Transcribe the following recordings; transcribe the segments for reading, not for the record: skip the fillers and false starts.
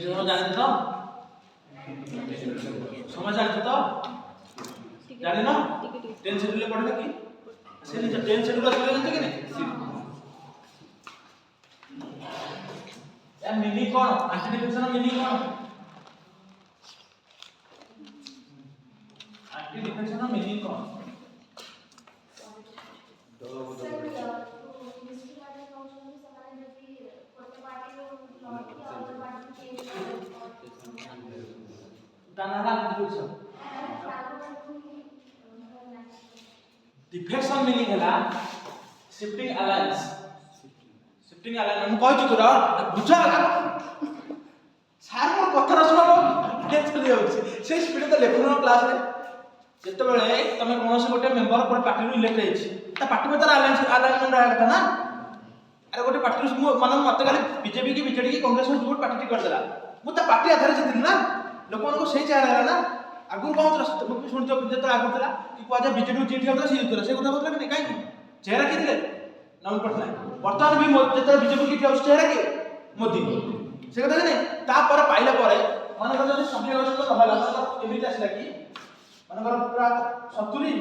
विषय जानते तो समझ जानते तो जाने ना 10 शेड्यूल पढ़ना कि से नहीं 10 शेड्यूल का जानते कि नहीं या मीनिंग कौन एंटी डिफेक्शन मीनिंग कौन एंटी डिफेक्शन मीनिंग कौन डिफेक्शन मीनिंग है शिफ्टिंग अलायंस हम कह चुके बुझा सार मोर कथा शुण चली जाऊँगी से स्पीड तो लिखुन क्लास जिते बड़े तुम कौन गोटे मेम्बर गोटे पार्टी इलेक्ट होता पार्टी में तार आलाइनमेंट रहा कथा ना अरे गोटे पार्टी मान मत खाली बीजेपी की बीजेडी की कांग्रेस गोटे पार्टी करदेला मुझे पार्टी आधार जीतली ना लोक मानक से चेहरा है ना आगुरी कौन होता शुणी जो आगुरी था कि कह बीजेडी जीत होता सी जीतला से कथा कहते कि कहीं चेहरा किए थे नवीन पट्टनायक बर्तमान भी जो बीजेपी जीत हो चेहरा किए मोदी से कथा नहीं तापर पाइला मन कर जो 90% रहा एमती आसला कि मनकर पूरा 70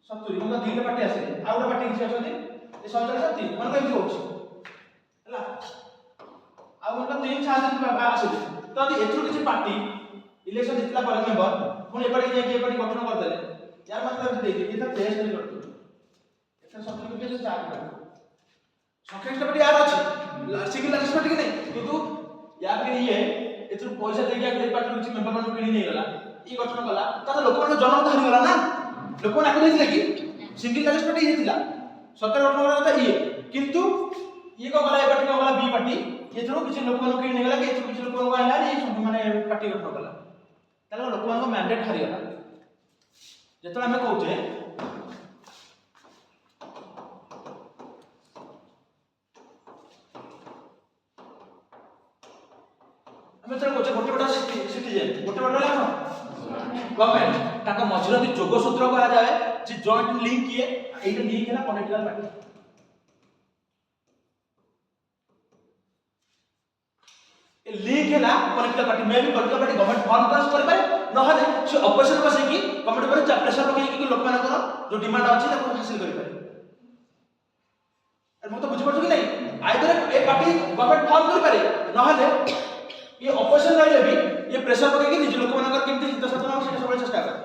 मतलब 2टा पार्टी आसे आ गोटे पार्टी किसी अच्छे 140 मन कमी हो मतलब 3-4 आसे तो एथुर किसी पार्टी इलेक्शन जितला पर मेंबर पुणी एपाटी जाके एपाटी गठन करदेले यार मतलब देखिए ये तो प्लेस नहीं करतो एथर 70 के 4 कर संख्यागरिष्ठ पार्टी यार अछि सिंगल लार्जेस्ट पार्टी नहीं किंतु या फिर ये एथर पैसा देके एक पार्टी किसी मेंबर मान किणी नहीं गला ई गठन कला ता लोक मान जनमत हारि गला ना लोक मान आके देथिले कि सिंगल लार्जेस्ट पार्टी ये थिला सरकार गठन करा था ये किंतु ये को गला ए पार्टी को गला बी पार्टी ये थरो किसी लोक मान किणी नहीं गला कि एथर किसी लोक मान आइला ये माने पार्टी गठन कला ताले लोक मान मैंडेट हारि गला जेतला हमें कहउचे हमें तो गोटे बड़ा सिटीजन गोटे बड़ा लाभ गवर्नमेंट ताका मझिर भी जोगसूत्र कहा जाए जे जॉइंट लिंक किए एटा लिंक है पॉलिटिकल पार्टी ए लिंक है पॉलिटिकल पार्टी में भी पॉलिटिकल पार्टी गवर्नमेंट फॉर्म पास कर पारे न हले से ऑपोजिशन बसे कि गवर्नमेंट पर प्रेशर लगे कि लोक मानकर जो डिमांड अछि ताको हासिल कर पारे अरे मो तो बुझ पड़छ कि नहीं आइदर ए पार्टी गवर्नमेंट फॉर्म कर पारे न हले ये ऑपोजिशन रहले भी ये प्रेशर पके कि निज लोक मानकर केमति हित साधन से सब चेष्टा कर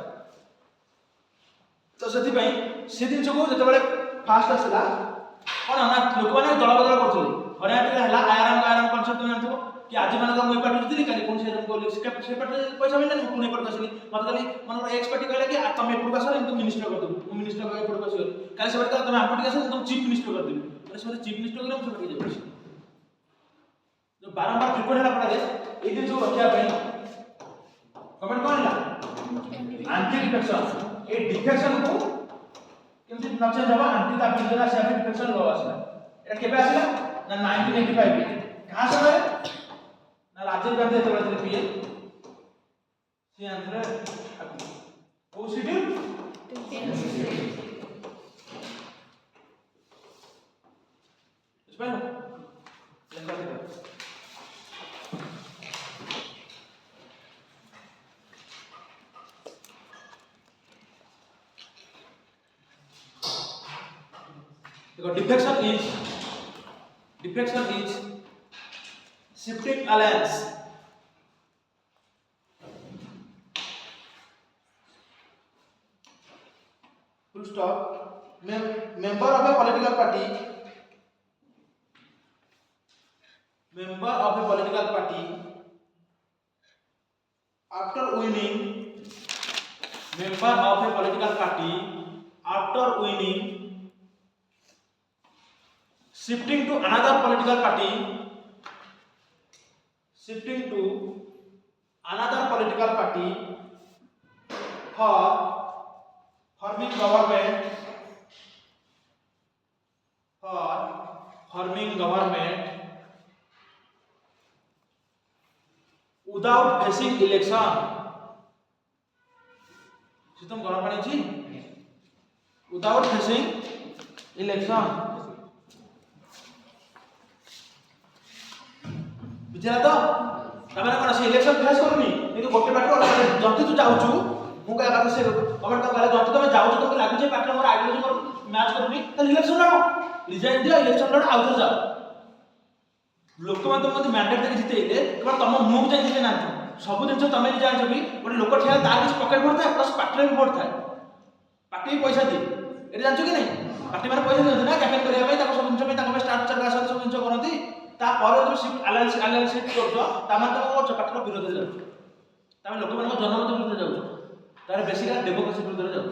तो सेति पई से दिन को जते बेले फास्ट आसला कोन ना लोक माने दल बदल करथले हरियाणा हला आराम कांसेप्ट में जानथो कि आज मानकर मोई पार्टी जितली काली कोन से को से पार्टी पैसा मिलने कोन पर कसली मत खाली मानकर एक्स पार्टी कहला कि तुम एपुर का सर तुम मिनिस्टर कर दो मिनिस्टर का एपुर का सर काली से तुम आपुर का सर तुम चीफ मिनिस्टर कर दो अरे से चीफ मिनिस्टर कर हम सब जाऊ जो बारंबार ट्रिपल हला पड़ा ए दिन जो रखिया पे कमेंट कौन ला एंटी डिफेक्शन ए डिफेक्शन को केमति नचे जबा एंटी ता पिजरा से डिफेक्शन लो आसला एटा केबे आसला ना 1985 कहां से है ना राजीव गांधी तो बदले पीए से आंसर ओ शेड्यूल इसमें defection is shifting alliance full stop member of a political party after winning member of a political party after winning shifting to another political party for forming government without facing election system गरम पानी छी without facing election बुझला तो तामाने कोन से election face करनी किंतु गोटे party जति तू जाउछु मु का बात से कमेंट का कहले जति तमे जाउछु तुमको लागु जे पार्टी मोर आइडियोलॉजी मोर मैच करनी त इलेक्शन लड़ो रिजाइन दियो इलेक्शन लड़ो आउथर जाओ लोक मान तुमको मैंडेट देके जितेइले केवल तुम मुख जाई जिते ना सब दिन तुम भी जानछ भी गोटे लोक ठिया तार किछ पॉकेट भोट था प्लस पार्टी भी भोट था पार्टी भी पैसा दिए एटा जानछ कि नहीं पार्टी माने पैसा दियନ୍ତି ना कैंपेन करिया पे ताको सब दिन पे ताको स्टार्ट चरका सब दिन करନ୍ତି ता पर जो सिप अलायंस करछ ता मान तुम करछ पार्टी विरोध जाउछ तमे लोक मान जनमत विरोध जाउछ तार बेसिकली डेमोक्रेसी विरोध जाउछ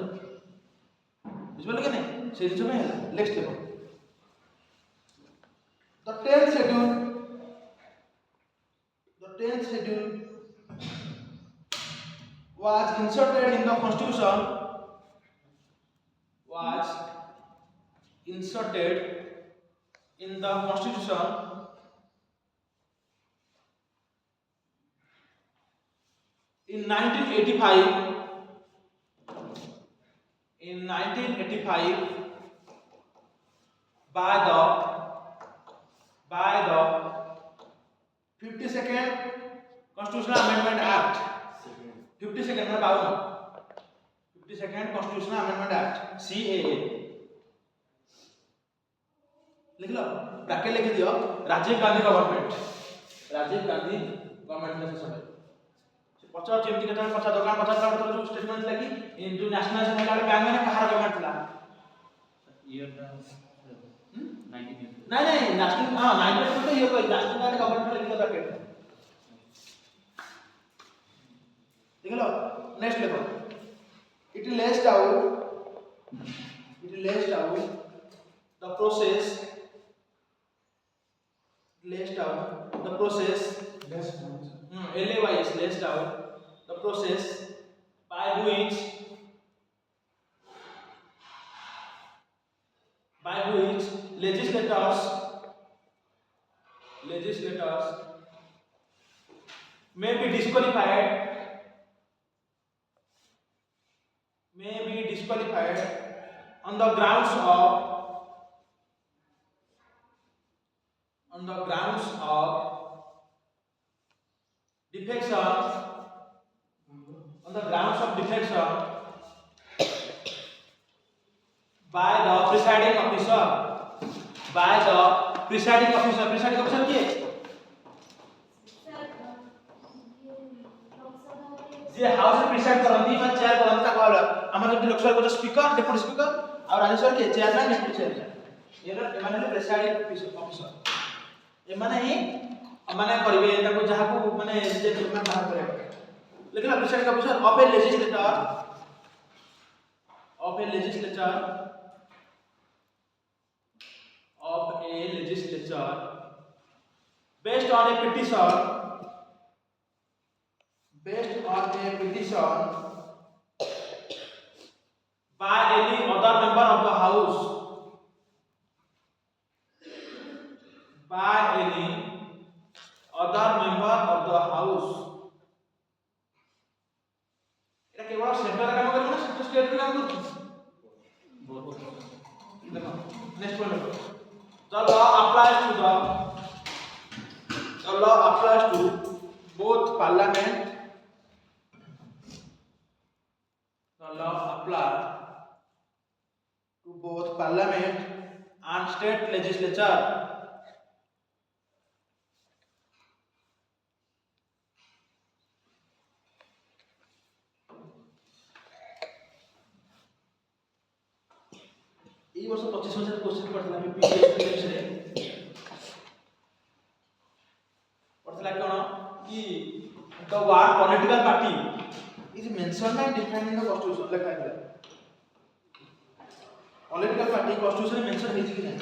बुझबले कि नहीं से दिन में हैला नेक्स्ट देखो the 10th schedule was inserted in the constitution in 1985 by the 52nd Constitutional Amendment Act 52nd मतलब 52nd Constitutional Amendment Act CAA लिख लो ब्रैकेट लिख दियो राजीव गांधी गवर्नमेंट से समय पचास जेमती केता पचास दुकान 50 लाख जो स्टेटमेंट लगी इन जो नेशनल बैंक में कहार गवर्नमेंट था ईयर 19 नहीं नेशनल 19 तो ये कोई नेशनल बैंक गवर्नमेंट लिख दो ब्रैकेट देख लो नेक्स्ट देखो it lays down the process lays down the process by which legislators may be disqualified on the grounds of defection by the presiding officer presiding officer किए जे house में preside करंती मान chair करंती ता कहला हमर जो लोकसभा को स्पीकर डेप्यूटी स्पीकर और राज्यसभा के चेयरमैन डेप्यूटी चेयरमैन ये माने प्रिसाइडिंग ऑफिसर ए माने ही माने करबे ताको जहा को माने जे निर्माण बाहर करे लेकिन presiding officer of A legislator based on a petition by any other member of the house এটা কেবল সেন্ট্রাল কাম করবে না সেন্ট্রাল স্টেট কাম করবে দেখো next point the law applies to both parliament and state legislature এই वर्ष 25,000 क्वेश्चन पढ़ला में PDF रे पढ़ला कोन कि the word political party is mentioned and defined in the constitution लिखा है पॉलिटिकल पार्टी कॉन्स्टिट्यूशन में मेंशन है कि नहीं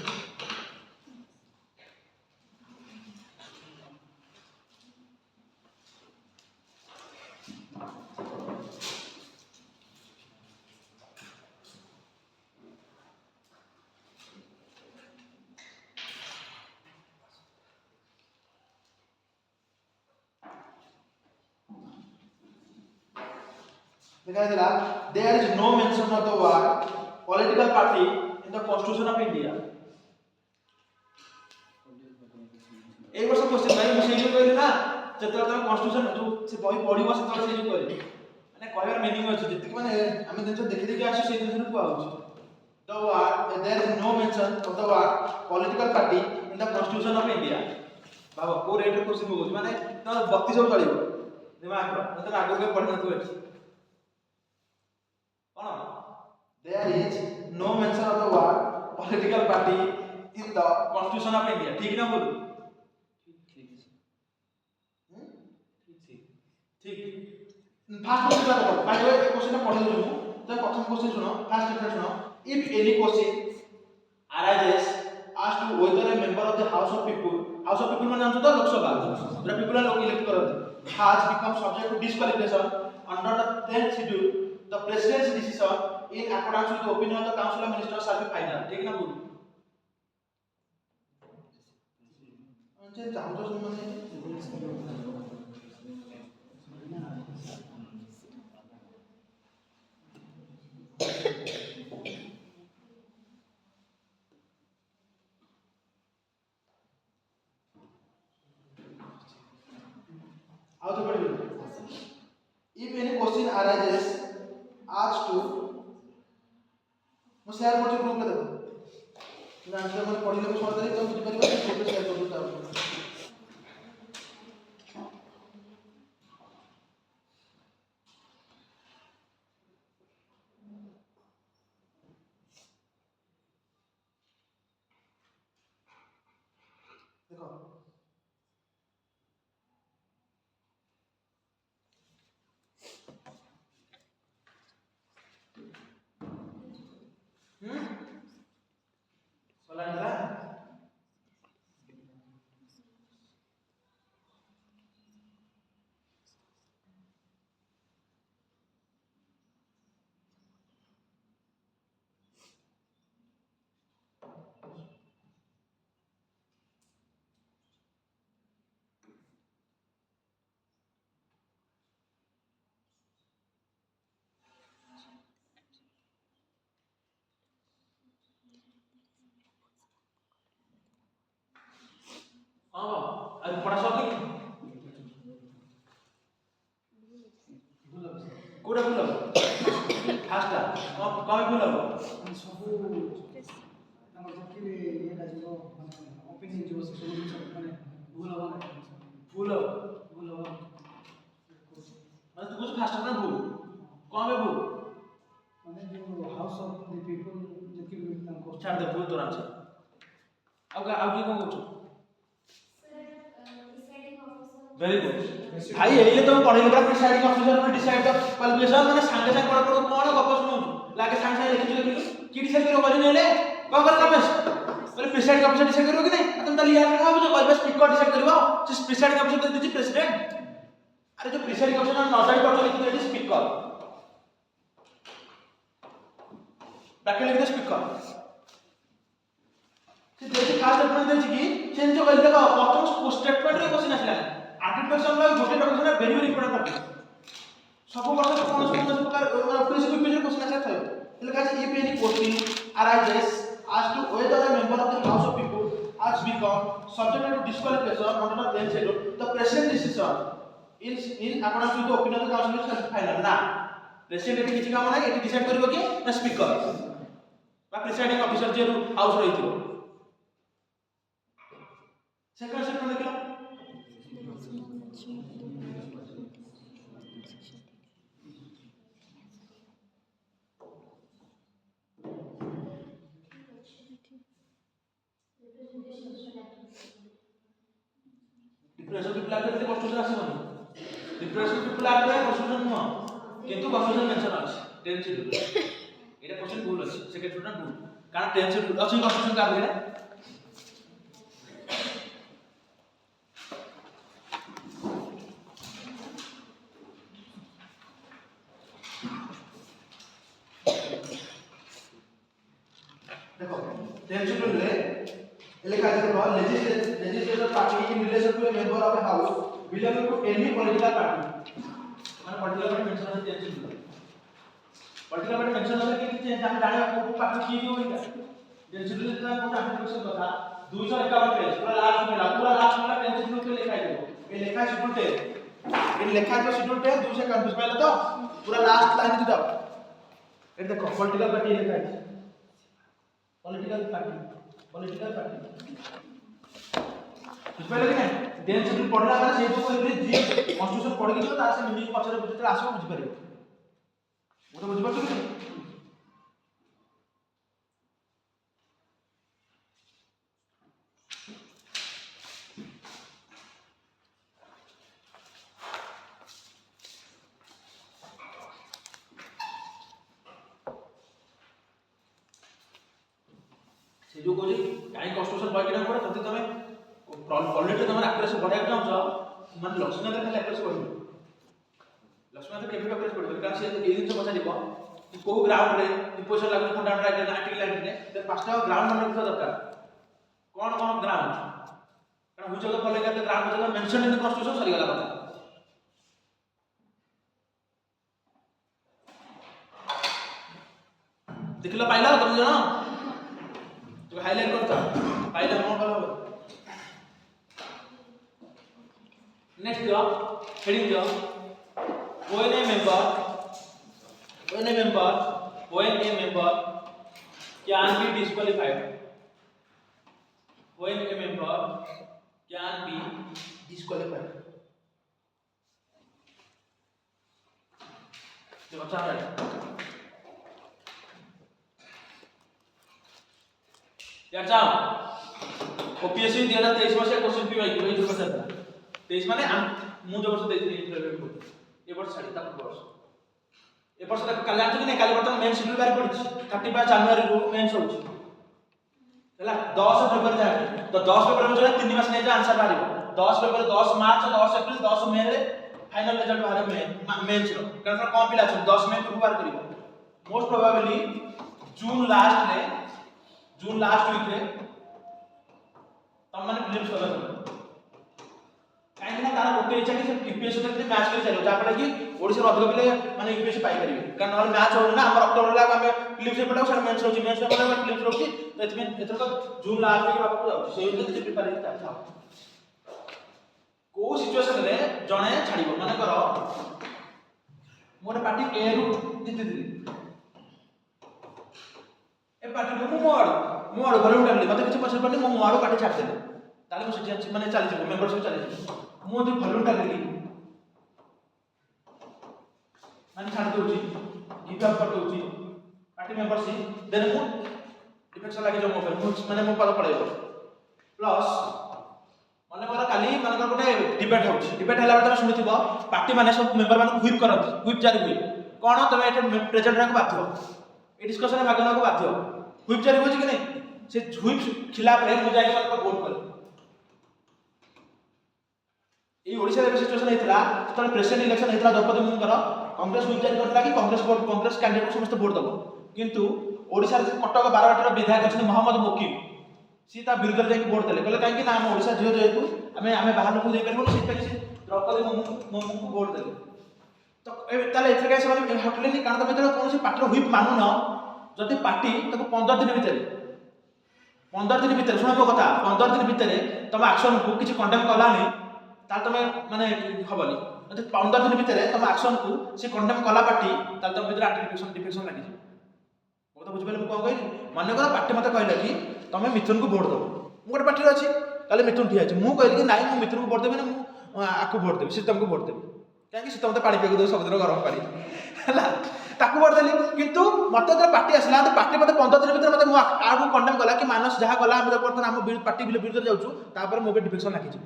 दिखाई दिला there is no mention of the word political party in the constitution of India এই বছর क्वेश्चन भाई मुझे ये कहले ना ଯେତେବେଳେ ତମେ କନଷ୍ଟିଟ୍ୟୁସନ ଯୋଉ ସେ ବହି ପଢିବ ସେତେବେଳେ ସେ ଯୋଉ କହିବେ ମାନେ କହିବାର ମିନିଂ ଅଛି ଯେତିକି ମାନେ ଆମେ ଜିନିଷ ଦେଖି ଦେଖି ଆସୁ ସେଇ ଜିନିଷରୁ କୁହା ହଉଛି the word there is no mention of the word political party in the constitution of India बाबा को रेट रे क्वेश्चन होଉଛି ମାନେ ତ 32 ସବୁ ଚଳିବ ଦିମାଗ ର ତମେ ଆଗକୁ के पढ़ना तू ଏଠି कोन there is no mention of the word political party in the constitution of India ठीक ना बोल ठीक ठीक फास्ट क्वेश्चन देखो बाय द वे क्वेश्चन पढ़ि दउ तो प्रथम क्वेश्चन सुनो फास्ट क्वेश्चन सुनो if any question arises as to whether a member of the house of people माने जानतो तो लोक सभा जरा people are elect करत has become subject to disqualification under the 10th schedule the president's decision in accordance with the opinion of the council of ministers shall be final ठीक ना बोल अंचे जाऊ तो माने how to put it if any question arises as to मैं share करछु group में देखो ना आंसर मैं पढ़िले को छोड़ दे तो बुझि परिबा ग्रुप में शेयर कर दूता देखो सोलांडा हां अरे पढ़ा सब नहीं कोडा भूल फास्टा कम भूल सब हमर जति एटा जो ओपिनियन जो सब माने भूल हो माने तू कुछ फास्ट ना भूल कम है भूल माने जो हाउस ऑफ द पीपल जति भी हमको छाड़ दे भूल तो आराम से अब की कौन करछो वेरी गुड भाई एइले तुम पढिले पूरा प्रिसाइडिंग ऑफिसर ने डिसाइड द क्वालिफिकेशन माने संगे संगे पढ पढ कोन गप सुनु लागे संगे संगे लिखि लिखि की डिसाइड करो बजे नेले कोन कर कामस बोले प्रिसाइडिंग ऑफिसर डिसाइड करो कि नहीं तुम त लिया का बुझो बोले स्पीकर डिसाइड करबो से प्रिसाइडिंग ऑफिसर दे प्रेसिडेंट अरे जो प्रिसाइडिंग ऑफिसर न जाई पढ लिखि दे स्पीकर ब्रैकेट लिखि दे स्पीकर से देखि फास्ट स्टेटमेंट देछि कि चेंज जो कइले देखो प्रथम स्टेटमेंट रे क्वेश्चन आसिला आर्टिफिशियल ला गोटे टॉपिक है वेरी वेरी इंपोर्टेंट टॉपिक सब वर्ष कोन प्रकार प्रिंसिपल पेज क्वेश्चन आसा थयो એટલે કાજે if any question arises as to whether a member of the house of people has become subject to disqualification under the 10th schedule the president decision in accordance with the opinion of the council is final ना president eighty किछि काम नाही eighty decide करबो कि ना speaker बा presiding officer जे house रहिथिबो सेकंड सेकंड देखिलो डिप्रेशन पीपल आगे कन्स्टिट्यूशन आसीबनी डिप्रेशन पीपल आगे कन्स्टिट्यूशन न किंतु कन्स्टिट्यूशन मेंशन अछि 10 शेड्यूल एटा क्वेश्चन भूल अछि सेकंड स्टूडेंट भूल कारण 10 शेड्यूल अछि कन्स्टिट्यूशन का आगे देखो 10 शेड्यूल ले लिखा है देखो legislative party in relation to a member of a house belonging to any political party माने political party mention है 10 शेड्यूल political party mention है कि चेंज हम जाने को पार्टी की भी होगा 10 शेड्यूल का कोड एप्लीकेशन कथा 251 पेज पूरा लास्ट में 10 शेड्यूल पे लिखा है देखो ये लिखा है शेड्यूल 10 ये लिखा है तो शेड्यूल 10 दूसरे कंफ्यूज पहले तो पूरा लास्ट लाइन में जाओ ये देखो पॉलिटिकल पार्टी लिखा है पॉलिटिकल पार्टी बुझिपारे कि नहीं देन शेड्यूल पढ़ला माने से जो जी कॉन्स्टिट्यूशन पढ़ के जो तार से मीनिंग पछरे बुझते आसो बुझिपारे वो तो बुझिपार कि से जो कोजी काई कॉन्स्टिट्यूशन पढ़ के ना पड़े तते तमे पॉलिटिक्स तमे एक्यूरेसी बढ़ाय चाहछ माने लक्ष्मीनाथ खाली एक्यूरेसी पढ़ो लक्ष्मीनाथ केबे एक्यूरेसी पढ़ो कारण से ए दिन पछा दिबो कि को ग्राउंड रे इंपोजिशन लागो फंडामेंटल राइट आर्टिकल लाइन रे ते पांचटा ग्राउंड नॉलेज दरकार कोन ग्राउंड कारण हुई जगह फॉलो करते ग्राउंड जगह मेंशन इन द कॉन्स्टिट्यूशन सरी गला बात देखला पाइला तुम जणो तो हाईलाइट करता पाइला मोर कल हो नेक्स्ट दियो हेडिंग दियो when a member can be disqualified when a member can be disqualified देखो अच्छा है यार जाओ ओपीएससी 2023 में से क्वेश्चन पी भाई वही जो बचा था 23 माने मु जो वर्ष देती इंटरव्यू को ए वर्ष छाड़ी तक वर्ष ए वर्ष तक कल जानते कि नहीं कल बर्तमान मेन शेड्यूल बारी पड़ी 35 जनवरी रो मेंस होची हला 10 फेब्रुआरी जाके तो 10 फेब्रुआरी में जो 3 मास नहीं आंसर बारी 10 फेब्रुआरी 10 मार्च 10 अप्रैल 10 मई रे फाइनल रिजल्ट बारे मेंस रो कारण कम पिला 10 मई को बार करिवो मोस्ट प्रोबेबली जून लास्ट वीक रे तम माने फिल्म्स कलर काहे ना तारा गोटे इच्छा कि यूपीएससी तक मैच कर चलो जा पड़े कि ओडिसा रो अधिक पिले माने यूपीएससी पाई परिबे कारण नहले मैच हो ना हमर अक्टोबर ला हम फिल्म्स से पड़ाउ सर मेंस होची मेंस में पड़ाउ फिल्म्स होची तो एतमे एतर तो जून लास्ट वीक बाबू जाउ से युद्ध के प्रिपेयर करता को सिचुएशन रे जणे छाड़िबो माने करो मोर पार्टी ए रु जितदिली ए पार्टी को मोड़ भलुन करली मते किछ पसंद पड़नी मो मोड़ पार्टी छाड़ देली ताले मो सिटी माने चली जिवो मेंबरशिप चली जिवो मो जो भलुन करली माने छाड़ दोची गिव अप कर दोची पार्टी मेंबरशिप देन मो डिफेक्शन लागे जो मो पर माने मो पद पड़ेबो प्लस माने करा काली माने कर गोटे डिबेट होची डिबेट हला बेटा सुनिथिबो पार्टी माने सब मेंबर माने व्हिप करत व्हिप जारी हुई कोन तमे एटे प्रेजेंट रहको बाध्य ए डिस्कशन में भाग लेको बाध्य व्हिप जारी होची कि नहीं से व्हिप खिलाफ रे मु जाके माने वोट कर ए ओडिसा रे सिचुएशन हेतला तो प्रेसिडेंट इलेक्शन हेतला द्रौपदी मुर्मू कांग्रेस व्हिप जारी करतला कि कांग्रेस कैंडिडेट को समस्त वोट दबो किंतु ओडिसा रे कटक 12 रो विधायक अछि मोहम्मद मुकीम सी ता विरुद्ध जाके वोट देले कहले काहे कि ना हम ओडिसा जियो जेतु हमें बाहर लोक दे परबो से से द्रौपदी मुर्मू को वोट देले तो ताले एथरे कैसे माने हटलेनी कारण तमे तो कोनोसी पार्टी व्हिप मानु न जति पार्टी तको 15 दिन भीतर सुनो मो कथा 15 दिन भीतर तमे एक्शन को किछि कंडेम कलानी ताल तमे माने हबनी जति 15 दिन भीतर तमे एक्शन को से कंडेम कला पार्टी ताल तमे भीतर डिफेक्शन लागि जे वो तो बुझबेले मु को कहली माने कर पार्टी मते कहले कि तमे मिथुन को वोट दो मु गोटे पार्टी अछि काले मिथुन ठिया अछि मु कहली कि नाही मु मिथुन को वोट देबे ना मु आकु वोट देबे सीतम को वोट देबे काहे कि सीतम तो पानी पेक दो सब दिन गरम पानी हला ताकू वोट देली किंतु मते जब पार्टी आसला तो पार्टी मते 15 दिन भीतर मते मु आगु कंडेम कला कि मानस जहा कला हम बर्तन हम पार्टी विरुद्ध जाउछु तापर मो पे डिफेक्शन लागि छि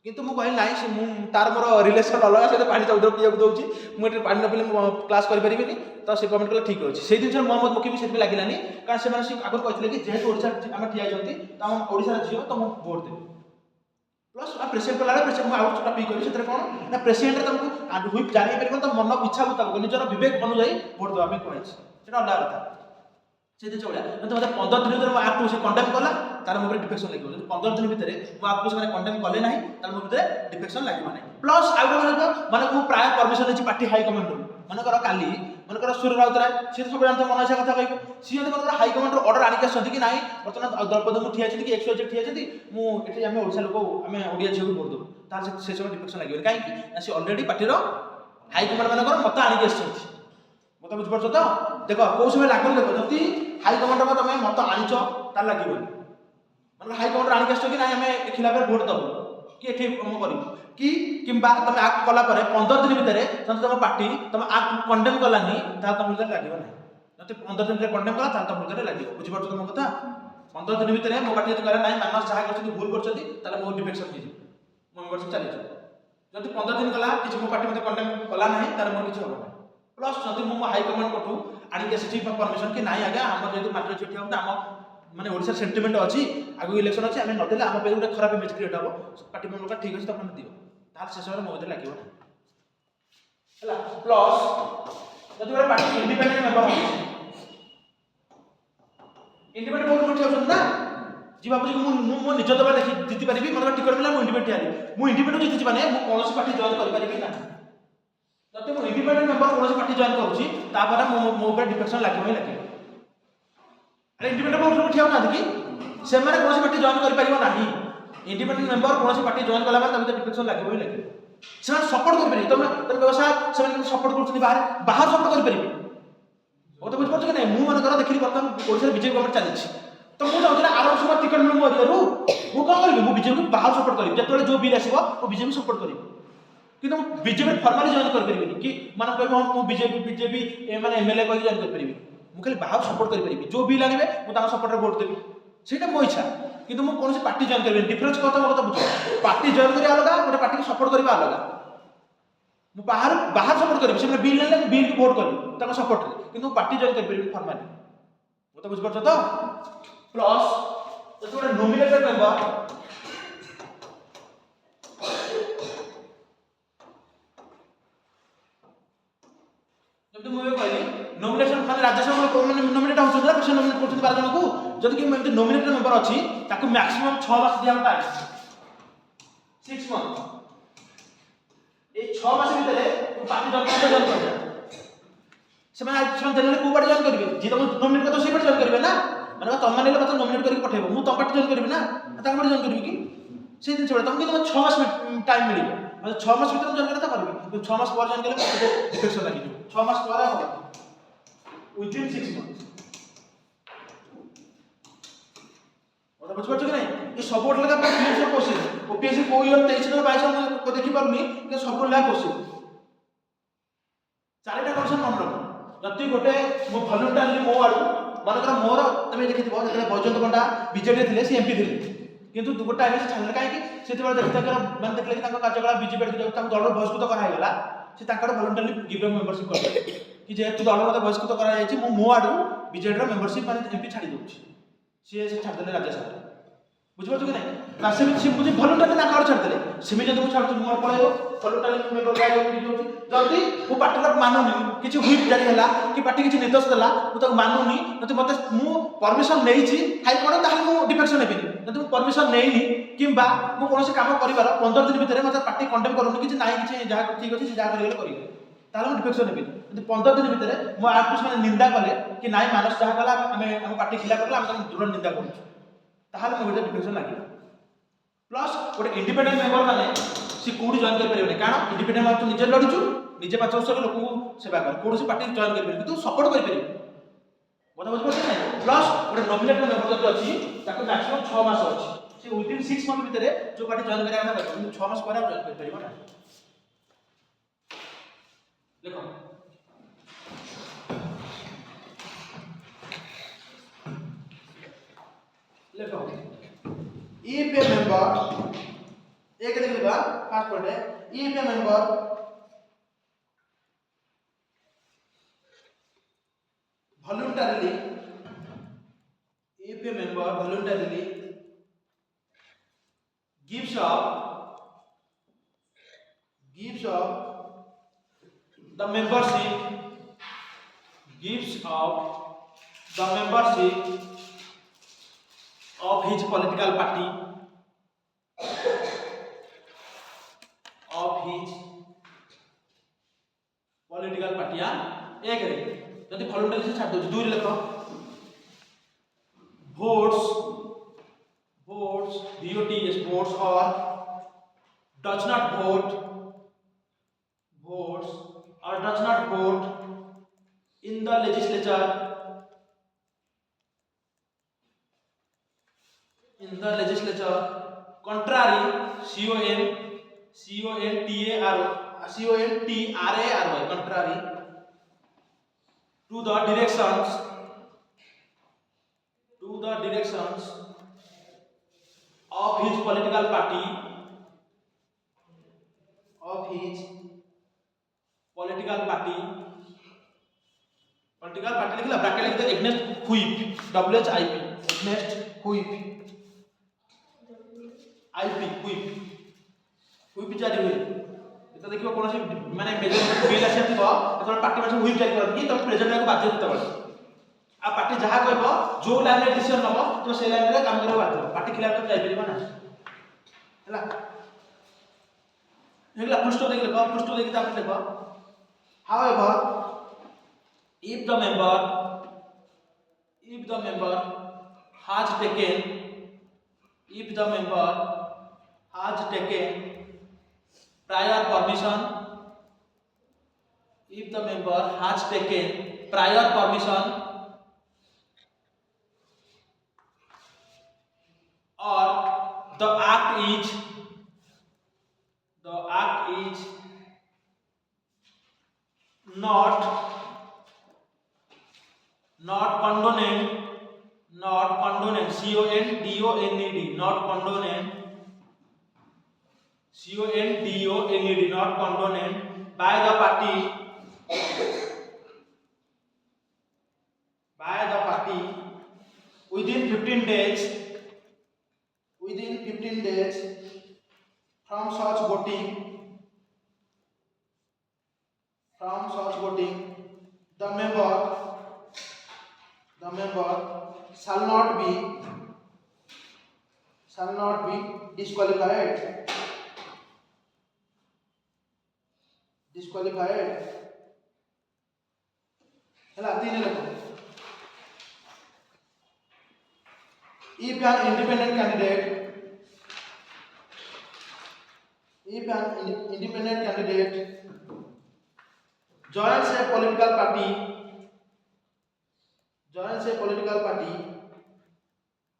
किंतु मु कहली नाही से मु तार मोर रिलेशन अलग से पानी चौधर पियाक दउछि मु एटे पानी न पिले क्लास करि परिबेनी तो से कमेंट कला ठीक अछि से दिन से मोहम्मद मुकीम से लागिलानी कारण से माने आगु कहथिले कि जेहेतु ओडिसा हम ठिया जंती त हम ओडिसा जियो त हम वोट दे प्लस आ प्रेसिडेंट कला प्रेसिडेंट मु आउट टॉपिक करि सेतरे कोन ना प्रेसिडेंट रे तुमको व्हिप जारी परिबो त मन इच्छा मुताबिक निजर विवेक अनुसार वोट दो हमें कहै सेटा अलग कथा से दिन चोला तो मते 15 दिन भीतर आक्टू से कंडेम कला तार मोबाइल डिफेक्शन लागि 15 दिन भीतर मु आक्टू से माने कंडेम कले नाही तार मोबाइल डिफेक्शन लागि माने प्लस आउ माने मु प्राय परमिशन अछि पार्टी हाई कमांड माने कर काली मनकर सूर्य राउतराय सी तो सब जानते मन इच्छा कथा कहबे सी जदि मनकर हाई कमांड ऑर्डर आनिक आछथि कि नाही वर्तमान द्रौपदी मु ठिया कि XYZ ठिया छथि मु एठी हम ओडिसा लोक हम ओडिया झियो बोल दो तार से समय डिफेक्शन लागियो काहे कि सी ऑलरेडी पार्टी रो हाई कमांड मनकर मत आनिक आछथि मत बुझ परछ तो देखो को समय लागल देखो जति हाई कमांड को तमे मत आनिचो तार लागियो मन हाई कमांड आनिक आछथि कि नाही हम खिलाफ भोट दबो कि एठी हम करिवो कि किंबा तुम एक्ट कला परे 15 दिन भितर तुम पार्टी तुम एक्ट कंडेम कलानी ता तुम भितर लागियो ना जति 15 दिन भितर कंडेम कला ता तुम भितर लागियो बुझि परछ तुम कथा 15 दिन भितर मो पार्टी जति करा नाही मानस जहा करछथि भूल करछथि ताले मो डिफेक्शन हे मो मेंबरशिप चली जाय जति 15 दिन कला किछि मो पार्टी मते कंडेम कला नाही तार मोर किछि होबा प्लस जति मो हाई कमांड कोठू आनी के सिटी परमिशन कि नाही आगे हम जेतु मात्र छुट्टी हम हम माने ओडिसा सेंटिमेंट अछि आगु इलेक्शन अछि हमें नदेले हम पे गुटे खराब इमेज क्रिएट हबो पार्टी मेंबर का ठीक अछि त अपन दियो तार शेष में मोदे लागियो ना हला प्लस जति बरे पार्टी इंडिपेंडेंट मेंबर हो इंडिपेंडेंट बोर्ड कोठी होछन ना जी बाबू जी मु निज दबा देखि जिति परिबी मन टिकट मिला मु इंडिपेंडेंट आली मु इंडिपेंडेंट जिति माने मु कोनोसी पार्टी जॉइन करि परिबी ना जति मु इंडिपेंडेंट मेंबर कोनोसी पार्टी जॉइन करूची ता पर मो ऊपर डिफेक्शन लागियो लागियो अरे इंडिपेंडेंट बोर्ड कोठी हो ना देखि से माने कोनोसी पार्टी जॉइन करि परिबो नाही इंडिपेंडेंट मेंबर कोनोसी पार्टी जॉइन कला माने तब डिफेक्शन लागियो ही लागियो से सपोर्ट कर परिबी तुम व्यवसाय से सपोर्ट करछनी बाहर सपोर्ट कर परिबी ओ तो बुझ पछ कि नै मु मन कर देखि बर्तन ओडिसा बीजेपी गवर्नमेंट चलिछि तो मु चाहू आराम से टिकट मिल मो एरिया मु कोन करबी मु बीजेपी बाहर सपोर्ट करबी जतले जो बिल आसीबो मु बीजेपी सपोर्ट करबी किंतु बीजेपी फॉर्मली जॉइन कर परिबी कि मान कहबो हम मु बीजेपी माने एमएलए कहि जॉइन कर परिबी मु खाली बाहर सपोर्ट कर परिबी जो बिल आनिबे मु ताका सपोर्ट रे वोट देबी सेटा मो इच्छा किंतु मु कोनोसी पार्टी जॉइन करबी डिफरेंस कथा मो कथा बुझ पार्टी जॉइन करिया अलगा गोटे पार्टी को सपोर्ट करबा अलगा मु बाहर सपोर्ट करबी से बिल लेले बिल को वोट करबी ताका सपोर्ट रे किंतु पार्टी जॉइन कर परिबी फॉर्मली मो तो बुझ परछ तो प्लस जति गोटे नॉमिनेटेड मेंबर जब मु कहली नॉमिनेशन माने राज्यसभा माने नॉमिनेट होछन ना person नॉमिनेट करछन 12 जन को जदि कि एमते नॉमिनेटेड मेंबर अछि ताको मैक्सिमम 6 मास दिया टाइम 6 मंथ ए 6 मास भितरे पार्टी जॉइन कर से माने जनरल को पार्टी जॉइन करबे जे तुम नॉमिनेट करतो से पार्टी जॉइन करबे ना माने तुम माने मत नॉमिनेट करके पठेबो मु तुम पार्टी जॉइन करबे ना ता पार्टी जॉइन करबे कि से दिन छोड़ तुम कि तुम 6 मास टाइम मिलिबो मतलब 6 मास भीतर जॉइन करता करबी 6 मास पर जॉइन केले डिफेक्शन लागि 6 मास पर हो within 6 months और बुझ पछ कि नहीं ये सब ओट लगा पर क्लियर सब क्वेश्चन ओपीएससी को ईयर 23 और 22 में को देखि पारुनी कि सब लगा क्वेश्चन चारटा क्वेश्चन मन रखो जति गोटे मो वॉलंटियरली मो आडू मानकर मोर तमे देखिथिबो जते बैजयंत पंडा बीजेपी थिले सी एमपी थिले किंतु दुगोटा आइले छानले काहे कि सेते बेले देखता कर माने देखले कि ताको कार्यकलाप बीजेपी के ताको दल बहिष्कृत करा गेला से ताकर वॉलंटियरली गिव मेंबरशिप कर कि जेतु दल मते बहिष्कृत करा जायछि मो आडू बीजेपी रो मेंबरशिप माने एमपी छाडी दोछि से छाड़ देले राज्यसभा बुझ पछ कि नै कासे भी बुझि वॉलंटियरली ना कर छाड़ देले सेमी जदि मु छाड़ मोर पळेयो वॉलंटियरली मेंबर गाय होई जोछि जल्दी मु पार्टी मानुनी किछि हुइप जारी हला कि पार्टी किछि निर्देश देला मु ताको मानुनी नते मते मु परमिशन नेइछि हाई कोर्ट ताले मु डिफेक्शन नेबिनी नते मु परमिशन नेइनी किंबा मु कोनोसी काम करिवार 15 दिन भितरे मते पार्टी कंडेम करूनी किछि नाही किछि जहा ठीक अछि से जहा करिगले करिगे ताले मु डिफेक्शन नेबिनी नते 15 दिन भितरे मु आर्टिस्ट माने निंदा कले कि नाही मानस जहा कला हम पार्टी खिला करला हम दृढ़ निंदा करू ताले मु डिफेक्शन लागि प्लस गोटे इंडिपेंडेंट मेंबर माने सी कोडी जॉइन कर परिबे कारण इंडिपेंडेंट माने तो निजे लडिचु निजे 5 वर्ष लोक को सेवा कर कोनोसी पार्टी जॉइन कर परिबे तो सपोर्ट कर परिबे बता बुझ पछ नै प्लस गोटे नॉमिनेटेड मेंबर जति अछि ताको मैक्सिमम 6 मास अछि से विदिन 6 मंथ भितरे जो पार्टी जॉइन करिया ना कर 6 मास पर जॉइन कर परिबो ना देखो देखो ईपीए मेंबर एक लिखा फास्ट पॉइंट है EPA member voluntarily EPA member voluntarily gives up the membership of his political party एक रे जदि वॉलंटरी से छाड़ दो दुई रे लिखो votes votes votes or does not vote votes or does not vote in the legislature contrary contrary to the directions of his political party लिखला ब्रैकेट लिख दो against whip WHIP against whip whip जारी हुए तो देखियो कोनोसी माने major bill आसे थिबो तो पार्टी माने whip जारी करत कि तब प्रेजेंट को बाध्य होता बळे आ पार्टी जहा कहबो जो लाइन रे डिसीजन नबो तो से लाइन रे काम करबो बाध्य पार्टी खिलाफ तो जाई परिबो ना हला हेगला पृष्ठ देखि ता देखो however if the member has taken prior permission or the act is not condoned CONDONED not condoned by the party within 15 days from such voting the member shall not be disqualified हला तीन लिखो if an independent candidate joins a political party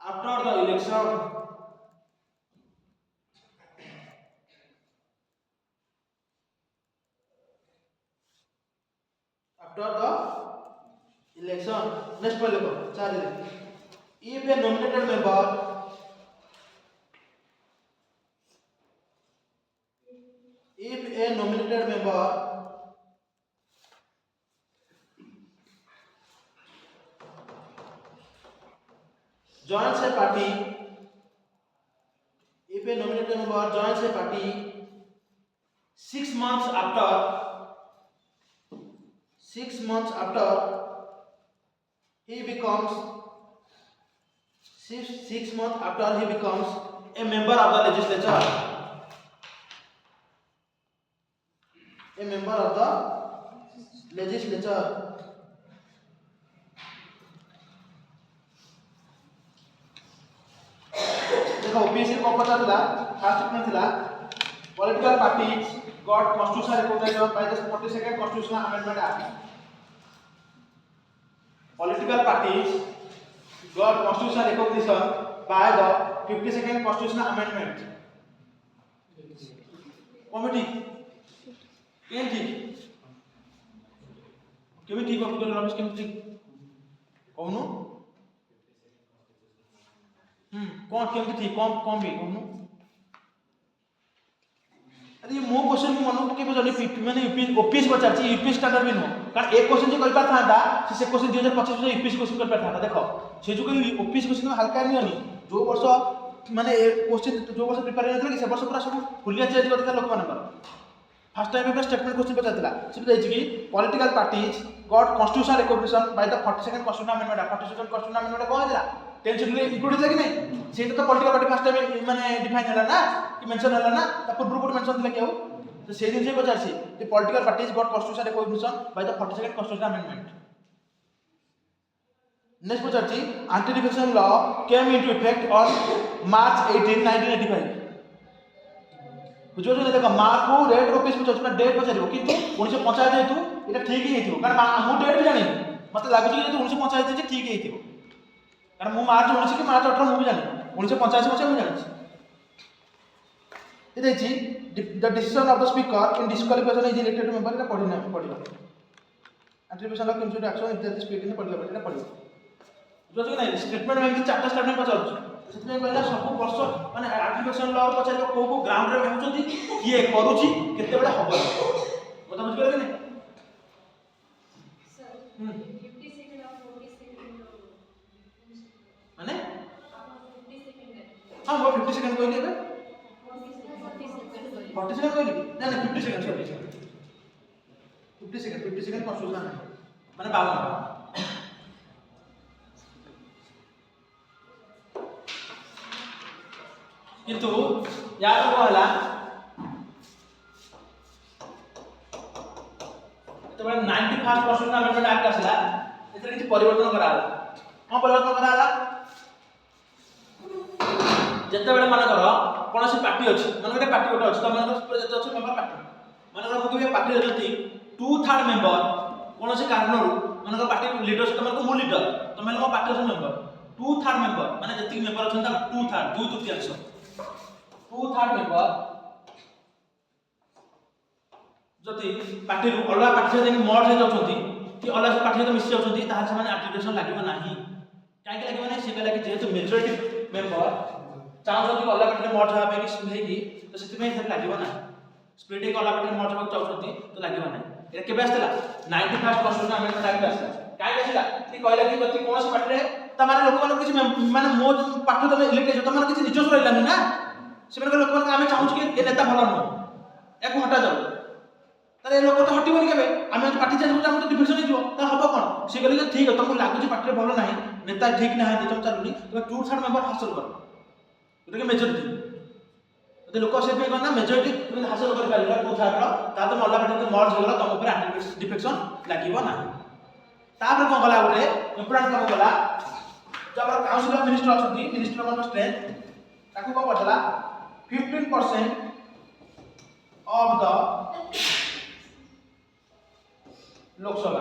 after the election next point लिखो चार if a nominated member joins a party 6 months after he becomes a member of the legislature देखो OPSC को पता था first में था political parties got constitutional recognition by the 42nd constitutional amendment act political parties got constitutional recognition by the 52nd constitutional amendment committee केन ठीक केमी ठीक हो तो रमेश केमी ठीक कहनु कौन केमी ठीक कौन भी कहनु अरे मो क्वेश्चन में मन को के बजनी माने ओपीएस पचारची यूपीएस स्टैंडर्ड भी नो कारण एक क्वेश्चन जे कर पार था से क्वेश्चन 2025 में यूपीएस क्वेश्चन कर पार था देखो से जो ओपीएस क्वेश्चन में हल्का नहीं होनी जो वर्ष माने क्वेश्चन जो वर्ष प्रिपेयर नहीं था से वर्ष पूरा सब फुलिया चेंज करता लोक मानकर फर्स्ट टाइम पे स्टेटमेंट क्वेश्चन पचारला से बताइछि कि political parties got constitutional recognition by the 42nd constitutional amendment 42nd constitutional amendment कौन दिला 10 शेड्यूल इंक्लूड था कि नहीं से तो पॉलिटिकल पार्टी फर्स्ट टाइम माने डिफाइन होला ना कि मेंशन होला ना त पूर्व कोड मेंशन थिला केउ तो से दिन से पचासी the political parties got constitutional recognition by the 42nd constitutional amendment. Next पचासी anti-defection law came into effect on March 18, 1985. बुझियो जे देखो मार्क को रेट रो पीस पचास डेट पचारिबो किंतु 1950 जेतु एटा ठीक ही हेतिबो कारण मु डेट भी जानि मते लागु जे 1950 जे ठीक ही हेतिबो कारण मु मार्च 19 कि मार्च 18 मु भी जानि 1985 मु जानि the decision of the speaker in disqualification is elected member এটা পড়ি না পড়িবা attribution of constitutional action if the speaker ने पढ़िबा এটা पढ़िबा जो कि नहीं स्टेटमेंट में चारटा स्टेटमेंट पचारछ ସେଥିପାଇଁ କହିଲା ସବୁ ବର୍ଷ ମାନେ ଆପ୍ଲିକେସନ ଲ ପଚାରିବ କୋଉ କୋଉ ଗ୍ରାଉଣ୍ଡ ରେ ହେଉଛନ୍ତି କିଏ କରୁଛି କେତେବେଳେ ହବ କଥା ବୁଝିପାରିଲେ କି ନାହିଁ सर 50 सेकंड और 40 सेकंड ମାନେ 50 सेकंड हां वो 50 सेकंड कहली ଏବେ 40 सेकंड कहली ना ना 50 सेकंड सॉरी 50 सेकंड कन्फ्यूजन माने 52 किंतु याद कहला तो 91st कॉन्स्टिट्यूशनल अमेंडमेंट एक्ट आसला एथरे किछि परिवर्तन कराला कोन परिवर्तन कराला जते बेले माने करो कोनोसी पार्टी अछि माने एक पार्टी गोटे अछि त माने जते अछि मेंबर पार्टी माने करो मुके पार्टी जति 2/3 मेंबर कोनोसी कारणरू माने पार्टी लीडर से तमको मु लीडर तमे लो पार्टी से मेंबर 2/3 मेंबर माने जति मेंबर अछन 2/3 2 तृतीयांश 2/3 मेंबर जति पार्टी रु अलगा पार्टी से मर्ज हो जाउछंती कि अलग पार्टी से मिस जाउछंती ताहा से माने एप्लीकेशन लागिबो नाही काहे के लागिबो नाही से कहला कि जेहेतु मेजॉरिटी मेंबर चाहउछंती अलग पार्टी में मर्ज होबा पे कि हेगी तो सेति में इधर लागिबो ना स्प्लिट एक अलग पार्टी में मर्ज होबा चाहउछंती तो लागिबो नाही एटा केबे आस्तेला 91st कॉन्स्टिट्यूशनल अमेंडमेंट एक्ट आस्ता काहे आस्तिला कि कहला कि जति कोनोसी पार्टी रे त माने लोक माने किछि माने मो पार्टी तमे इलेक्ट हो त माने किछि निजस्व रहलानी ना से लोक माने आमे चाहउछ कि ए नेता भलो न एको हटा जाऊ तारे लोक तो हटिबोनी केबे आमे पार्टी चेंज करता हम तो डिफेक्शन हो त हबो कोन से कहले कि ठीक है तुमको लागु जे पार्टी रे भलो नाही नेता ठीक नाही तुम चालुनी तो 2/3 मेंबर हासिल कर जोटा कि मेजॉरिटी तो लोक से पे करना मेजॉरिटी तुम हासिल कर पारिला 2/3 ता तो मल्ला पार्टी मर्ज होला तुम ऊपर डिफेक्शन लागिबो ना तापर कोन गला उठे इंपोर्टेंट काम गला जो हमर काउंसिल ऑफ मिनिस्टर अछंती मिनिस्टर मन स्ट्रेंथ ताकू को पडला 15% of the लोकसभा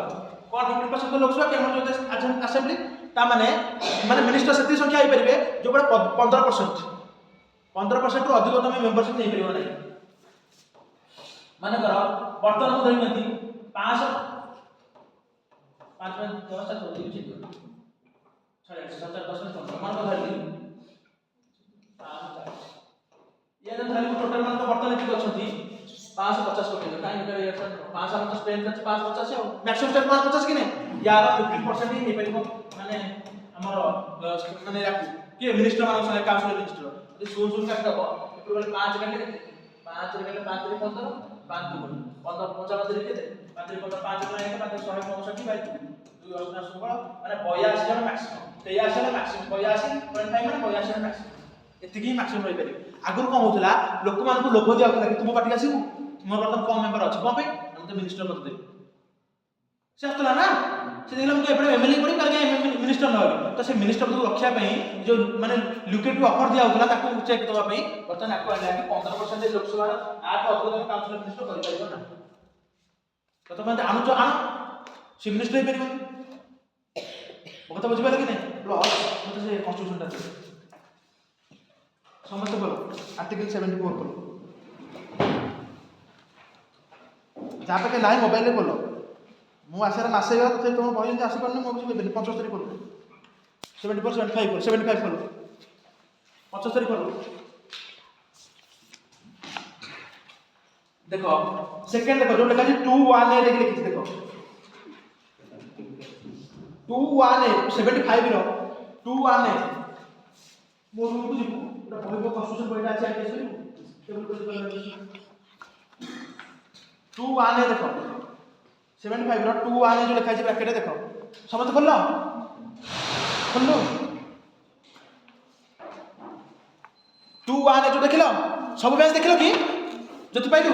कौन 15% लोकसभा के हमर जो असेंबली ता माने मिनिस्टर सेती संख्या आइ परिबे जो बड़ा 15% रु अधिक तमे मेंबरशिप नै परिबो नै माने करो वर्तमान को धरिनती 5 10 चोरी छी छड़े 70% मान को धरली 5 ये तो धरली टोटल मान को वर्तमान कितो छथि 550 कोटी काई निकल इलेक्शन 550 स्ट्रेंथ अछि 550 है मैक्सिमम स्ट्रेंथ 550 कि नै यार 50% ही नै परिबो माने हमर माने के मिनिस्टर मान संगे काउंसिल मिनिस्टर यदि 16 काट दबो एप्रूवल 5 काटले 5 रे 5 रे 15 5 दु 15 55 रे केते 5 रे 15 5 रे 1 165 बाई 2 8 16 माने 82 जन मैक्सिमम 83 जन मैक्सिमम 82.5 माने 82 जन मैक्सिमम एतिकी मैक्सिमम रहि परिबे आगुर कोन होतला लोक मान को लोभ दिया होतला कि तुम पार्टी आसीबू मोर बर्तन कम मेंबर अछि कोन पे हम तो मिनिस्टर कर दे से आस्तला ना से देखला हमके एपडे एमएलए पड़ी करके मिनिस्टर न होबे तो से मिनिस्टर को रक्षा पई जो माने लुकेटिव ऑफर दिया होतला ताको चेक दवा पई बर्तन आको आला कि 15% लोकसभा 8 अधिक काउंसिल मिनिस्टर करि परिबो ना तो तमे आनु जो आनु से मिनिस्टर हे परिबो ओ कथा बुझि पाले कि नै प्लस मते से कॉन्स्टिट्यूशन ता समस्त बोलो आर्टिकल 74 बोलो जहाँ पे लाइन मोबाइल रे बोलो मु आसार मासे गला तो तुम बहिन आसी करने मु बुझि बेनी 75 बोलो 74 75 बोलो 75 बोलो देखो सेकंड देखो जो लिखा है 218 देखि लिखि देखो 218 75 रो 218 मोर बुझि पूरा बहिबो कन्स्टिट्यूशन बहिरा अछि आके सरी टेबल पर 218 देखो 75 रो 218 जो लिखा है ब्रैकेट देखो समझ खोलो खोलो 218 जो देखिलो सब बेंच देखिलो कि जति पाइलु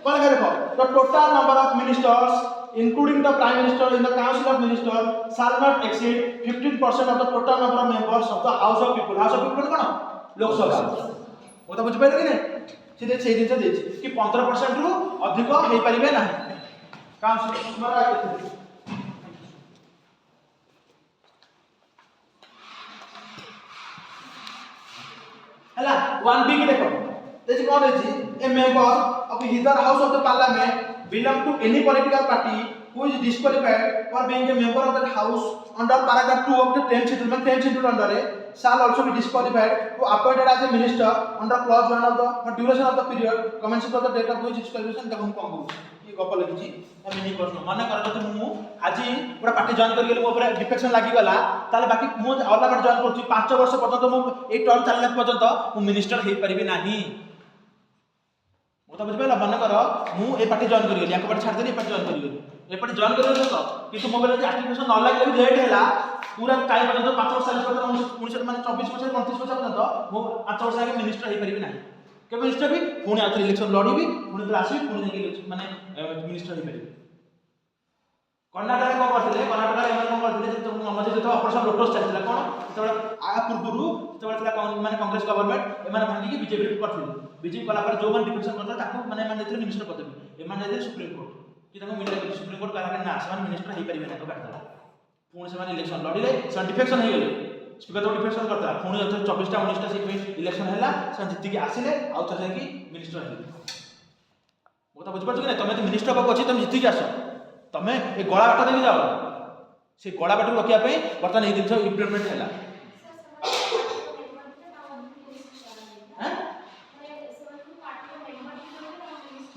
कौन लिखा देखो the total number of ministers including the prime minister in the council of ministers shall not exceed 15% of the total number of members of the house of people कौन लोकसभा वो तो बुझ पाइले कि नहीं सीधे से दिन देछि कि 15% रु अधिक हे परिबे नाही काउंसिल तुम्हारा हला 1b के देखो देखि कोन अछि ए member of either house of the parliament belong to any political party who is disqualified for being a member of that house under paragraph 2 of the 10th schedule 10th schedule under shall also be disqualified who appointed as a minister under clause 1 of the for duration of the period commencing from the date of which disqualification देखो हम ये गप लिखिछि mini प्रश्न माने कर जति मु आज पूरा पार्टी जॉइन कर गेली मो पूरा डिफेक्शन लागी गला ताले बाकी मु अलग पार्टी जॉइन करछि 5 वर्ष पर्यंत मु ए टर्म चलला पर्यंत मु मिनिस्टर हे परिबि नाही तो बुझ पाइला मन कर मु ए पार्टी जॉइन करी गेली एक पार्टी छाड़ देली ए पार्टी जॉइन करी गेली ए पार्टी जॉइन करी तो किंतु मोबाइल जे एप्लीकेशन न लागले भी लेट हैला पूरा काई पर्यंत 5 वर्ष 40 वर्ष 19 माने 24 वर्ष 29 वर्ष पर्यंत मु 5 वर्ष आगे मिनिस्टर हे परिबि नाही के मिनिस्टर भी पुणी आथि इलेक्शन लड़ीबी पुणी तो आसी पुणी जाके माने मिनिस्टर हे परिबि कर्नाटक को करथिले कर्नाटक रे एमन को करथिले जे मझे जे ऑपरेशन लोटस चलथिला कोन तबे आ पूर्वरु तबे तला माने कांग्रेस गवर्नमेंट एमन भांगी के बीजेपी करथिले बीजेपी कला पर जो मन डिफेक्शन करता ताकू माने माने देथिले मिनिस्टर करदेबे एमन जे सुप्रीम कोर्ट कि ताको मिनिस्टर सुप्रीम कोर्ट कहा ना समान मिनिस्टर हे परिबे ना तो काटला पुणी से माने इलेक्शन लड़ीले से डिफेक्शन हे गेले स्पीकर तो डिफेक्शन करता पुणी 24 टा 19 टा सीट इलेक्शन हैला से जित्ती के आसिले आउ थरे कि मिनिस्टर हे वो तो बुझ पछ कि तमे तो मिनिस्टर को अछि तमे जित्ती के आसो तमे ए गळा बाटा देबी जाओ से गळा बाटा रोकिया पे वर्तमान ए दिन इम्प्लीमेंट हैला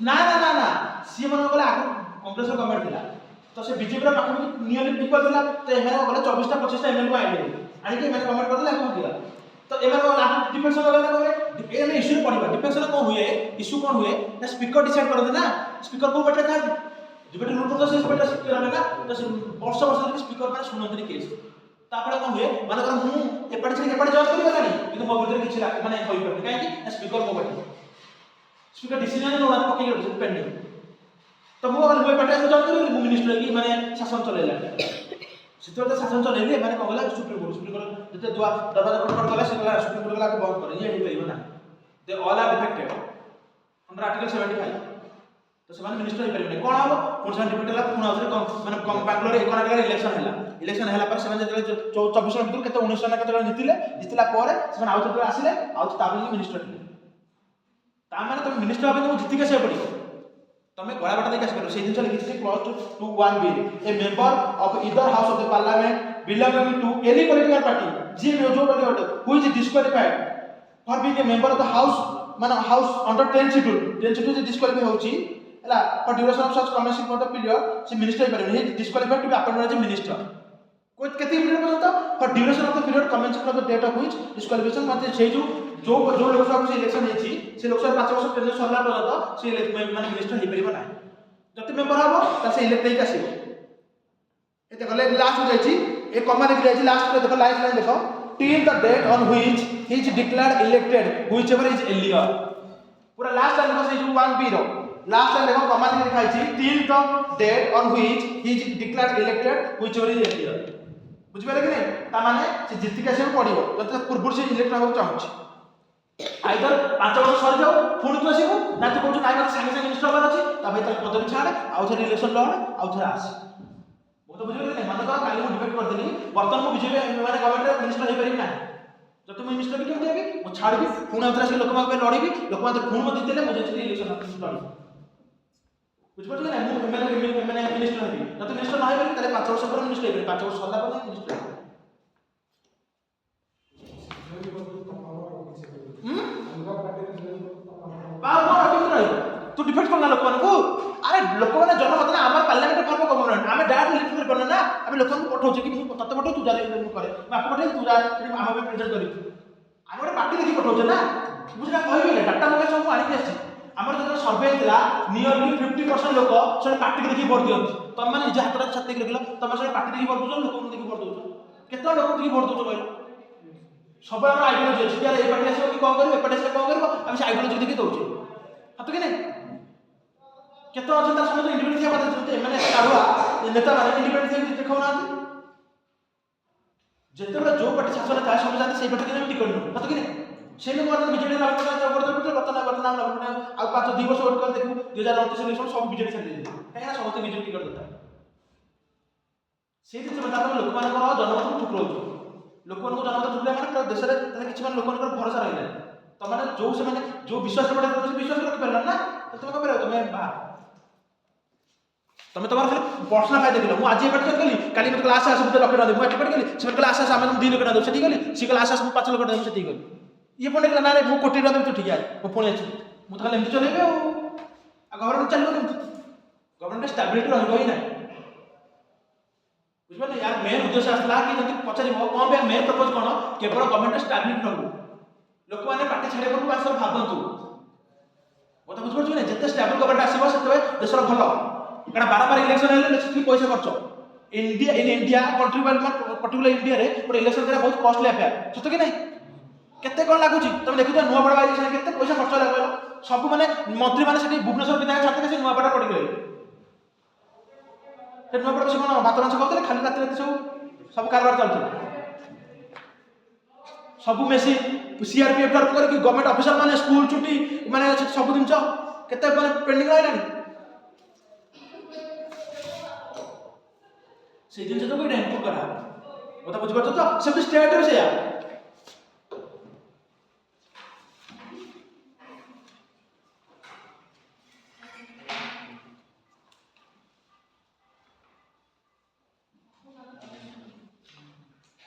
ना ना ना ना सी मन गला आगु कांग्रेस गवर्नमेंट थिला तो से बीजेपी रा पाखु नियम इक्वल थिला तो एमे गला 24 टा 25 टा एमएल को आइले आनी के एमे गवर्नमेंट करले आगु दिला तो एमे लागु डिफेक्शन लगा करे एमे इश्यू पड़िबा डिफेक्शन को हुए इश्यू कोन हुए ना स्पीकर डिसाइड कर दे ना स्पीकर को बैठे था जेबे रूल तो से बैठे स्पीकर हमें ना तो से वर्ष वर्ष तक स्पीकर माने सुनंतनी केस तापरे कोन हुए माने कर मु एपडी से एपडी जॉब करी गलानी किंतु मो भीतर किछि माने होई परते काहे कि स्पीकर को बैठे स्पीकर डिसीजन नोडा पकई गेल पेंडिंग तो मो अगर मोय पाटे जॉब करी मु मिनिस्टर की माने शासन चलेला सितोते शासन चलेले माने को गला सुप्रीम कोर्ट जते दुआ दरवाजा पर गला से गला सुप्रीम कोर्ट गला के बंद करे ये हेइ ना they all are defected under article 75 तो से मिनिस्टर हे परिबे कोन हो कोन से डिफेक्ट हला पुना आउथरे माने बेंगलोर कर्नाटक इलेक्शन हला पर से जे 24 जन भीतर केते 19 जन केते जितिला पर से आउथरे आसिले आउथ ताबली मिनिस्टर हे ता माने तुम मिनिस्टर होबे तुम जिति के से पड़ी तमे गळा बाटा देके आसबे से दिन लिखि clause 21b a member of either house of the parliament belonging to any political party जी जो party who is disqualified for being a member of the house माने हाउस अंडर 10 शेड्यूल जे डिस्क्वालिफाई होची हला for duration of such commencing for the period से minister हे हे disqualified to be appointed as a minister कोई केते period पर्यंत for duration of the period commencing from the date of which disqualification माने से जो लोकसभा से इलेक्शन हेछि से लोकसभा 5 वर्ष पहले सरला पर्यंत से माने मिनिस्टर हे परिबो ना जति मेंबर हबो त से इलेक्ट हेइ आसीबो एते गले लास्ट हो जाइछि ए कमा लिख जाइछि लास्ट पे देखो लास्ट लाइन देखो till the date on which he is declared elected whichever is earlier पूरा लास्ट लाइन देखो से जो 1b रो लास्ट लाइन देखो कमा लिखा है till the date on which he is declared elected whichever is earlier बुझ पाले कि नहीं ता माने से जित्ति के से पड़िबो जते पूर्व से इलेक्ट होबो चाहछि आइदर 5 वर्ष सर जाओ पुणी तो आसीबो ना तो कहू नाइ संगे संगे मिनिस्टर होबार अछि ता भाई तार पदवी छाड़ आउ थे इलेक्शन लड़ आउ थे आस वो तो बुझिबे नहीं माने काली मु डिबेट कर देली वर्तमान मु बीजेपी माने गवर्नमेंट रे मिनिस्टर हे परिबि ना जब तुम मिनिस्टर भी केमते हेबी मु छाड़बी पुणी आउ थे से लोक माके लड़ीबी लोक माते पुणी मत दिले मु जेति इलेक्शन लड़ी बुझ पड़ले ना मु माने मिनिस्टर हेबी जब तुम मिनिस्टर न हेबी ताले 5 वर्ष पर मिनिस्टर हेबी 5 वर्ष सरला पर मिनिस्टर तू डिफेक्ट करना लोक मानको अरे लोक माने जनमत ना हमर पार्लियामेंट फॉर्म गवर्नमेंट हमें डायरेक्ट लिफ्ट कर पड़ना ना हम लोक को पठौ जे कि मु तते पठौ तू जा करे माको पठै तू जा हम भी प्रेजेंट करी हम ଗୋଟେ पार्टी देखि पठौ जे ना बुझला कहबे डाटा मके सब आनी के अछि हमर जो सर्वे हिला नियरली 50% लोक से पार्टी देखि वोट दियंती तम माने निज हातरा छाती के देखिलो तम से पार्टी देखि वोट दउछ लोक को देखि वोट दउछ केतना लोक देखि वोट दउछ कहलो सब हम आइडियोलॉजी अछि यार ए पार्टी आसे कि कोन करियो ए पार्टी आसे कोन करियो हम से आइडियोलॉजी देखि दउछ हाथ के नहीं କେତେ ଅଛନ୍ତି ତା ସମସ୍ତେ ଇଣ୍ଡିପେଣ୍ଡେଣ୍ଟ ଥିବା କଥା ଯେତେ ମାନେ କାଢୁଆ ନେତାମାନେ ଇଣ୍ଡିପେଣ୍ଡେଣ୍ଟ ଥିବା ଦେଖାଉନାହାନ୍ତି। ଯେତେବେଳେ ଯୋଉ ପାର୍ଟି ଶାସନ ଥାଏ ସବୁ ଯାନ୍ତି ସେଇ ପାର୍ଟି ଆମେ ଟିକେଟ୍ ନେବୁ ସତ କି ନାହିଁ? ସେଇ ଲୋକ ମାନେ ବିଜେଡି ନବୀନ ବର୍ତ୍ତମାନ ଆଉ 2 ବର୍ଷ ୱେଟ୍ କରି ଦେଖିବୁ 2029 ଇଲେକ୍ସନ ସବୁ ବିଜେଡି ଛାଡ଼ି ଦେଇଯିବେ କାହିଁକିନା ସମସ୍ତେ ବିଜେପି ଟିକେଟ୍ ଦରକାର। ସେଇ ଜିନିଷ ତାପରେ ଲୋକମାନଙ୍କର ଜନମତକୁ ଠୁକରଉଛୁ। ଲୋକମାନଙ୍କୁ ଜନମତ ଠୁକିଲା ମାନେ ଦେଶରେ କିଛି ମାନେ ଲୋକମାନଙ୍କର ଭରସା ରହିଲା। ତମାନେ ଯୋଉ ସେମାନେ ଯୋଉ ବିଶ୍ୱାସ ରଖିପାରିଲେ ବିଶ୍ୱାସ ରଖିପାରିଲ ନା ତମେ କଣ କରିବ ତମେ ତମେ তোমার খালি পড়াশোনা ফায়দা দিল মু আজি এপার্ট কলি কালি মতে ক্লাস আসে মতে লক্ষ টাকা দেব এটি পাঠ কলি সেমন ক্লাস আসে আমি 2 লক্ষ টাকা দেব সেটি কলি সি ক্লাস আসে 5 লক্ষ টাকা দেব সেটি কলি ইয়ে পড়ে গেল না রে মু কোটি টাকা দেব তো ঠিক আছে মু পুଣି আছে মু তো খালি এমতি চলেইবে আর গভর্নমেন্ট চালিব কেমতি গভর্নমেন্ট স্টেবিলিটি রহিব হি না বুঝিপারে यार मेन उद्देश्य आसला कि जति पचारिबो कोन बे मेन पर्पस कोन केवल गवर्नमेंट स्टेबिलिटी रहू लोक माने पार्टी छाड़े को पासर भाबंतु मत बुझिपछ कि जते स्टेबल गवर्नमेंट आसीबो सेते देशर भलो कारण बारंबार इलेक्शन हेले से पैसा खर्च India in India country particular India रे पर इलेक्शन करा बहुत कॉस्टली अफेयर सत कि नहीं केते कोन लागुची तुम देखु तो नुआपड़ा इलेक्शन केते पैसा खर्च लागो सब माने मंत्री माने सेठी भुवनेश्वर विधायक छाते से नुआपड़ा पड़ी गए ते नुआपड़ा से कोन भात मांस खाउतले खाली रात रात सब कारबार चलथि सब मेसी सीआरपीएफ कर कि गवर्नमेंट ऑफिसर माने स्कूल छुट्टी माने सब दिन केते माने पेंडिंग रहलानी से दिन तो कोई इम्प्रूव करा बता बुझ पाछो तो सब स्टेट रे से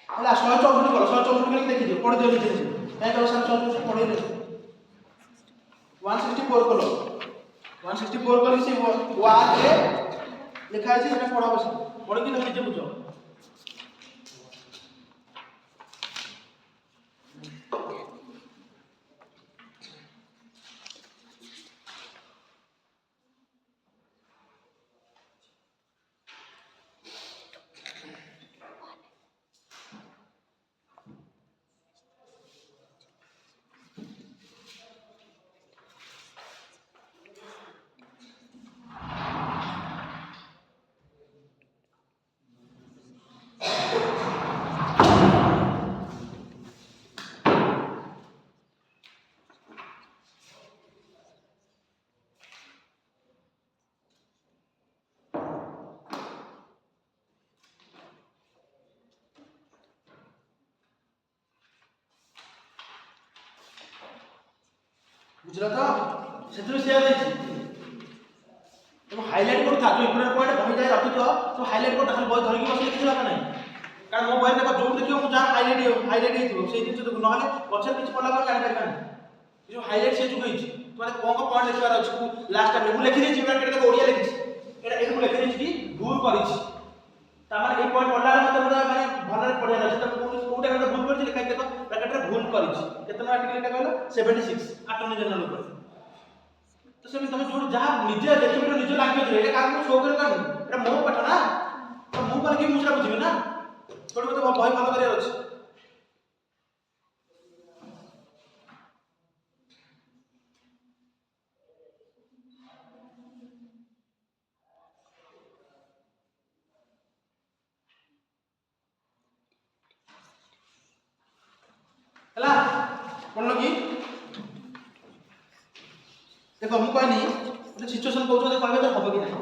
ହେଲା 164 କର 164 କରି ଦେଖି ଦିଅ ପଢି ଦିଅ ନିଜେ ନିଜେ କାଇଁ ତ 164 ପଢି ଦିଅ 164 କର 164 କରି ସେ ୱାର୍ड ରେ ଲେଖା আছে সেটা পড়া বসে পড়ে কি তুমি নিজে বুঝো बुझला तो सेतु शेयर देछि तुम हाईलाइट कर था जो इंपोर्टेंट पॉइंट बहि जाय रखि तो हाईलाइट कर खाली बहि धरि के बसले किछ लाभ नै कारण मो बहि देखो जो देखियो मु जा हाईलाइट हेतिबो सेहि दिन तो न हले पछर किछ पडला पर जानि परबा जो हाईलाइट से जुग होइछि तुमने कोन को पॉइंट लिखबार अछि लास्ट टाइम मु लिखि देछि ब्रैकेट के ओडिया लिखिछि एटा एकु लिखि देछि कि भूल करिछि ता माने ए पॉइंट पडला मते माने भलरे पडिया अछि त कोटा कोटा भूल करिछि लिखाइ देखो ब्रैकेट रे भूल करिछि केतना आर्टिकल एटा कहलो 76 अटॉर्नी जनरल ऊपर तो सेमी तुम जो जहाँ निजे देखिबे निजे लैंग्वेज रे एटा काम शो करे कान एटा मो पाठ ना तो मु पर कि मुसरा बुझिबे ना थोड़ी मते बही फॉलो करिया अछि हला पढलो कि देखो मु कहनी गोटे सिचुएशन कहू तो कहबे तो हबो कि नहीं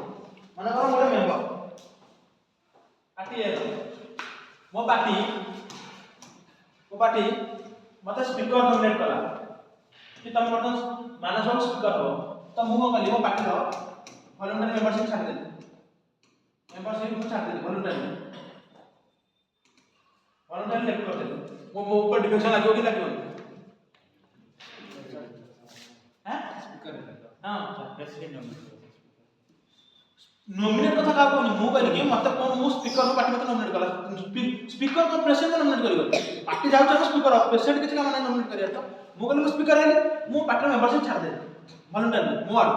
माने करो मोर मेंबर पार्टी है मो पार्टी मते स्पीकर नॉमिनेट करा कि तुम बर्तन मानस स्पीकर हो तो मु को कहली मो पार्टी रो वॉलंटरी मेंबरशिप छाड़ दे मेंबरशिप मु छाड़ दे वॉलंटरी लेफ्ट कर दे मो ऊपर डिफेक्शन लागियो कि लागियो हैं हां प्रेसिडेंट नॉमिनेट कथा का कोनी मु कहली कि मते कोन मु स्पीकर को पार्टी मते नॉमिनेट कला स्पीकर को प्रेसिडेंट नॉमिनेट करियो पार्टी जाउ छ स्पीकर प्रेसिडेंट किछ का माने नॉमिनेट करिया तो मु कहली मु स्पीकर हेली मु पार्टी मेंबरशिप छाड़ दे वॉलंटरी मो आरो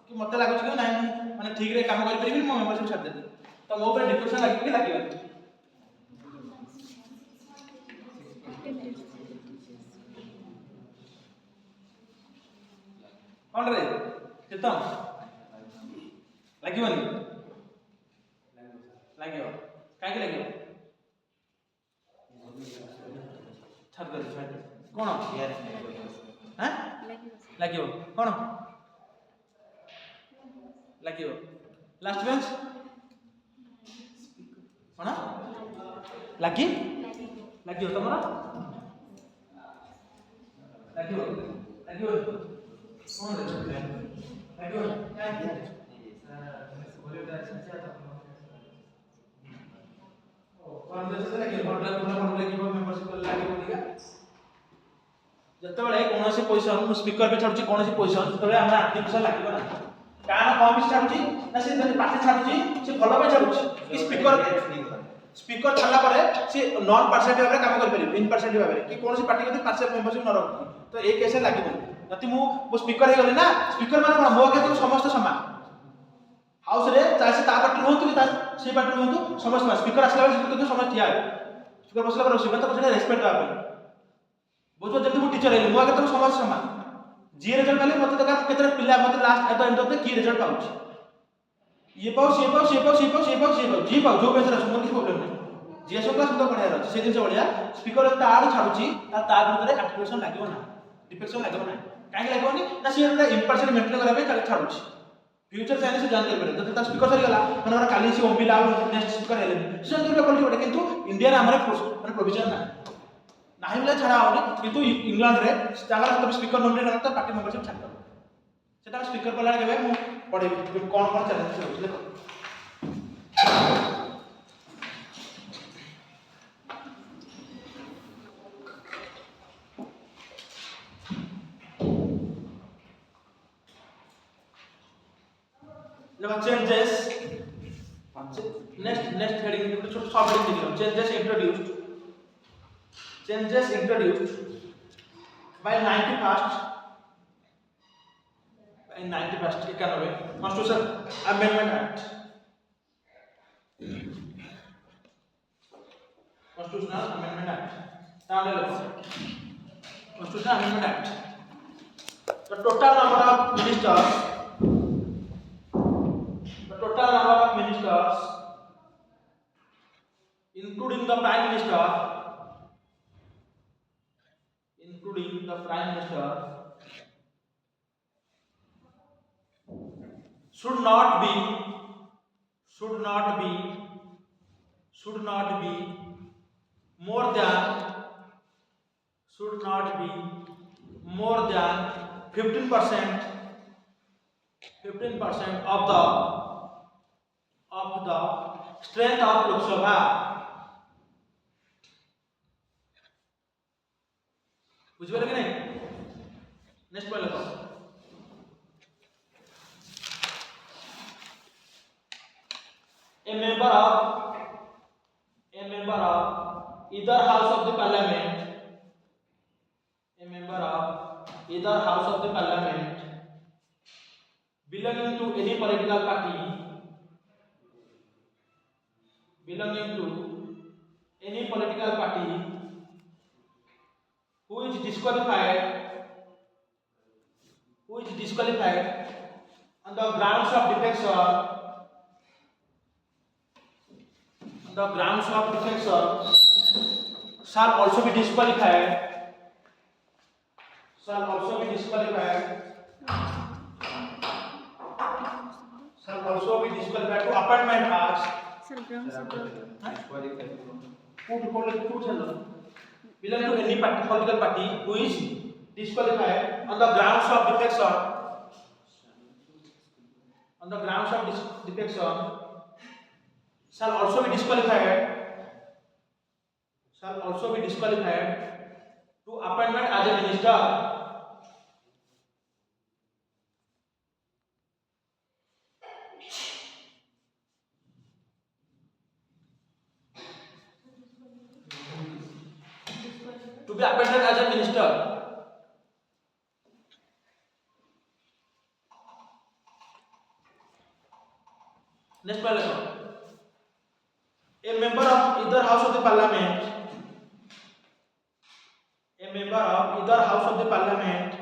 कि मते लागो कि नाही माने ठीक रे काम करि परिबि मो मेंबरशिप छाड़ दे तो मो ऊपर डिफेक्शन लागियो कि लागियो कौन रे चित्तम ଲାଗିବନି ଲାଗିବ କାହିଁକି ଲାଗିବ ଛାଡ଼ କଣ ହାଁ ଲାଗିବ କଣ ଲାଗିବ ଲାଷ୍ଟ ବେଞ୍ଚ କଣ ଲାଗିବ ତମର ଲାଗିବ କଣ ଲାଗିବ ଯେତେବେଳେ କୌଣସି ପଇସା ମୁଁ ସ୍ପିକର ବି ଛାଡୁଛି କୌଣସି ପଇସା ସେତେବେଳେ ଆମର ଆର୍ଟିଫିସିଆଲ ଲାଗିବ ନା କାରଣ କଣ ବି ଛାଡୁଛି ନା ସେ ପାଟି ଛାଡୁଛି ସେ ଭଲ ପାଇଁ ଛାଡୁଛି କି ସ୍ପିକର ଛାଡିଲା ପରେ ସେ ନନ୍ ପାର୍ସିଆଲିଟି ଭାବରେ କାମ କରିପାରିବ ଇନ୍ ପାର୍ସିଆଲିଟି ଭାବରେ କି କୌଣସି ପାର୍ଟି ଯଦି ପାର୍ସିଆଲ ମେମ୍ବରସିପ ନ ରଖି ତ ଏଇ କେସରେ ଲାଗିବନି ଯଦି ମୁଁ ସ୍ପିକର ହେଇଗଲି ନା ସ୍ପିକର ମାନେ କଣ ମୋ ଆଗରେ ସମସ୍ତେ ସମାନ हाउस रे चाहे से ता पार्टी रहतु कि ता से पार्टी रहतु समस्त स्पीकर आसला बेले स्पीकर समस्त ठिया स्पीकर बसला पर बसिबा तो जेटा रेस्पेक्ट दवा बुझो जति मु टीचर हेली मु आगे तो समस्त समान जी रिजल्ट पाले मते दरकार केतरे पिला मते last at the end of the key result पाउछ ये पाउ से पाउ जी पाउ जो बेंच रे सुमन की प्रॉब्लम नहीं जीएसओ क्लास सुंदर पढ़ाया रहछ से दिन से बढ़िया स्पीकर ता आड़ छाडुची ता विरुद्ध रे एप्लीकेशन लागिवो ना डिफेक्शन लागिवो ना काहे लागिवोनी ना से इंपर्सन मेंटेन करा पे छाडुची फ्यूचर चाइना से जान कर पड़े जब तक स्पीकर सरी गला मनरा काली से ओम्बी लाव नेक्स्ट स्पीकर हेले से जान कर पड़े किंतु इंडिया रे हमरे माने प्रोविजन ना नाही बोले छाड़ा होनी किंतु इंग्लैंड रे तागर तब स्पीकर नोमिनेट करता पार्टी मेंबरशिप छाड़ सेटा स्पीकर पला केबे मु पढे कोन कोन चैलेंज छै देखो changes next heading छोटा सब हेडिंग देखियो changes introduced by 91st 91 Constitution Amendment Act Constitutional Amendment Act ताले Constitutional Amendment Act the total number of ministers including the prime minister should not be more than 15% of the strength of Lok Sabha. बुझ पारे कि नहीं next point लिखो a member of either house of the parliament belonging to any political party who is disqualified on the grounds of defection shall also be disqualified to appointment as belong to any political party who is disqualified on the grounds of defection shall also be disqualified to appointment as a minister. To be appointed as a minister. Next point. A member of either house of the parliament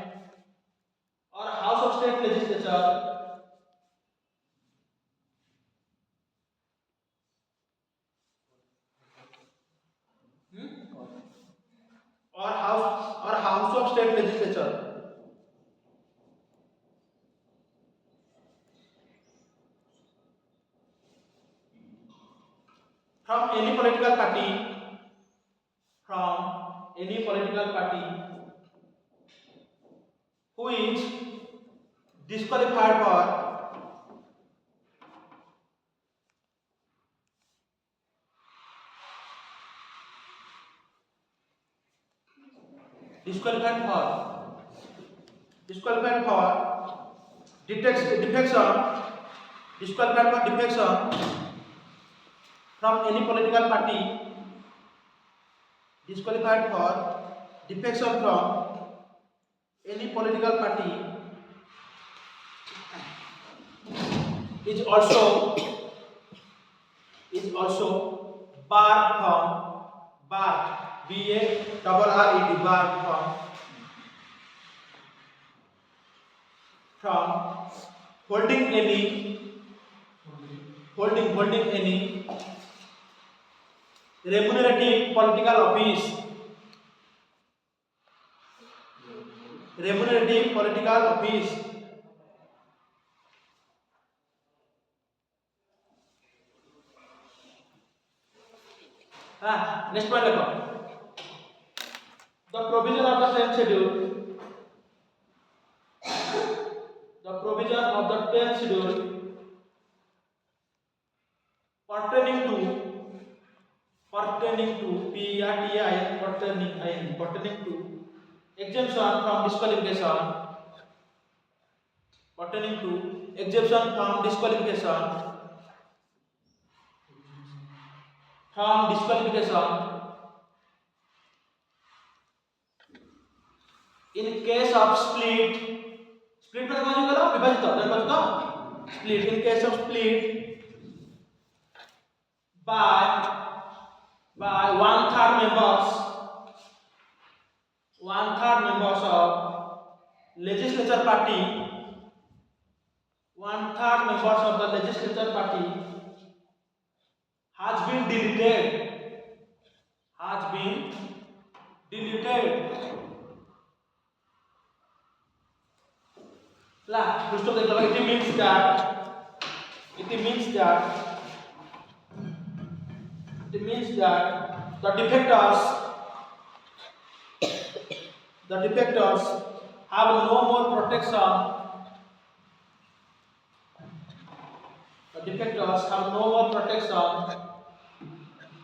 or house of state legislature state legislature. From any political party, who is disqualified for disqualified for disqualified for defection disqualified for defection from any political party, disqualified for defection from any political party, is also barred from BARRED barred from holding any remunerative political office, next point देखो, the provision of the 10th schedule pertaining to pertaining to exemption from disqualification in case of split में कौन सी करो विभाजित split in case of split by 1/3 members of legislature party, 1/3 members of the legislature party has been deleted. It means that the defectors have no more protection.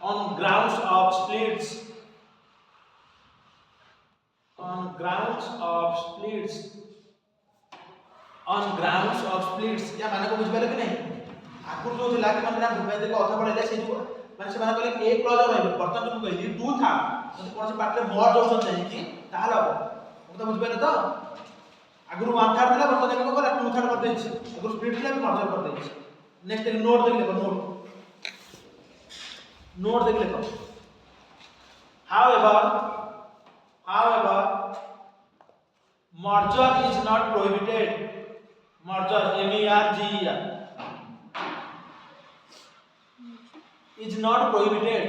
On grounds of splits. या माने को बुझबेले कि नहीं आकुर जो थिला कि माने भूपे देखो अथ पढले से जो माने से माने कहले एक क्लॉज रहबो बर्तन जो कहली टू था जदि कोन से पार्ट रे मोर जोसन नहीं कि ताहाल हो तो बुझबेले तो आगुर 1/3 थिला बर्तन देखो कहला 2/3 कर देछि आगुर स्प्लिट थिला मर्जर कर देछि नेक्स्ट नोट देख लेबो नोट देख लेबो however merger is not prohibited. Merger MERGER is not prohibited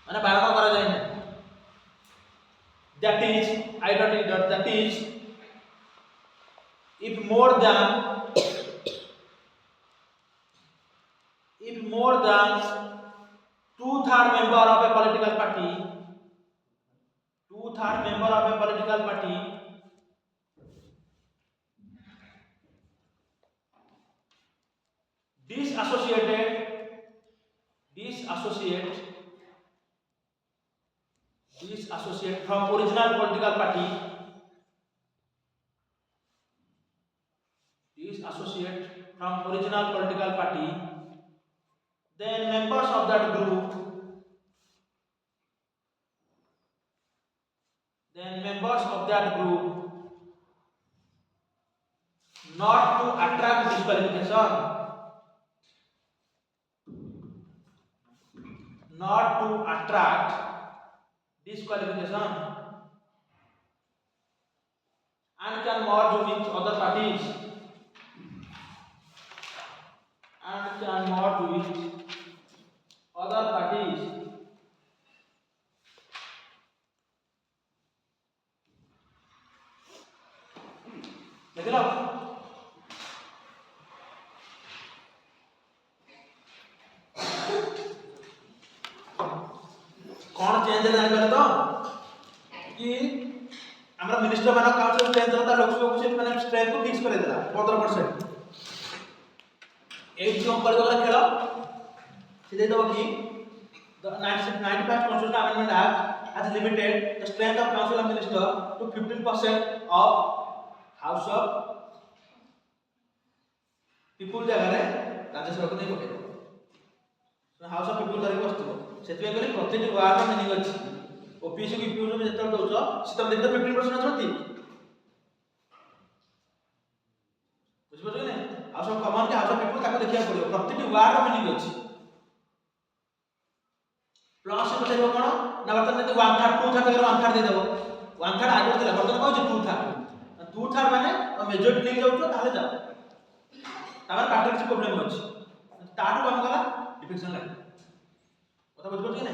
माने बारण करा जाय ना that is if more than 2/3 member of a political party disassociate from original political party, then members of that group not to attract disqualification and can merge with other parties ବୁଝିଲ? कौन change है जाने तो कि हमरा minister मानक council change होता लोक को से माने स्ट्रेंथ को फिक्स कर देला 15%। एक जो कर वाला खेला सीधे दो कि the 95 Constitutional Amendment Act has limited the strength of council of minister to 15% of house of people जगह रे राज्य सभा को नहीं पकेइबो हाउस ऑफ पीपल धरिक बसथिबो सेतबे करी प्रत्येक वार्ड में मिनिंग अछि ओपीसी को ईपीओ में जेतल दउछ सितम देखते 15% अछंती बुझबो कि नहीं हाउस ऑफ कॉमन के हाउस ऑफ पीपल ताको देखिया पड़ियो प्रत्येक वार्ड में मिनिंग अछि प्लस को देखो कोन ना बर्तन जदी 1/3 2/3 अगर 1/3 दे देबो 1/3 आगे दिला बर्तन कहू 2/3 2/3 माने मेजॉरिटी नहीं जाउछ ताले जा तापर पार्टी के प्रॉब्लम अछि ताटू काम करा डिफेक्शन लागे কথা বুঝবো কি না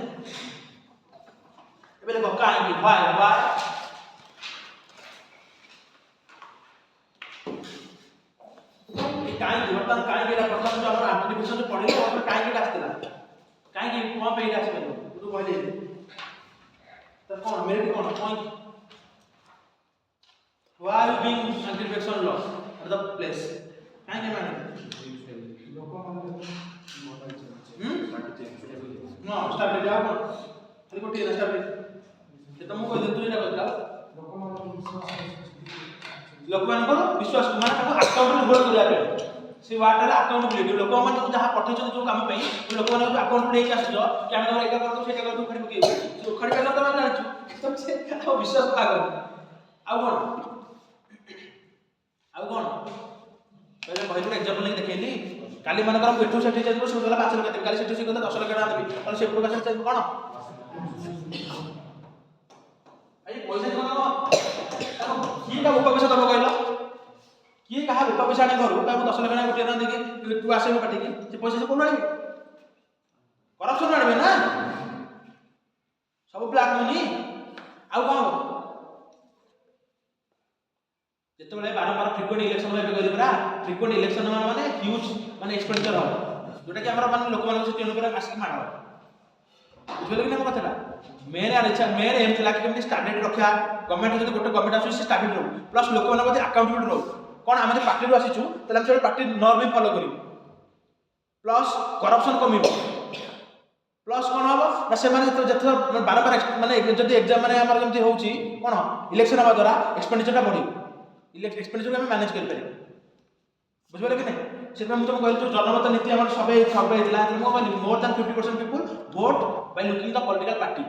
এবারে দেখো কাই কি why काई बर्तन काई के प्रथम जो हमर आर्टिफिशियल पढिले और काई के आस्तेला काई के कोन पे आसे बनो तू कहले त कोन मेरे कोन point why you being anti-defection law at the place काई के माने लोक no stability आप खाली को ठीक stability जे तुमको कहले तू एटा कहला लोक मान को विश्वास माने ताको अकाउंटेबल होल्ड करिया पे से वाटर अकाउंटेबिलिटी लोक मान को जहां पठै जो काम पे लोक मान को अकाउंटेबल लेके आसो कि हम एका करतो सेटा करतो खड़ी पके जो खड़ी करला त मान जानु तो से आ विश्वास लागो आ कोन पहले कहलु एग्जांपल लेके देखैली काली मन करम पेटू सेठी जाइबो से होला 5 लाख काली सेठी से कहता 10 लाख टका देबी और से पुरो का से कोन आई पैसा कोन की का ऊपर पैसा दबो कहलो की कहा ऊपर पैसा ने करू का 10 लाख टका गोटे ना देके तू आसे पाटी की से पैसा से कोन आनिबे करप्शन आनिबे ना सब ब्लैक मनी आ कोन जेते बेले बारंबार फ्रीक्वेंट इलेक्शन होबे कहले परा फ्रीक्वेंट इलेक्शन माने ह्यूज माने एक्सपेंडिचर हो जोटा कि हमरा माने लोक माने से टेन पर आसी माडो बुझले कि ना कथला मेन एम थिला कि केमति स्टैंडर्ड रखा गवर्नमेंट जदी गोटे गवर्नमेंट आसी स्टैंडर्ड रो प्लस लोक माने मध्ये अकाउंटेबल रो कोन हम पार्टी रो आसीचू तले हम पार्टी नॉर्म भी फॉलो करियो प्लस करप्शन कमिबो प्लस कोन हबो ना से माने जथे बारंबार माने जदी एग्जाम माने हमर केमति होउची कोन इलेक्शन हबा द्वारा एक्सपेंडिचर टा बढ़ी एक्सपेंडिचर को हम मैनेज कर पारे बुझबे कि नहीं से हम तुम कहल जो जनमत नीति हमर सबे हेतला मो more than 50% people vote by looking the political party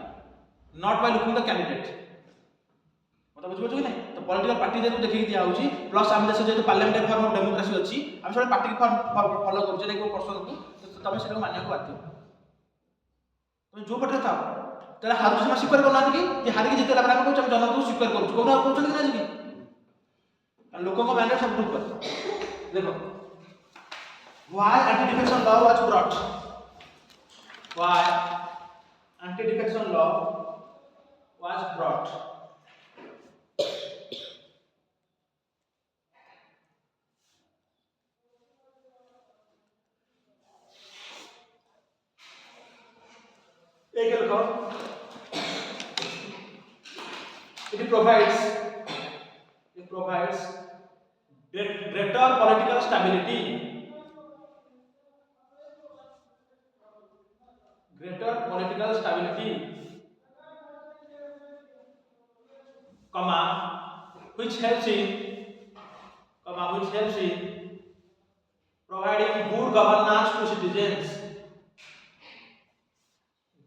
not by looking the candidate मतलब बुझबे कि नहीं तो पॉलिटिकल पार्टी जे देखि दिया होची प्लस हम देश जे पार्लियामेंट फॉर्म ऑफ डेमोक्रेसी अछि हम सब पार्टी फॉर्म फॉलो करू जे को पर्सन को तो तबे से मान्य को बाध्य तुम जो पटे था तेरा हार से स्वीकार करना कि हारि के जिते लागरा को हम जनता को स्वीकार करू कोना कहू कि ना जी लोगों को मैंडेट सब ग्रुप पर देखो why anti-defection law was brought why anti-defection law was brought एक लिखो it provides greater political stability comma which helps in providing good governance to citizens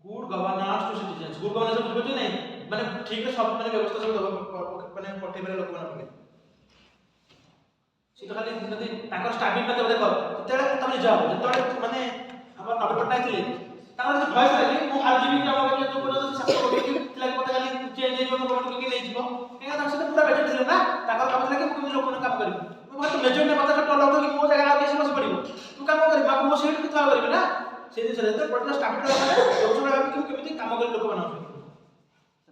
good governance बुझबो नहीं माने ठीक है सब माने व्यवस्था सब माने पठे बेले लोक माने सीधा खाली जदी ताकर स्टाबिल मते देखो तेरे तमे जाओ जेतोले माने हमर नबे पटना थिले ताकर जे भय लागे मु हार जीवी काम करके जो बोलो से सब कोटी थिला पते खाली चेंज जो गवर्नमेंट के नै जीवो एका तार से पूरा बेटर थिले ना ताकर काम थिला कि मु लोक काम करिबो मु बहुत मेजर ने पता कट लौट कि मो जगह आके बस पड़िबो तू काम करिबो बाकी मो सीट कितना करिबो ना से दिन से तो पटना स्टाबिल माने जो सब भाबी कि केमिति काम करि लोक बना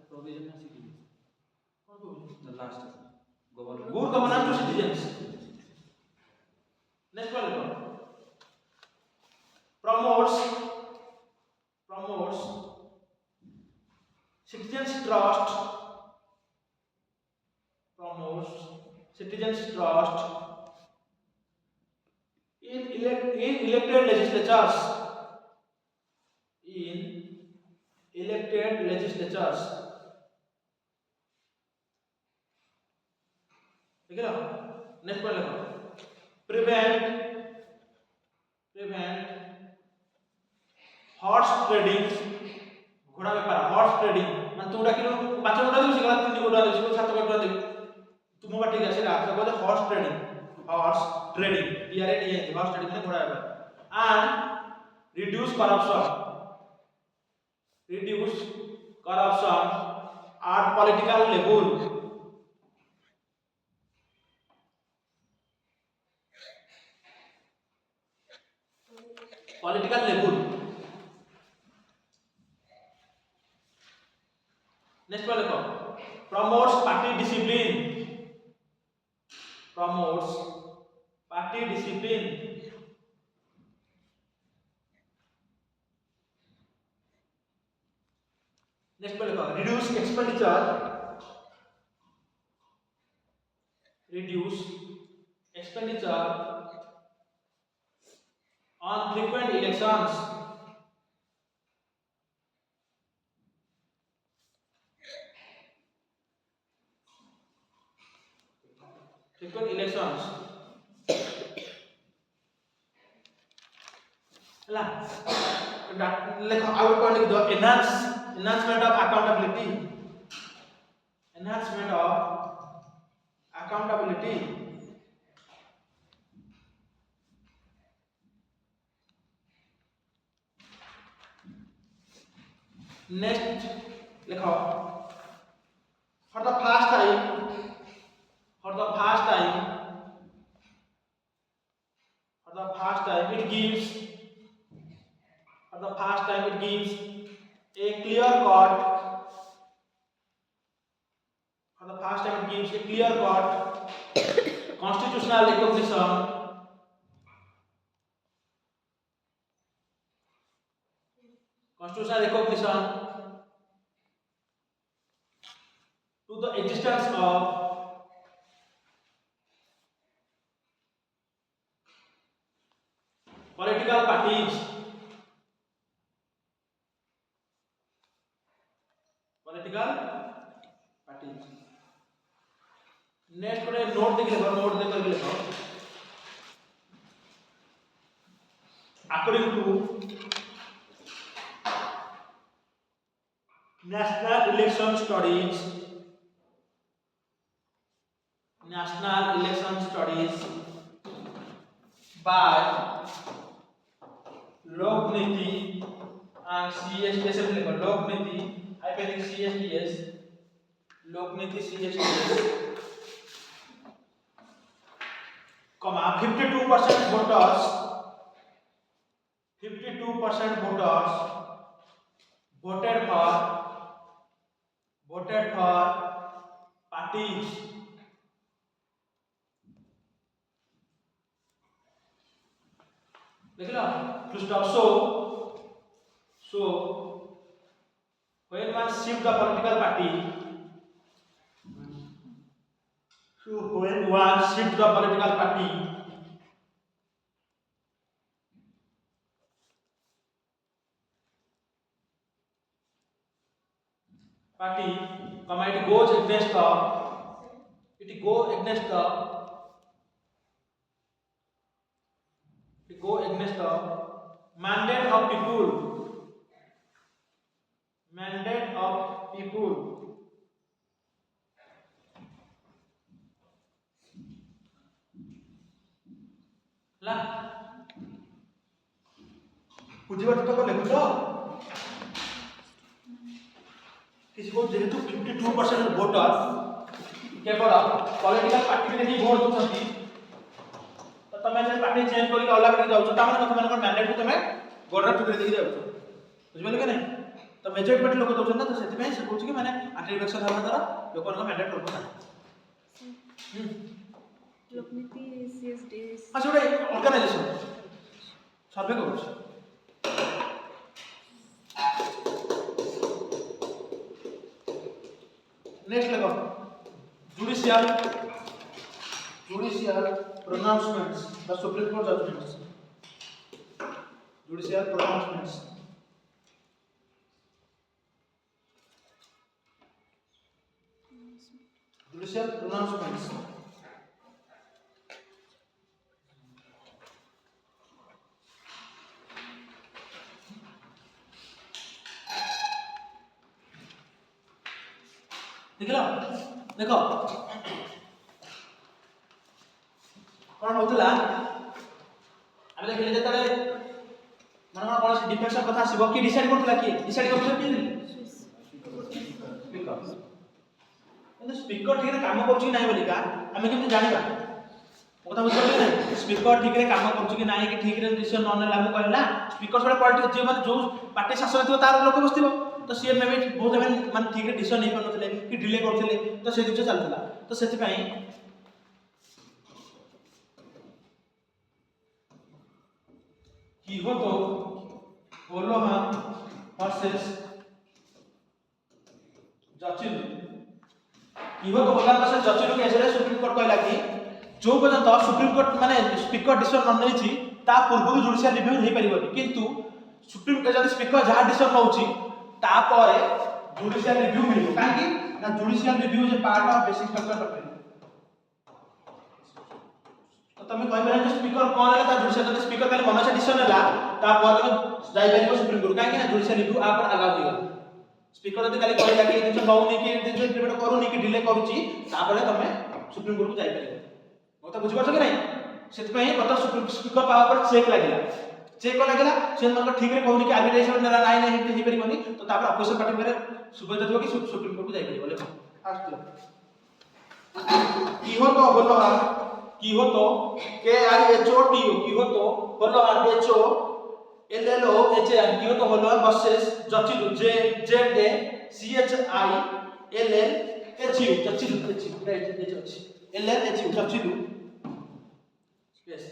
प्रोविजन सिटी कौन the last good governance to citizens next वाला देखो, promotes citizens trust, promotes citizens trust in elected legislatures, ठीक है ना। नेक्स्ट वाला देखो, prevent horse trading, घोड़ा व्यापार, हॉर्स ट्रेडिंग মানে তোমরা কিলো 5 ঘন্টা দিবি সেগুলা 3 ঘন্টা দিবি সেগুলা 7 ঘন্টা দিবি তুমি বা ঠিক আছে রাখা বলে horse trading horse trading horse trading মানে ঘোড়া ব্যাপার and reduce corruption at political level, next one देखो, promotes party discipline, next one देखो, reduce expenditure on frequent elections, ହେଲା लेखो आउट पॉइंट लिख दो, enhancement of accountability, next लिखो, for the first time it gives a clear cut constitutional recognition to the existence of political parties, next पर note देख लिखो, according to national election studies by Lokniti and CSTS लिखो, Lokniti CSTS, comma 52% voters voted for parties देख लो to stop, so when one shift the political party, comma it goes against the mandate of people, ला बुझिबात तो लिखुछ किसी को जेहेतु 52% voter केवल political party में ही vote दउछंती तो तमे जे पार्टी चेंज करी के अलग पार्टी जाउछ ता माने तमे मैंडेट को तमे गोडरा टुकरे देई जाउछ बुझबे के नहीं तो मेजॉरिटी पार्टी लोक दउछन ना तो सेति में से कहूछ कि माने आंटी इलेक्शन हवा द्वारा लोक मैंडेट रोको ना ଲୋକନୀତି CSD हाँ से गोटे ऑर्गेनाइजेशन सर्वे करूँ नेक्स्ट लेखो judicial pronouncements the Supreme Court judgments judicial pronouncements देखला देखो कौन होतला आमे देखले जेतले मन कौन से डिफेक्शन कथा आसीबो कि डिसाइड करतला कि डिसाइड करतला कि स्पीकर 근데 स्पीकर ठीक रे काम करूची कि नाही बोलिका आमे केमति जानिबा कथा बुझ पड़ले नाही स्पीकर ठीक रे काम करूची कि नाही कि ठीक रे डिसीजन न नेला हम कहला स्पीकर सडे पॉलिटिक्स जे माने जो पार्टी शासन थियो तार लोक बसथिबो तो सी मे भी बहुत माने ठीक रे डिसीजन नै करनथले कि डिले करथले तो से दिवस चलतला तो सेति पई की हो तो ओलोहा वर्सेस जचिल की हो तो ओलोहा वर्सेस जचिल केस रे सुप्रीम कोर्ट कहला कि जो पर्यंत सुप्रीम कोर्ट माने स्पीकर डिसीजन न नैछि ता पूर्व जुडिशियल रिव्यू नै परिबो किंतु सुप्रीम कोर्ट जदि स्पीकर जहा डिसीजन नौछि ता परे जुडिशियल रिव्यू मिलिबो काहे ना judicial review J part of basic structure doctrine तो तमे कहबे ना स्पीकर कोन होला ता जुडिशियल जदि स्पीकर खाली मन से डिसीजन होला ता परे तमे जाई परिबो सुप्रीम कोर्ट काहे ना जुडिशियल रिव्यू आ पर अलाउ होइगा स्पीकर जदि खाली कहला कि दिन नौनी कि दिन इम्प्लीमेंट करूनी कि डिले करूची ता परे तमे सुप्रीम कोर्ट को जाई परिबो मत बुझ परछ कि नहीं सेति पई कत स्पीकर पावर पर चेक लागिला चेक लागला से मन ठीक रे कहूनी कि आर्बिट्रेशन नेला नाही नाही हेते ही परिबोनी तो तापर अपोजिशन पार्टी मेरे सुबह जतबो कि सुप्रीम कोर्ट को जाई परिबो ले फास्ट की हो तो बोलो की हो तो KIHOTO की हो तो बोलो HO LLO HAN की हो तो बोलो वर्सेस जचिलु JZA CHILL HU जचिलु राइट H अछि LL HU जचिलु यस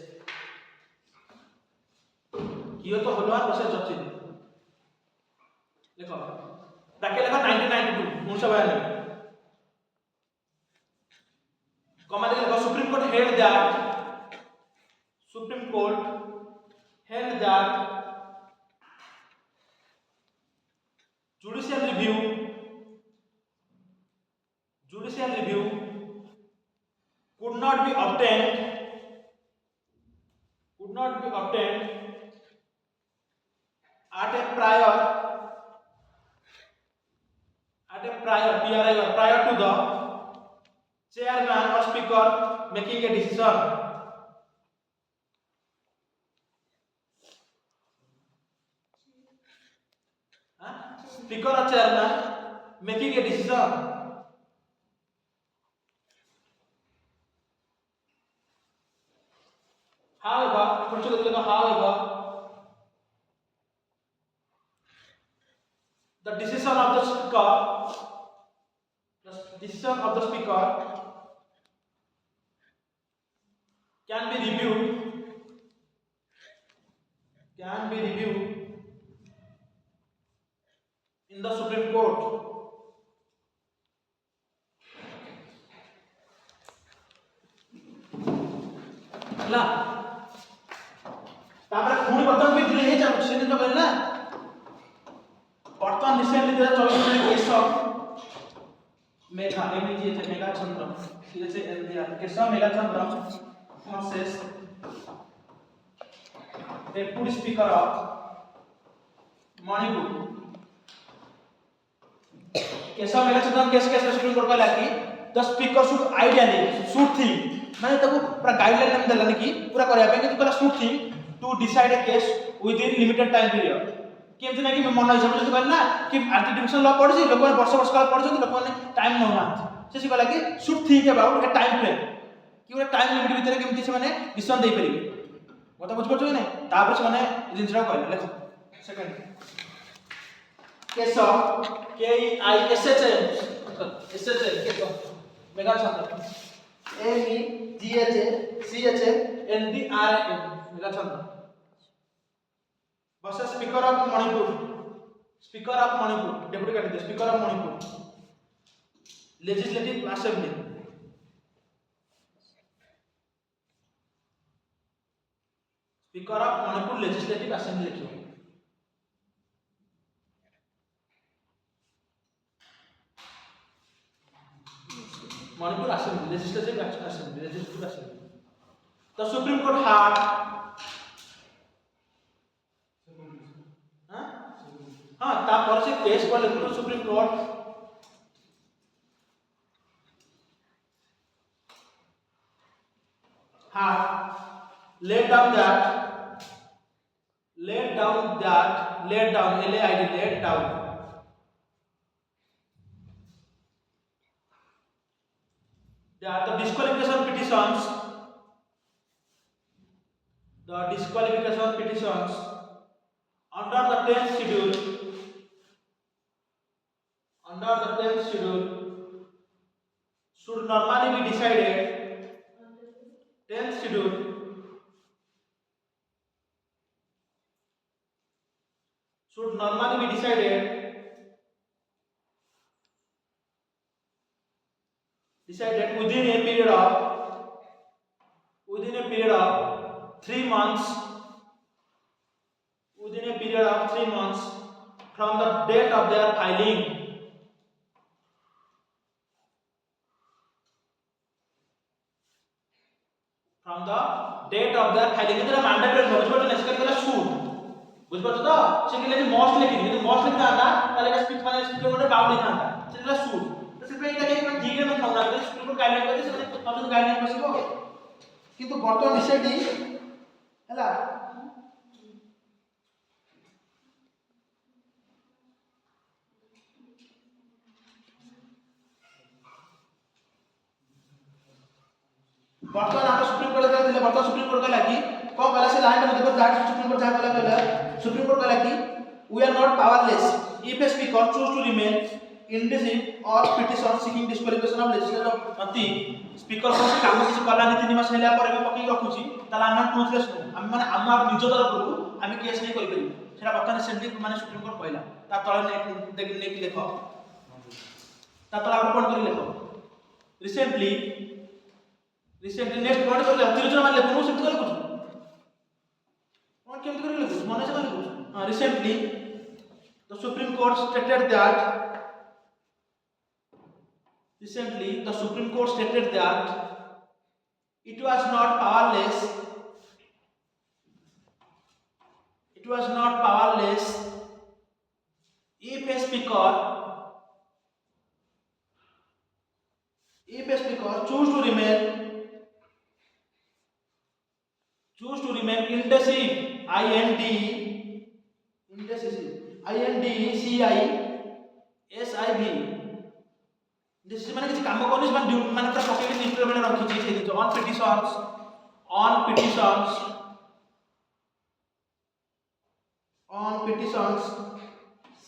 कियो तो हलवान वर्सेस जचिल देखो ब्रैकेट लगा 1992 1992 कमा देखो supreme court held that judicial review could not be obtained at a prior prior to the chairman or speaker making a decision. Speaker or chairman making a decision. However, the decision of the speaker can be reviewed in the Supreme Court. ला तापर पुणी बर्तन भी दिले हे जा से दिन तो कहला बर्तन रिसेंटली 2024 में केशव मेघा एमजी थे Megha Chandra CHA NDR Keshav Megha Chandra versus deputy speaker of Manipur Keshav Megha Chandra case supreme court कहला कि the speaker should ideally should think माने तको पूरा गाइडलाइन हम देला कि पूरा करया पे कि तोला should think to decide a case within limited time period केमति ना कि मन हिसाब से कहला ना कि आर्टिफिशियल लॉ पढ़ी लोक वर्ष काल पढ़ी लोक टाइम न ना से कहला कि should think about A time frame कि पूरा टाइम लिमिट भीतर केमति से माने डिसीजन दे परिबे मत बुझ पड़छ कि नै तापर से माने जिनसरा कहला देखो second Keshav KISHN Keshav Megha Chandra MEGHACHNDRM Milachand versus Speaker of Manipur. Speaker of Manipur, Deputy Candidate, Speaker of Manipur, Legislative Assembly. Speaker of Manipur Legislative Assembly लिखियो. Manipur Assembly, Legislative Assembly. The Supreme Court had तापर से case पर लिखो supreme court had laid down that laid down that the disqualification petitions under the 10th schedule should normally be decided 10th schedule should normally be decided within a period of 3 months from the date of their filing. From the date of their filing is mandatory बुझबो तो नेसकर केला should बुझबो तो से के लिए most लिखिन यदि most लिखता था ताले का स्पीच माने स्पीच मोड बाउंड लिखता था सेला should तो सिर्फ एटा के ठीक है मन नौना के स्कूल पर गाइडलाइन करे से तब गाइडलाइन बसिबो किंतु बर्तमान निसेडी हला बर्तमान आप सुप्रीम कोर्ट का दिले बर्तमान सुप्रीम कोर्ट कहला कि को कहला से लाइन में देखो दैट सुप्रीम कोर्ट जहां कहला सुप्रीम कोर्ट कहला कि we are not powerless if a speaker choose to remain indecisive or petition seeking disqualification of legislative अति स्पीकर को से काम किसी कला नीति 3 मास हेला पर भी पकई रखुची ताला हम टूथलेस हम माने हम निज तरफ हम केस नहीं करि परिबो सेटा बर्तमान रिसेंटली माने सुप्रीम कोर्ट कहला ता तळे ने कि देखो ता तळे आप कोन करि लेखो रिसेंटली नेक्स्ट पॉइंट कर तिरजन मान लेखो सेट कर कुछ कौन केम कर लेखो मने से कर कुछ recently the Supreme Court stated that it was not powerless if a speaker choose to remain indecisive INDCISIV this माने किसी काम कोनिस माने पूरा पकेट लिस्ट में रखी छी से जो on petitions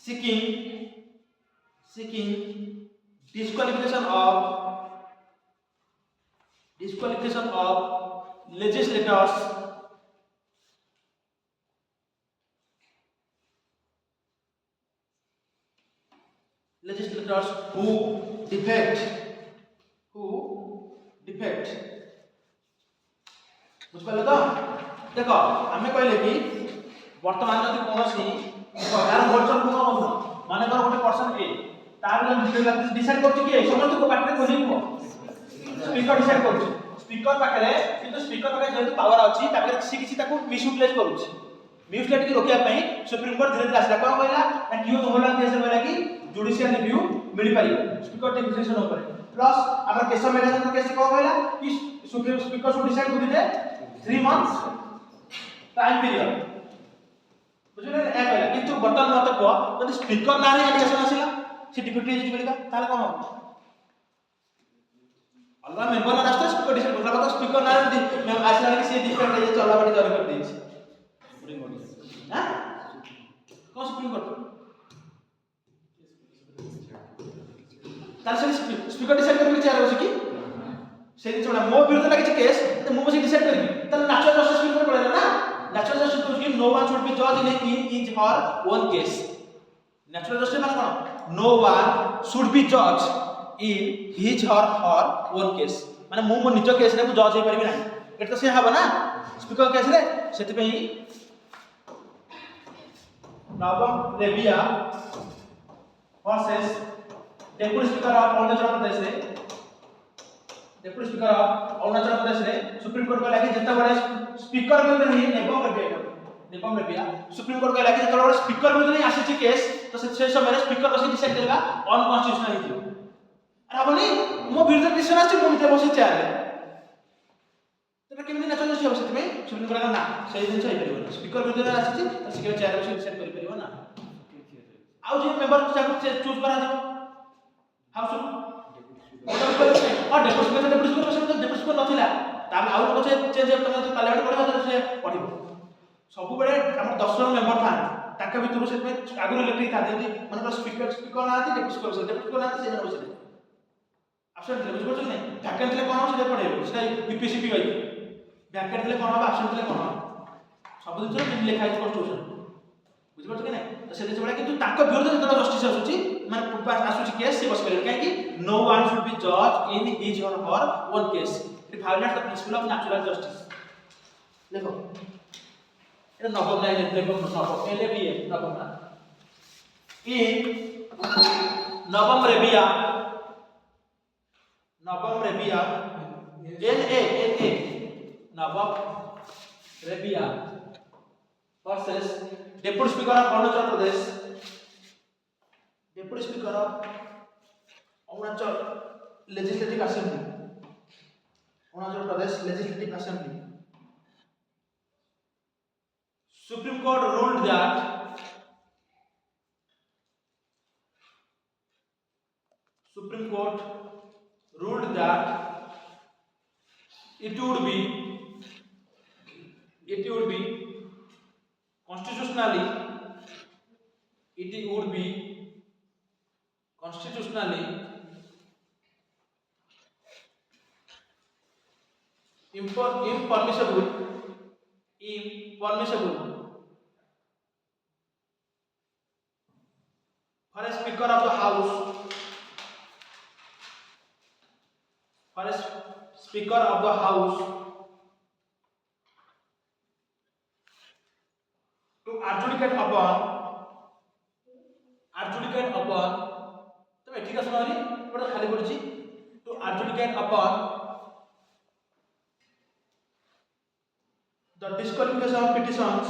seeking disqualification of legislators who defect बुझ पाले तो देखो हमें कहले कि वर्तमान जदि कोनोसी यार वोटर को माने कर गोटे पर्सन ए तार डिसाइड करछि कि समस्त को पार्टी को लिखो स्पीकर डिसाइड करछि स्पीकर पाखरे किंतु स्पीकर पाखरे जेतु पावर अछि ताके किसी ताको मिसयूटिलाइज करूछि मिसयूटिलाइज के रोकिया पई सुप्रीम कोर्ट धीरे धीरे आसला कोन कहला ना कियो मोहला केस कहला कि जुडिशियल रिव्यू मिली पारियो स्पीकर डिसिजन ऊपर प्लस हमर केस मैनेजर केस को कहला कि supreme speaker should decide within 3 months time period बुझले ए कहला किंतु वर्तमान मत को यदि स्पीकर नारे एलिगेशन आसिला से डिप्यूटी जज बोलिका ताले कोन हो अल्लाह मेंबर ना रास्ता स्पीकर डिसाइड करला बात स्पीकर नारे मैं आसिला कि से डिफरेंट ये चला बाटी जारी कर देछि सुप्रीम कोर्ट हां कौन सुप्रीम कोर्ट ताले स्पीकर डिसाइड करके चाहे हो कि से दिन छोड़ा मो विरुद्ध लगे केस तो मु बसी डिसाइड करबी त नेचुरल जस्टिस विरुद्ध पड़ेला ना नेचुरल जस्टिस को नो वन शुड बी जज in his her own case natural justice मतलब कोन नो वन शुड बी जज in his her own case माने मु मो निज केस रे को जज हे परबी ना एत से हबो ना स्पीकर केस रे सेति पई नवम Rebia versus deputy speaker of Arunachal Pradesh रे deputy speaker of Arunachal Pradesh रे सुप्रीम कोर्ट को लागे जत्ता बड़े स्पीकर विरुद्ध नहीं नेबम रेबिया सुप्रीम कोर्ट को लागे जत्ता बड़े स्पीकर विरुद्ध नहीं आसी केस तो से समय स्पीकर बसी डिसाइड करबा अनकॉन्स्टिट्यूशनल हिथियो अरे हबनी मो विरुद्ध डिसीजन आछि मु मिते बसी चेयर रे तेरा केमि नेचुरल जस्टिस हो सेति में सुप्रीम कोर्ट ना सही दिन छै परिबो स्पीकर विरुद्ध आछि तो से के चेयर बसी डिसाइड कर परिबो ना आउ जे मेंबर चाहे चूज करा दियो हाउस और डेप्यूटी स्पीकर नथिला ताम आउ लोक चेंज करने पार्लियामेंट पढ़िबो तो से पढ़िबो सब बेले हमर 10 जन मेंबर था ताके भितरु से आगु इलेक्ट्रिक था जेति माने स्पीकर ना आती डेप्यूटी स्पीकर ना आती से बसे एब्सेंट थे बुझबो नै वैकेंट ले कोन से पढ़िबो से यूपीसीपी होई वैकेंट ले कोन एब्सेंट ले कोन सब दिन लिखा है कॉन्स्टिट्यूशन बुझबो कि नै तो से जेबे किंतु ताको विरुद्ध जतरा जस्टिस आसुची माने आसुची केस से बस करे काहे कि नो वन शुड बी जज इन हिज और her own case it violets the principle of natural justice देखो এটা নবম লাইনে দেখো নবম এলএবিএ নবম না নবম রেবিয়া এনএ নবম রেবিয়া versus Deputy Speaker of Arunachal Pradesh, Deputy Speaker of Arunachal Legislative Assembly, Arunachal Pradesh Legislative Assembly. Supreme Court ruled that it would be constitutionally impermissible for a speaker of the house to adjudicate upon तब ठीक है सुनारी बड़ा खाली पड़ी to adjudicate upon the disqualification petitions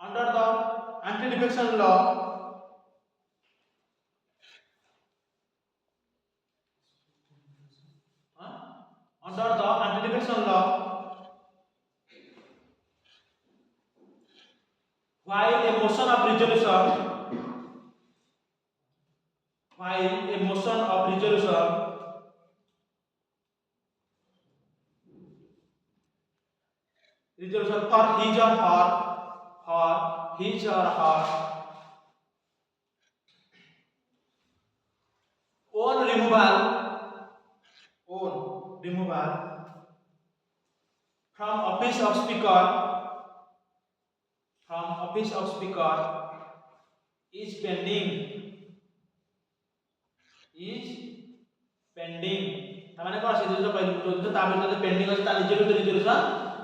under the anti-defection law while a motion of resolution for his or her own removal from office of speaker is pending तामाने कोन से जो पहिले जो ता भीतर पेंडिंग अछि ता निजे भीतर रिजोल्यूशन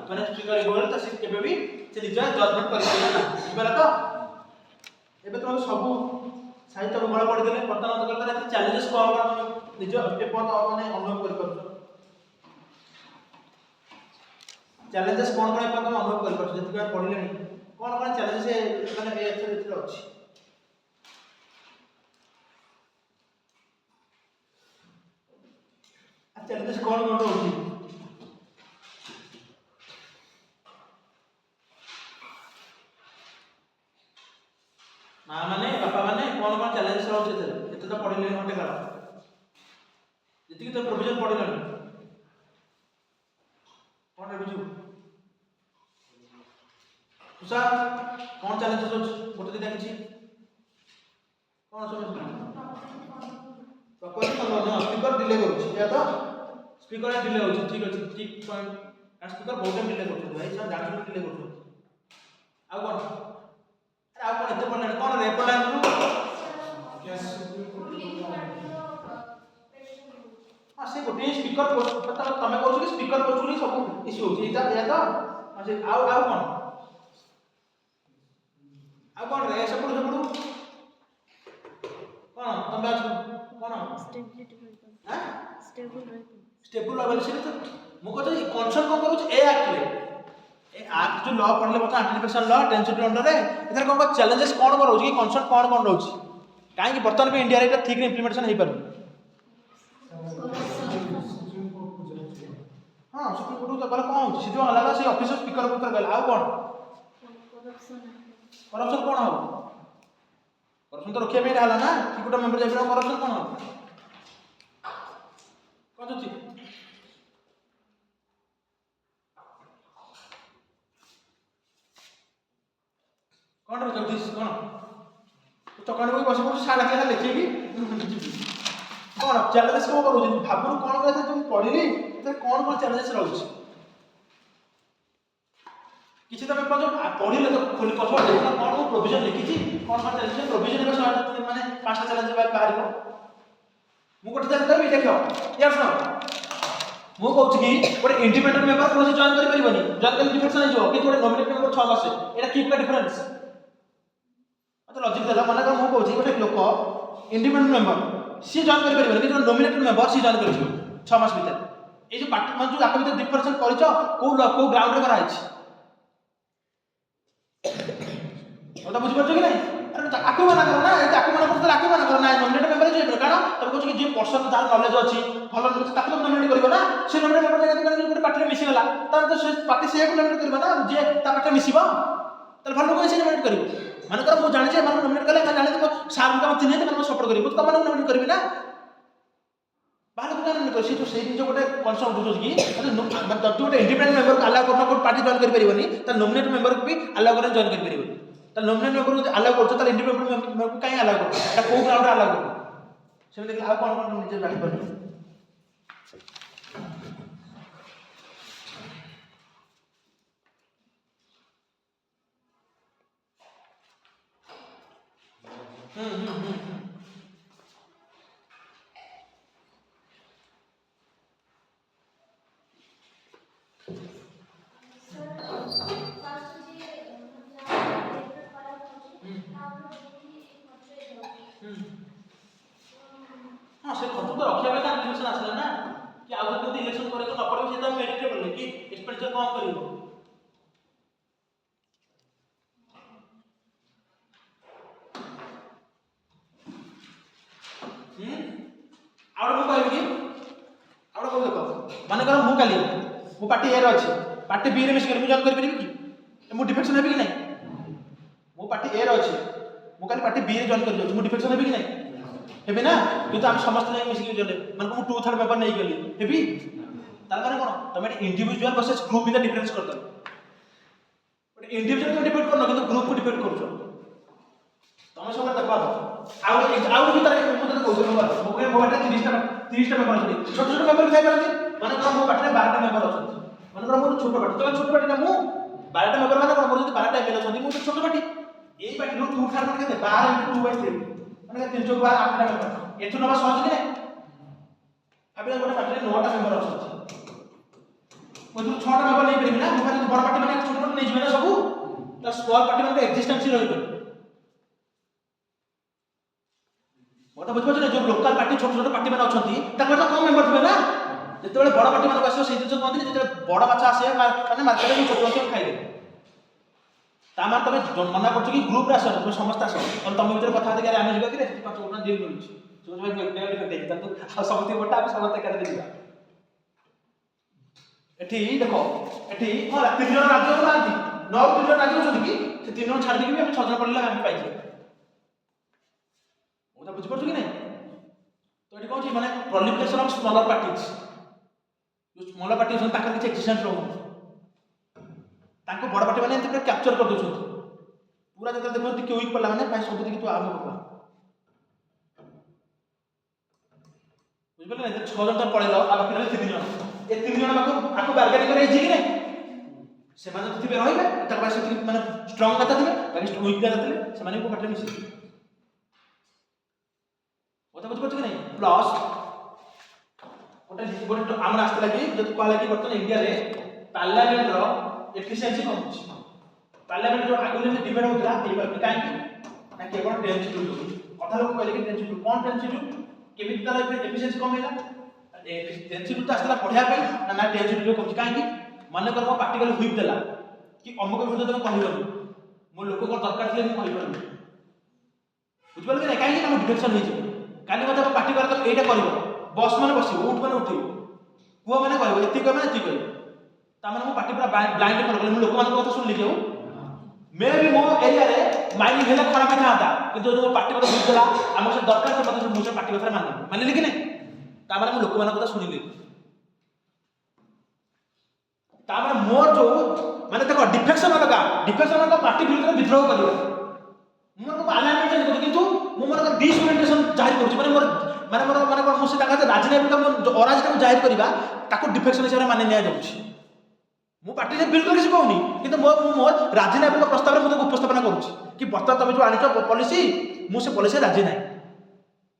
माने स्पीकर बोल त से केबे भी से निजे जजमेंट करि देला बुझबला तो एबे तो सब साहित्य बळ पढि देले वर्तमान तो करता चैलेंजेस कोन निज पेपर माने अनुभव करि परछ चैलेंजेस कोन कोन पेपर अनुभव करि परछ जति बार पढिले कोन चैलेंजेस माने ए एथर अछि चैलेंजेस कौन होती मां माने बापा माने कौन चैलेंजेस रहउछ एते तो पढिले घंटे काल जति तो प्रोविजन पढिले कौन रिव्यू तुषार कौन चैलेंजेस होछ गोटे दिदा किछि कौन समझ प्रॉपर फॉलो स्पीकर डिले करूची या तो स्पीकर डिले होची ठीक अछि ठीक पॉइंट एंड स्पीकर बहुत टाइम डिले करछ भाई सब जान डिले करछ आ कोन अरे आ कोन एते पडले कोन रे पडले नु हां से गोटे स्पीकर पोस्ट पता तमे कहू कि स्पीकर पोस्ट नी सब इश्यू होची एटा या तो से आ कोन रे सब कोन तमे आज कोन स्टेबल लेवल से तो मु कहत कंसर्न कोन करू ए एक्ट जो लॉ पढ़ले बता एप्लीकेशन लॉ टेंसिटी अंडर रे इधर कोन चैलेंजेस कोन रहउची कि कंसर्न कोन रहउची काहे कि वर्तमान में इंडिया रे ठीक रे इंप्लीमेंटेशन हे पारु हां सुप्रीम कोर्ट तो बार कोन होची सीधो अलग से ऑफिस स्पीकर ऊपर गल आ कोन करप्शन कोन हो करप्शन तो रखिया में रहला ना कि गोटा मेंबर जाय करप्शन कोन हो कौन होची कौन रे जगदीश कौन तो कौन कोई बस बस साला के लिखे कि कौन चैलेंजेस को करू भाबु कौन करे तुम पढिली तो कौन चैलेंजेस रहउची किछि तमे पढिले तो खोली पछ देखो कौन प्रोविजन लिखिछि कौन चैलेंज प्रोविजन के माने पांचटा चैलेंज बाहर को मु कोटे चैलेंज करबी देखो या सुनो मु कहूछ कि गोटे इंडिपेंडेंट मेंबर कोन से जॉइन करि परिबनी जॉइन करि डिफरेंस नै जो कि गोटे नॉमिनेट मेंबर 6 मास एटा कीप का डिफरेंस मतलब लॉजिक देला माने मु कहूछ गोटे लोक इंडिपेंडेंट मेंबर सी जॉइन करि परिबनी कि नॉमिनेटेड मेंबर सी जॉइन करि 6 मास भीतर ए जो पार्टी मन जो आक भीतर डिफरेंस करिछ को ग्राउंड रे करा आइछ ओटा बुझ परछ कि नै अरे आकु मना करो ना ए आकु मना करत आकु मना करो ना नॉमिनेटेड मेंबर जे कारण तब कहछ कि जे पर्सन जार नॉलेज अछि भलो नॉलेज ताकू नॉमिनेट करबो ना से नॉमिनेट मेंबर जे गोटे पार्टी रे मिसी गला त से पार्टी से को नॉमिनेट करबो ना जे ता पार्टी मिसीबो त भलो को से नॉमिनेट करबो माने कर मु जानि जे मन नॉमिनेट कले मैं जानि तो सार का चिन्हे त मन सपोर्ट करबो त मन नॉमिनेट करबी ना बाहर को नॉमिनेट कर से तो से जो गोटे कंसर्न बुझो कि मतलब तो गोटे इंडिपेंडेंट मेंबर को अलाउ करना कोई पार्टी जॉइन कर परिबनी त नॉमिनेट मेंबर को भी अलाउ करना जॉइन कर परिबनी त नॉमिनेट मेंबर को अलाउ करछ त इंडिपेंडेंट मेंबर को काई अलाउ कर त को ग्राउंड रे अलाउ कर से देखला आ कोन कोन निजे जानि पर हां से खर्च तो रखिया पे इलेक्शन आसला ना कि आउ तो इलेक्शन करे तो न पड़े से तो मेरिटेबल है कि एक्सपेंडिचर कम करिवो आउड मु कहबी कि आउड को देखो माने कर मु काली मु पार्टी ए रे अछि पार्टी बी रे मिस कर मु जॉइन कर परिबी कि मु डिफेक्शन हेबी कि नै मु पार्टी ए रे अछि मु काली पार्टी बी रे जॉइन कर मु डिफेक्शन हेबी कि नै हेबी ना कि हम समस्त नै मिस जले माने मु 2/3 पेपर नै गेली हेबी तार माने कोन तमे इंडिविजुअल वर्सेस ग्रुप बिना डिफरेंस कर दो बट इंडिविजुअल को डिपेंड करनो किंतु ग्रुप को डिपेंड करछो तमे सब देखबा आउ जो तारे मु तो कहू मो बाटे 30 टा मेंबर अछि छोट छोट मेंबर खाइ परथि माने कोन मो बाटे 12 टा मेंबर अछि माने कोन मो छोट बाटे तो छोट बाटे ना मु 12 टा मेंबर माने कोन मोर 12 टा एमएलए अछि मु तो छोट बाटी एई बाटी रो 2/3 केते 12 * 2/3 माने 3 बार 8 टा मेंबर एथु नबा सहज कि नै अबे गोटे पार्टी रे 9 टा मेंबर अछि मो तो 6 टा मेंबर नै परबी ना मो खाली बड़ पार्टी माने छोट छोट नै जिवे ना सब त स्मॉल पार्टी माने एक्जिस्टेंस रहि पर मोटा बुझ पछ जो लोकल पार्टी छोट छोट पार्टी माने अछंती ताकर तो कम मेंबर थबे ना जेतेबेले बड़ पार्टी माने आसे सेहि दिन कहंती जेतेबेले बड़ बाचा आसे माने मार्केट में छोट छोट खाइले तामा तबे मना करछ कि ग्रुप रे आसो तुम समस्त आसो और तुम भीतर कथा दे आमे जिबा कि रे पांच गोटा डील मिलुछ जो भाई डेली देख त समस्त गोटा आमे समस्त करे दिबा एठी देखो एठी हां 3 जन राज्य नांती 9 3 जन राज्य छथि कि से 3 जन छाड़ दे कि हम 6 जन पड़ले हम पाइछे ओटा बुझ पड़छ कि नै तो एठी कहू माने प्रोलिफरेशन ऑफ स्मॉलर पार्टीज जो स्मॉलर पार्टी छन ताकर किछ एक्जिस्टेंस रहउ ताको बड़ पार्टी माने एते कैप्चर कर दोछन पूरा जते देखो कि वीक पड़ला माने भाई सब देखि तो आम बाबा ବୁଝିପାରିଲେ ନା 6 ଜଣ ତ ପଳେଇଲ ଆଉ ବାକି ରହିଲେ 3 ଜଣ ଏ 3 ଜଣ ଆକୁ ବାର୍ଗେନିଂ କରି ହେଇଛି କି ନାହିଁ ସେମାନେ ତ ଥିବେ ରହିବେ ତାଙ୍କ ପାଖେ ସେତିକି ମାନେ ଷ୍ଟ୍ରଙ୍ଗ ନେତା ଥିବେ ବାକି ୱିକ୍ ନେତା ଥିଲେ ସେମାନେ କୋଉ ପାର୍ଟିରେ ମିଶିବେ କଥା ବୁଝିପାରୁଛ କି ନାହିଁ ପ୍ଲସ୍ ଗୋଟେ ଆମର ଆସିଥିଲା କି ଯଦି କୁହା ଲାଗି ବର୍ତ୍ତମାନ ଇଣ୍ଡିଆରେ ପାର୍ଲାମେଣ୍ଟର ଏଫିସିଏନ୍ସି କମୁଛି ପାର୍ଲାମେଣ୍ଟ ଯୋଉ ଆଗରୁ ଯେମିତି ଡିବେଟ୍ ହଉଥିଲା ହେଇପାରୁନି କାହିଁକି ନା କେବଳ 10 ସିଟ୍ ଯୋଗୁଁ ଅଧା ଲୋକ କହିଲେ କି 10 ସିଟ୍ କ'ଣ 10 ସିଟ୍ କେମିତି ତାର ଏଫିସିଏନ୍ସି କମେଇଲା 10 ସିଟ୍ ତ ଆସିଥିଲା ପଢ଼ିବା ପାଇଁ ନା 10 ସିଟ୍ ଯୋଗୁଁ କମୁଛି କାହିଁକି ମନେକର ମୋ ପାର୍ଟି ଗଲେ ହୁଇପ୍ ଦେଲା କି ଅମୁକ ବିରୁଦ୍ଧ ତମେ କହିବନି ମୋ ଲୋକ କ'ଣ ଦରକାର ଥିଲେ ମୁଁ କହିପାରିବି ବୁଝିପାରିଲ କି ନାହିଁ କାହିଁକି ନା ମୋ ଡିଫେକ୍ସନ୍ ହେଇଯିବ କାଲି ମୋତେ ମୋ ପାର୍ଟି ଗଲେ ଏଇଟା କରିବ ବସ୍ ମାନେ ବସିବ ଉଠ ମାନେ ଉଠିବ ପୁଅ ମାନେ କହିବ ଏତିକି କହିବ ଏତିକି କହିବ ତାମାନେ ମୋ ପାର୍ଟି ପୁରା ବ୍ଲାଇଣ୍ଡ ଫଲୋ କଲି ମୁଁ ଲୋକମାନଙ୍କ କଥା ଶୁଣିଲି କେଉଁ ମେ ବି ମୋ ଏରିଆରେ ମାଇନିଂ ହେଲେ ଖରାପ ହେଇଥାନ୍ତା କିନ୍ତୁ ଯଦି ମୋ ପାର୍ଟି କଥା ବୁଝିଦେଲା ଆମର ସେ ଦରକାର ସେ ମୋତେ ମୁଁ ସେ ପାର୍ଟି କଥାରେ ମାନିଲି କି ନାହିଁ ତାମାନେ ମୁଁ ଲୋକମାନଙ୍କ କଥା ଶୁଣିଲି ତାମାନେ ମୋର ଯୋଉ ମାନେ ଦେଖ ଡିଫେକ୍ସନ୍ ଅଲଗା ପାର୍ଟି ବିରୁଦ୍ଧରେ ବିଦ୍ରୋହ କରିବା ମୋର ଆଲାଇନମେଣ୍ଟ ଚେଞ୍ଜ କରୁଛି କିନ୍ତୁ ମୁଁ ମୋର ଡିସଓରିଏଣ୍ଟେସନ୍ ଜାହିର କରୁଛି ମାନେ ମୁଁ ସେ ତାଙ୍କ ରାଜନୈତିକ ଅରାଜକତାକୁ ଜାହିର କରିବା ତାକୁ ଡିଫେକ୍ସନ୍ ହିସାବରେ ମାନି ନିଆଯାଉଛି ମୁଁ ପାର୍ଟିରେ ବିରୁଦ୍ଧ କିଛି କହୁନି କିନ୍ତୁ ମୁଁ ମୋର ରାଜନୈତିକ ପ୍ରସ୍ତାବରେ ମୁଁ ତାକୁ ଉପସ୍ଥାପନ କରୁଛି କି ବର୍ତ୍ତମାନ ତମେ ଯୋଉ ଆଣିଛ ପଲିସି ମୁଁ ସେ ପଲିସିରେ ରାଜି ନାହିଁ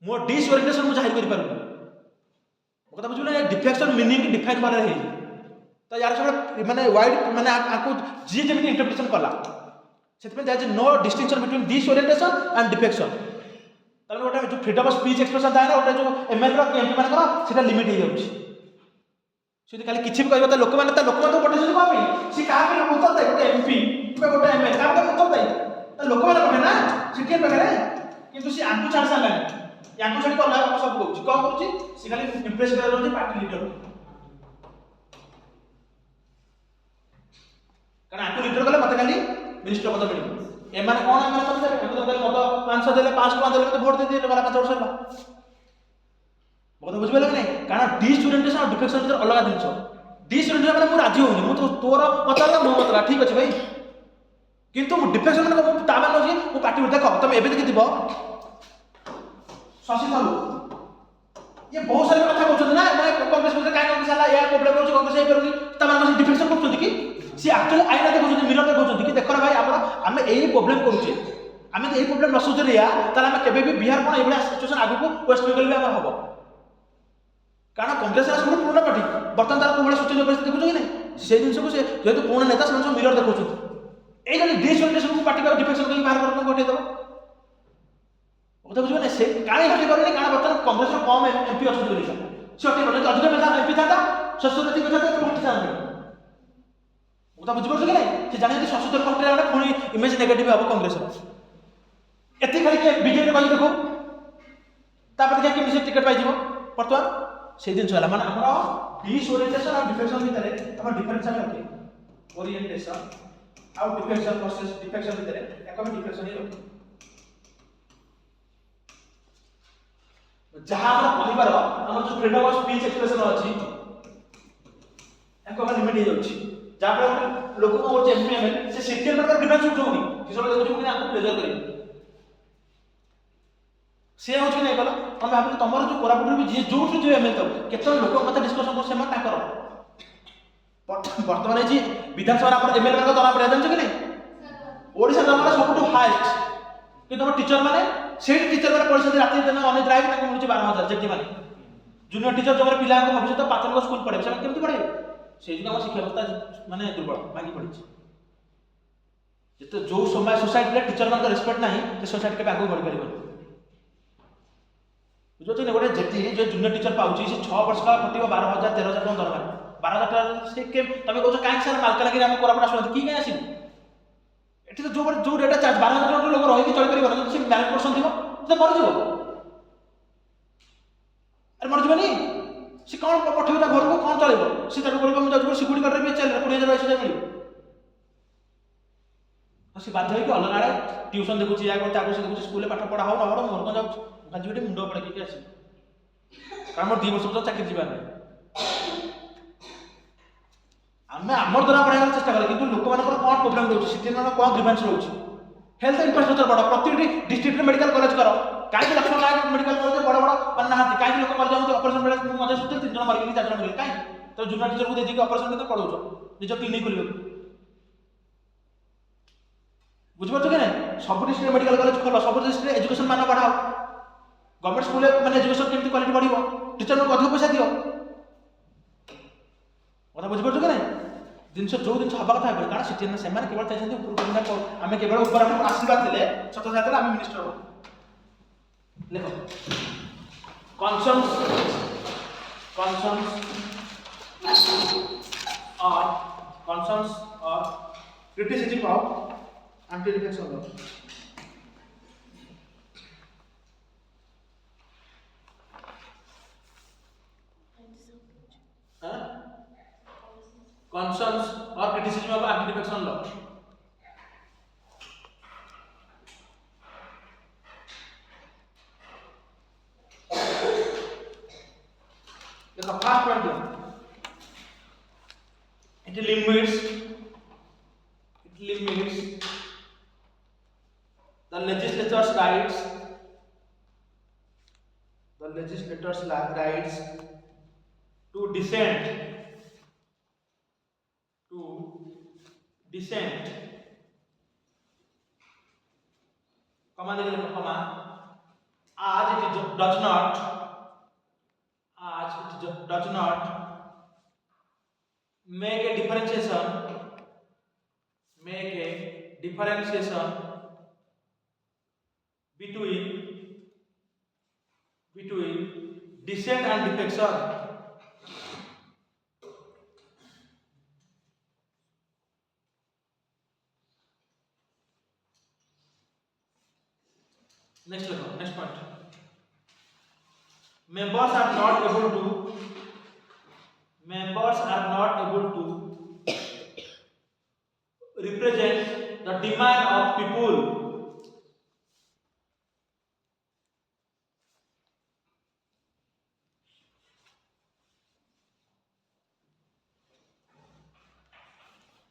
ମୋ ଡିସଓରିଏଣ୍ଟେସନ୍ ମୁଁ ଜାହିର କରିପାରୁନି କଥା ବୁଝିଲେ ଡିଫେକ୍ସନ୍ ମିନିଂ ଡିଫାଇନ୍ କରାରେ ହେଇଛି ତ ୟାର ସବୁ ମାନେ ୱାଇଡ୍ ମାନେ ଆକୁ ଯିଏ ଯେମିତି ଇଣ୍ଟରପ୍ରିଟେସନ୍ କଲା ସେଥିପାଇଁ that is no distinction between disorientation and defection ତାହେଲେ ଗୋଟେ ଯୋଉ ଫ୍ରିडम ଅଫ ସ୍ପିଚ୍ ଏକ୍ସପ୍ରେସନ୍ ଥାଏ ନା ଗୋଟେ ଯୋଉ ଏମଏଲଏ କି ଏମପି ମାନଙ୍କର ସେଟା ଲିମିଟ୍ ହେଇଯାଉଛି ଯଦି ଖାଲି କିଛି ବି କହିବ ତ ଲୋକମାନେ ପଠେଇଛନ୍ତି କ'ଣ ପାଇଁ ସେ କାହା ପାଇଁ ଉତ୍ତର ଦେଇ ଗୋଟେ ଏମପି କିମ୍ବା ଗୋଟେ ଏମଏଲଏ କାହା ପାଇଁ ଉତ୍ତର ଦେଇ ତ ଲୋକମାନେ ପଠେ ନା ସିଟିଏନ୍ ପାଖରେ କିନ୍ତୁ ସେ ଆଙ୍କୁ ଛାଡ଼ି ସାରିଲାଣି ୟାଙ୍କୁ ଛାଡ଼ି କଲା ସବୁ କରୁଛି କ'ଣ କରୁଛି ସେ ଖାଲି ଇମ୍ପ୍ରେସ୍ କରିବା ଯାଉଛି ପାର୍ଟି ଲିଡର କାରଣ ଆଙ୍କୁ ଲିଡର କଲେ ମୋତେ ଖାଲି ମିନିଷ୍ଟର ପଦ ମିଳିବ ଏମାନେ କ'ଣ ଏମାନେ ପଦ ଦେବେ ମଦ 500 ଦେଲେ 5 ଟଙ୍କା ଦେଲେ ମୋତେ ଭୋଟ ଦେଇଦେଲେ ଗଲା 5 ବର୍ଷ ହେଲା କଥା ବୁଝିପାରିଲ କି ନାହିଁ କାରଣ ଡିସଓରିଏଣ୍ଟେସନ୍ ଆଉ ଡିଫେକ୍ସନ୍ ଭିତରେ ଅଲଗା ଜିନିଷ ଡିସଓରିଏଣ୍ଟେସନ୍ ମାନେ ମୁଁ ରାଜି ହେଉନି ମୁଁ ତୋର ମତ ଅଲଗା ମୋ ମତ ଅଲଗା ଠିକ୍ ଅଛି ଭାଇ କିନ୍ତୁ ମୁଁ ଡିଫେକ୍ସନ୍ ମାନେ ମୁଁ ତା ମାନେ ଅଛି ମୁଁ ପାର୍ଟି ଦେଖ ତମେ ଏବେ ଦେଖିଥିବ ଶଶି ଥାରୁ ଇଏ ବହୁତ ସାରା କଥା କହୁଛନ୍ତି ନା ମାନେ କଂଗ୍ରେସ ଭିତରେ କାହିଁ କଂଗ୍ରେସ ହେଲା ଏୟା ପ୍ରୋବ୍ଲେମ୍ ହେଉଛି କଂଗ୍ରେସ ହେଇପାରୁନି ତାମାନେ ଡିଫେକ୍ସନ୍ କରୁଛନ୍ତି କି सी एक्चुअली आईना देखुଛନ୍ତି मिरर देखुଛନ୍ତି कि देखो भाई आमे एही प्रॉब्लम करूचे आमे एही प्रॉब्लम न सुधरिया ताला आमे केबे भी बिहार कोन एबडा सिचुएशन आगु को वेस्ट बेंगल भी हमर हबो कारण कांग्रेस रा सब पूर्ण पार्टी बर्तन तार कोबळे सोचले परिस्थिति देखुछ कि नहीं से जिंस को से जेतु पूर्ण नेता सब मिरर देखुଛନ୍ତି एई जने डिसओरिएंटेशन को पार्टी का डिफेक्शन को बाहर करन कोटे दबो ओता बुझबे ना से काहे हटि करनी कारण बर्तन कांग्रेस रो कम एमपी अछि बोली से हटि करनी अधिक मेधा एमपी था ससुरती को था तो हटि जाते ओता बुझिपारछ कि नहीं से जाने कि 77 पार्टी रे पुणी इमेज नेगेटिव हम कांग्रेस एति खाली के बीजेपी कहि देखो तापर के किसी टिकट पाई जीवो वर्तमान से दिन होला माने हमर डिसओरिएंटेशन और डिफेक्शन भितरे हमर डिफरेंशियल रखे ओरिएंटेशन और डिफेक्शन प्रोसेस डिफेक्शन भितरे एक हम डिफेक्शन ही रखे जहां हम कहिबार हमर जो फ्रीडम ऑफ स्पीच एक्सप्रेशन अछि एक हम लिमिट हो जाउछि जहाँ पर लोक को होचे एमपीएमएल से सिटीएल पर डिफेंस उठौनी कि सब देखो कि आपको प्लेजर करी से हो कि नहीं कहला हम भाबु तमर जो कोरापुट भी जे जो जो एमएल तो केतो लोक मत डिस्कशन को सेमा ताकर वर्तमान जी विधानसभा हमर एमएल का दरा पड़े जानछ कि नहीं ओडिसा दरा सबटु हाईएस्ट कि तम टीचर माने सेही टीचर माने परिषद राति दिन अनेक ड्राइव तक मिलुची 12000 जेटी माने जूनियर टीचर जमर पिला को भविष्य प्राथमिक स्कूल पढ़े से केमति पढ़े से जो शिक्षा व्यवस्था माने दुर्बल भांगी पड़ी जिते जो समय सोसाइटी रे टीचर मान रेस्पेक्ट नाही से सोसाइटी के आगु बढ़ परिबो बुझो कि गोटे जेती जो जूनियर टीचर पाउची से 6 वर्ष का खटिबो 12000 13000 टका दरमार 12000 से के तमे कहू काहे सर मालकानगिरी हम कोरापुट आसु की काहे आसी एठी तो जो रेट चार्ज 12000 टका लोग रही चली परिबो से मैनेज पर्सन थिबो तो मर जिवो अरे मर जिवनी से कौन पठेबा घर को कौन चलेबो से ताको बोलबो हम जाजपुर सिकुड़ी कर भी चल 20000 22000 मिलियो से बाध्य होई कि अलग आड़े ट्यूशन देखुची या को ताको से देखुची स्कूल में पाठ पढ़ा हो न हो मोर को जाउ काजी बेटे मुंडो पड़े के आसी कारण मोर 2 वर्ष तो चाकरी जीवा नै आमे हमर द्वारा पढ़ाइबार चेष्टा करे किंतु लोक मानकर कोन प्रॉब्लम रहउची सिटी मानकर कोन ग्रीवेंस रहउची हेल्थ इंफ्रास्ट्रक्चर बड़ प्रति डिस्ट्रिक्ट मेडिकल कॉलेज कर कहीं लक्ष्मण नायक मेडिकल कॉलेज बड़ बड़ मान ना कहीं लोक मर जाऊँ ऑपरेशन बेले मजा सुते 3 जन मर 4 जन मर कहीं तो जूनियर टीचर को देखिए ऑपरेशन के पढ़ाऊ निज क्लिनिक खोल बुझिपार कि नहीं सब डिस्ट्रिक्ट मेडिकल कॉलेज खोल सब डिस्ट्रिक्ट एजुकेशन मान बढ़ाओ गवर्नमेंट स्कूल माने एजुकेशन केमती क्वालिटी बढ़िबो टीचर को अधिक पैसा दियो कथा बुझिपार कि नहीं जिनस जो जिन हवा कथा कारण सीटी से केवल चाहिए आम केवल ऊपर आशीर्वाद देले छत्र छात्र आम मिनिस्टर हो लेख concerns or criticism of anti-reflection law. Concerns or criticism of anti-defection law. The first point it limits the legislator's rights to dissent comma as it does not make a differentiation between dissent and defection. Next point. Members are not able to represent the demand of people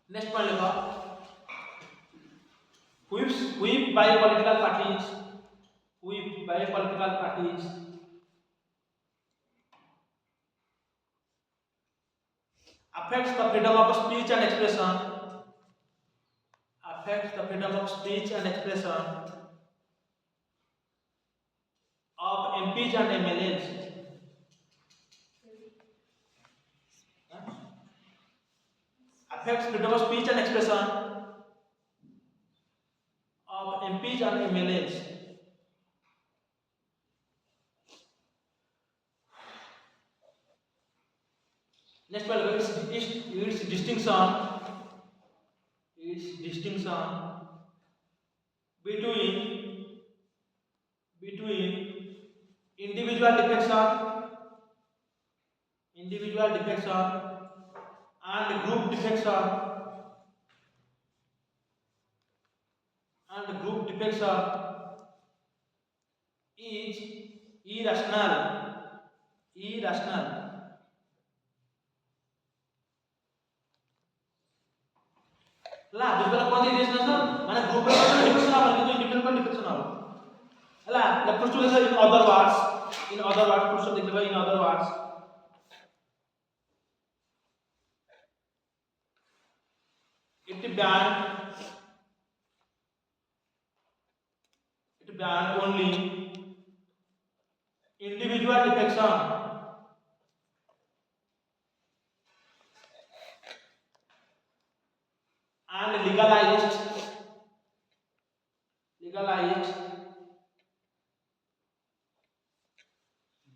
next point whip by political parties affects the freedom of speech and expression of MPs and MLAs. Affects freedom of speech and expression of MPs and MLAs. Next one, its distinction between individual defection and group defection is irrational. ला दुसरा कोण irrational माने group रे defection आपण किंवा individual पण defection आलो ला left to in other words पुरुष देखले in other words it banned only individual defection and legalized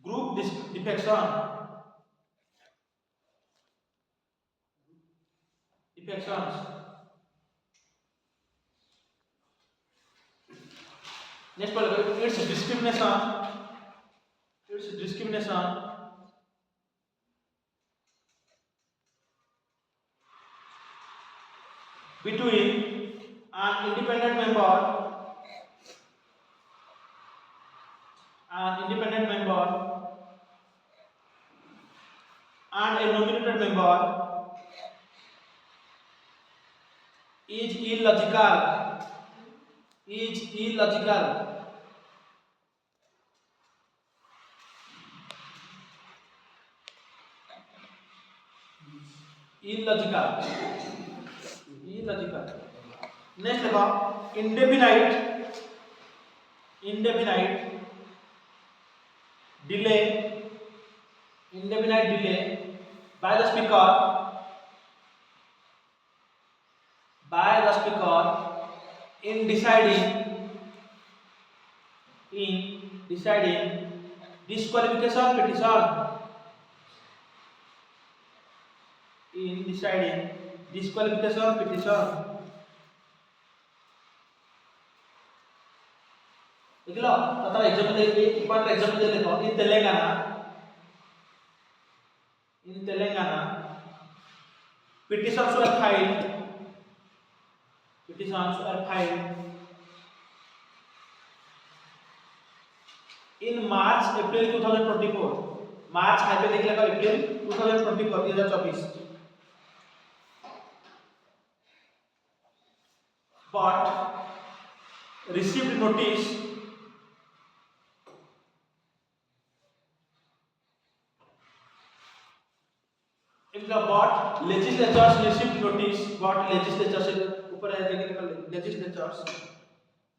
group defections. Next part, it's discrimination between an independent member and a nominated member is illogical is illogical. Illogical. Illogical. Next देखो indefinite. Indefinite delay. Indefinite delay by the speaker. By the speaker in deciding disqualification petition. In deciding disqualification petition. देख लो अतः exam दे important exam दे देखो in Telangana petitions were filed in March April 2024. March है पे देख लेगा April 2024 2024 but received notice if the but legislatures received notice but legislatures से ऊपर है देख लेगा legislatures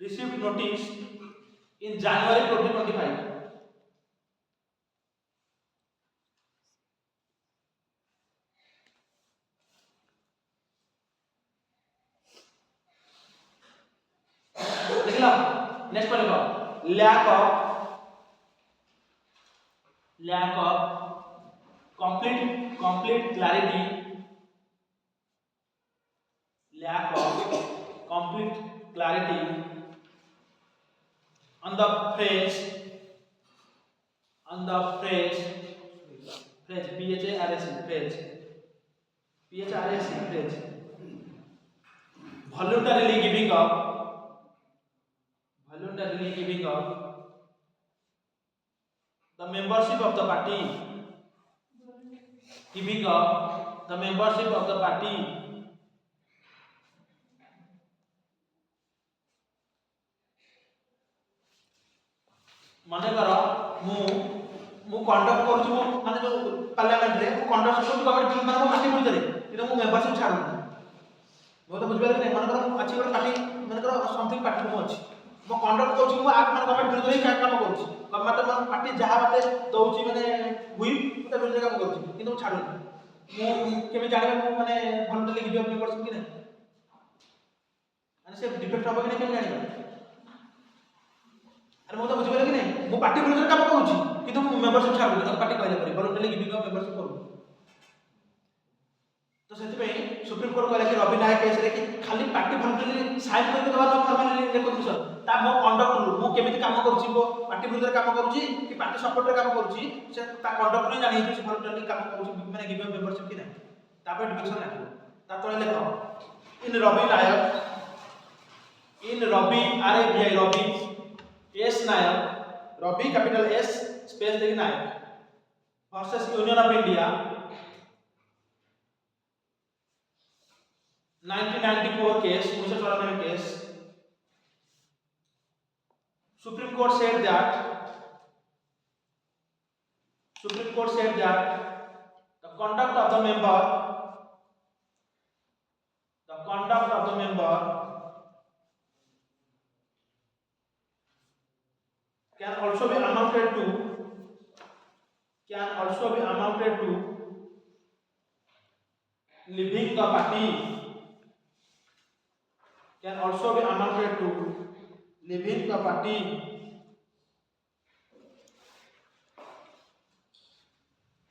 received notice in January 2025. देख लो नेक्स्ट पर देखो lack of complete clarity, lack of complete clarity on the phrase phrase phrase voluntarily giving up the membership of the party, giving up the membership of the party माने करो मु conduct करू छु माने जो पार्लियामेंट रे मु कंडक्ट करू गवर्नमेंट बिल माने पार्टी बोल करे किंतु मु मेंबरशिप छाडू मो तो बुझबे नै माने करो अछि गोटे पार्टी माने करो समथिंग पार्टी मु अछि मो कंडक्ट करू छु मु आप माने गवर्नमेंट बिल रे काम करू छु गवर्नमेंट माने पार्टी जहा बाते दउची माने हुई मते बिल रे काम करू छु किंतु छाडू मु केमे जानिबे मु माने वॉलंटरी गिव अप मेंबरशिप कि नै माने से डिफेक्ट होबे कि नै केमे जानिबे अरे मो तो बुझबे कि नै मु पार्टी विरोध काम करू छि किंतु मु मेंबरशिप छाडू त पार्टी कहले परी वॉलंटरी गिविंग अप मेंबरशिप करू तो सेति पे सुप्रीम कोर्ट कहले कि रवि नायक केस रे कि खाली पार्टी वॉलंटरी साइन करके दवा न फॉर्मली रिकॉग्निशन ता मो कंडक्ट मु केमिति काम करू छि मो पार्टी विरोध काम करू छि कि पार्टी सपोर्ट रे काम करू छि से ता कंडक्ट रे जानि छि वॉलंटरी काम करू छि माने गिव अप मेंबरशिप कि नै ता पे डिफिनेशन लागो ता तळे लेखो in Ravi Naik in Ravi R A B I Ravi S Naik Ravi capital S space देखि Naik versus union of India 1994 case 1994 case Supreme Court said that the conduct of the member can also be amounted to leaving the party, can also be amounted to leaving the party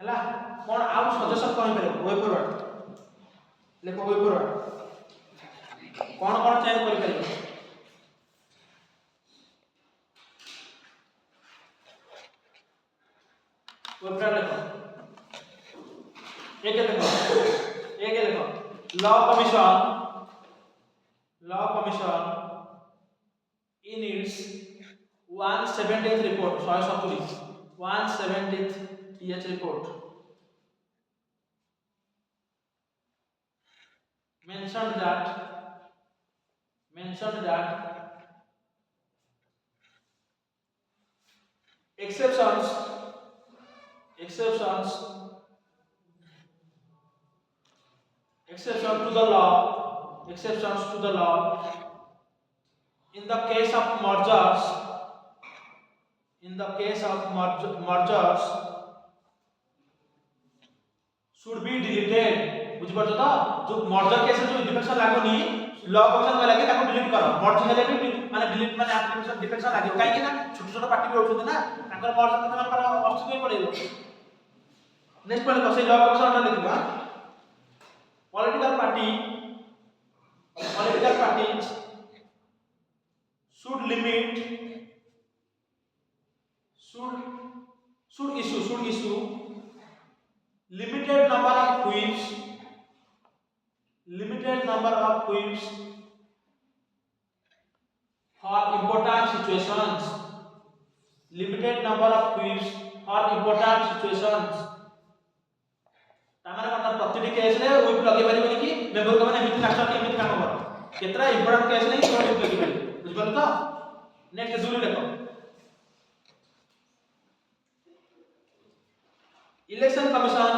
हला कोन आउ suggestion कहि पारे way forward लेखो way forward कोन change करि पारे way forward लेखो एक देखो law commission in its 170th report 170th th report mentioned that exceptions exceptions to the law in the case of mergers should be deleted बुझ पाछो तो जो merger case जो defection लागोनी law commission कहला कि ताको डिलीट करो मर्ज हेले भी माने डिलीट माने एप्लीकेशन डिफेक्शन लागियो काहे कि ना छोट छोट पार्टी भी होछन ना ताकर मर्ज कथा मान पर अस्तित्व पड़ेलो नेक्स्ट पॉइंट कसे लॉ कमिशन अंडर लिखबा political parties should issue limited number of whips for important situations तामाने कोन प्रतिटी केस रे व्हिप लगे परिबनी कि मेंबर को माने एमिति मास्टर के एमिति काम कर केतरा इंपोर्टेंट केस नै तो व्हिप लगे परिबनी बुझ पालो तो नेक्स्ट दूरी देखो election commission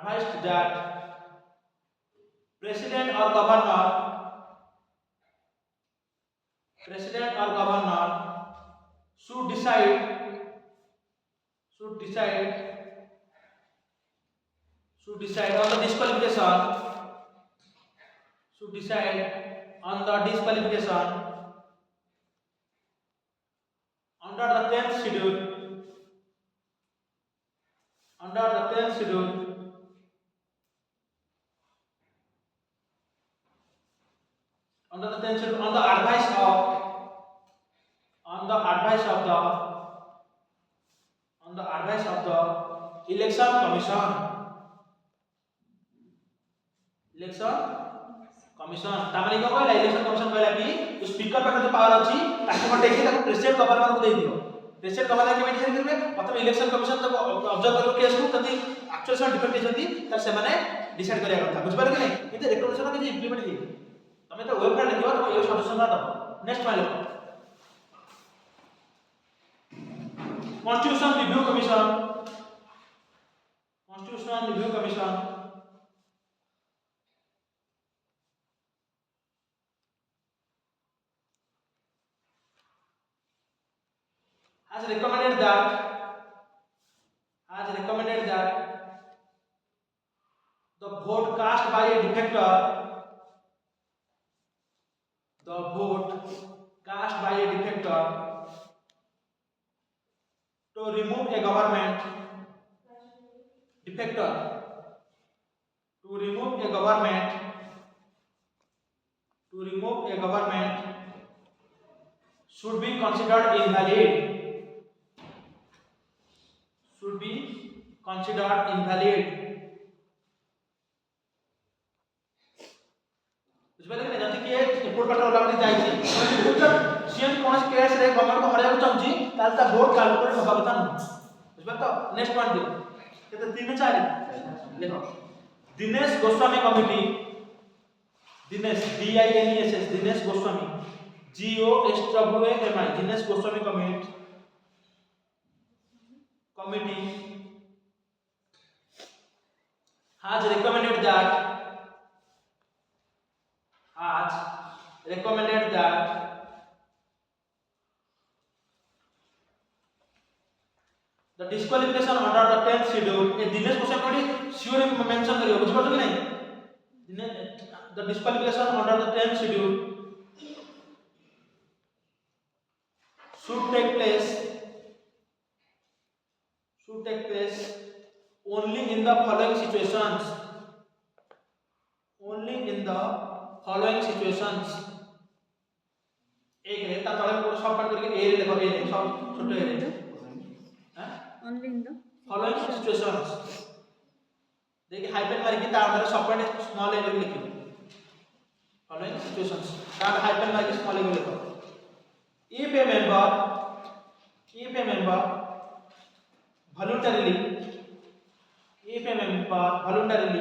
advised that president or governor should decide on the disqualification under the 10th schedule on the advice of the election commission तामाने को कहला इलेक्शन कमीशन कहला कि जो स्पीकर पाखे जो पावर अछि ताके मटे कि ताको प्रेसिडेंट गवर्नर को दे दियो प्रेसिडेंट गवर्नर के डिसाइड करबे प्रथम इलेक्शन कमीशन तक ऑब्जर्व करो केस को तति एक्चुअल से डिफेक्ट जति त से माने डिसाइड करिया କଥା बुझ पारे कि नहीं इते रिकमेंडेशन के इंप्लीमेंट हे तमे तो वेबसाइट लिखियो तो ये सजेशन ना दबो next file Constitutional Review Commission has recommended that the vote cast by a defector to remove a government should be considered invalid बुझबे कि जति के रिपोर्ट पत्र वाला जाई छी सीएम कोन केस रे गवर्नमेंट को हराया चाहूची ताल ता वोट कैलकुलेट होबा କଥା न बुझबे तो नेक्स्ट पॉइंट दियो केते 3 4 देखो Dinesh Goswami committee Dinesh DINESS Dinesh Goswami GOSWAMI Dinesh Goswami committee has recommended that the disqualification under the 10th schedule A Dinesh Goswami sure mention करियो बुझ पाछो कि नहीं the disqualification under the 10th schedule should take place only in the following situations एक है ता तळे पूरा शॉर्ट कट करके ए रे देखो ए सब छोटे ए रे हां only in the following situations देखिए हाइफन मार के ता अंदर शॉर्ट कट स्मॉल ए करके लिखियो following situations ता हाइफन मार के स्मॉल ए लिखो if a member voluntarily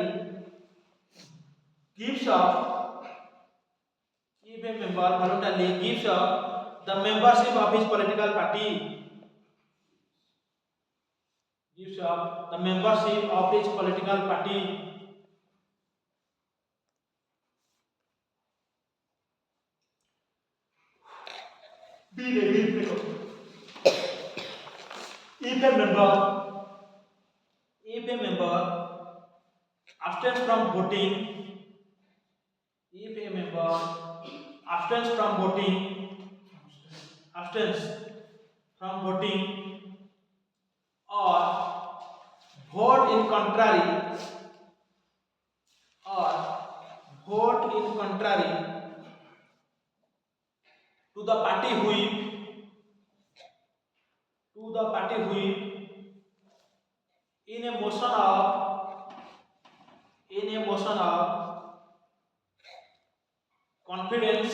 gives up if a member voluntarily gives up the membership of his political party, gives up the membership of his political party, be ready देखो if a member abstains from voting, if a member abstains from voting, abstains from voting or vote in contrary, or vote in contrary to the party whip, to the party whip in a motion of confidence,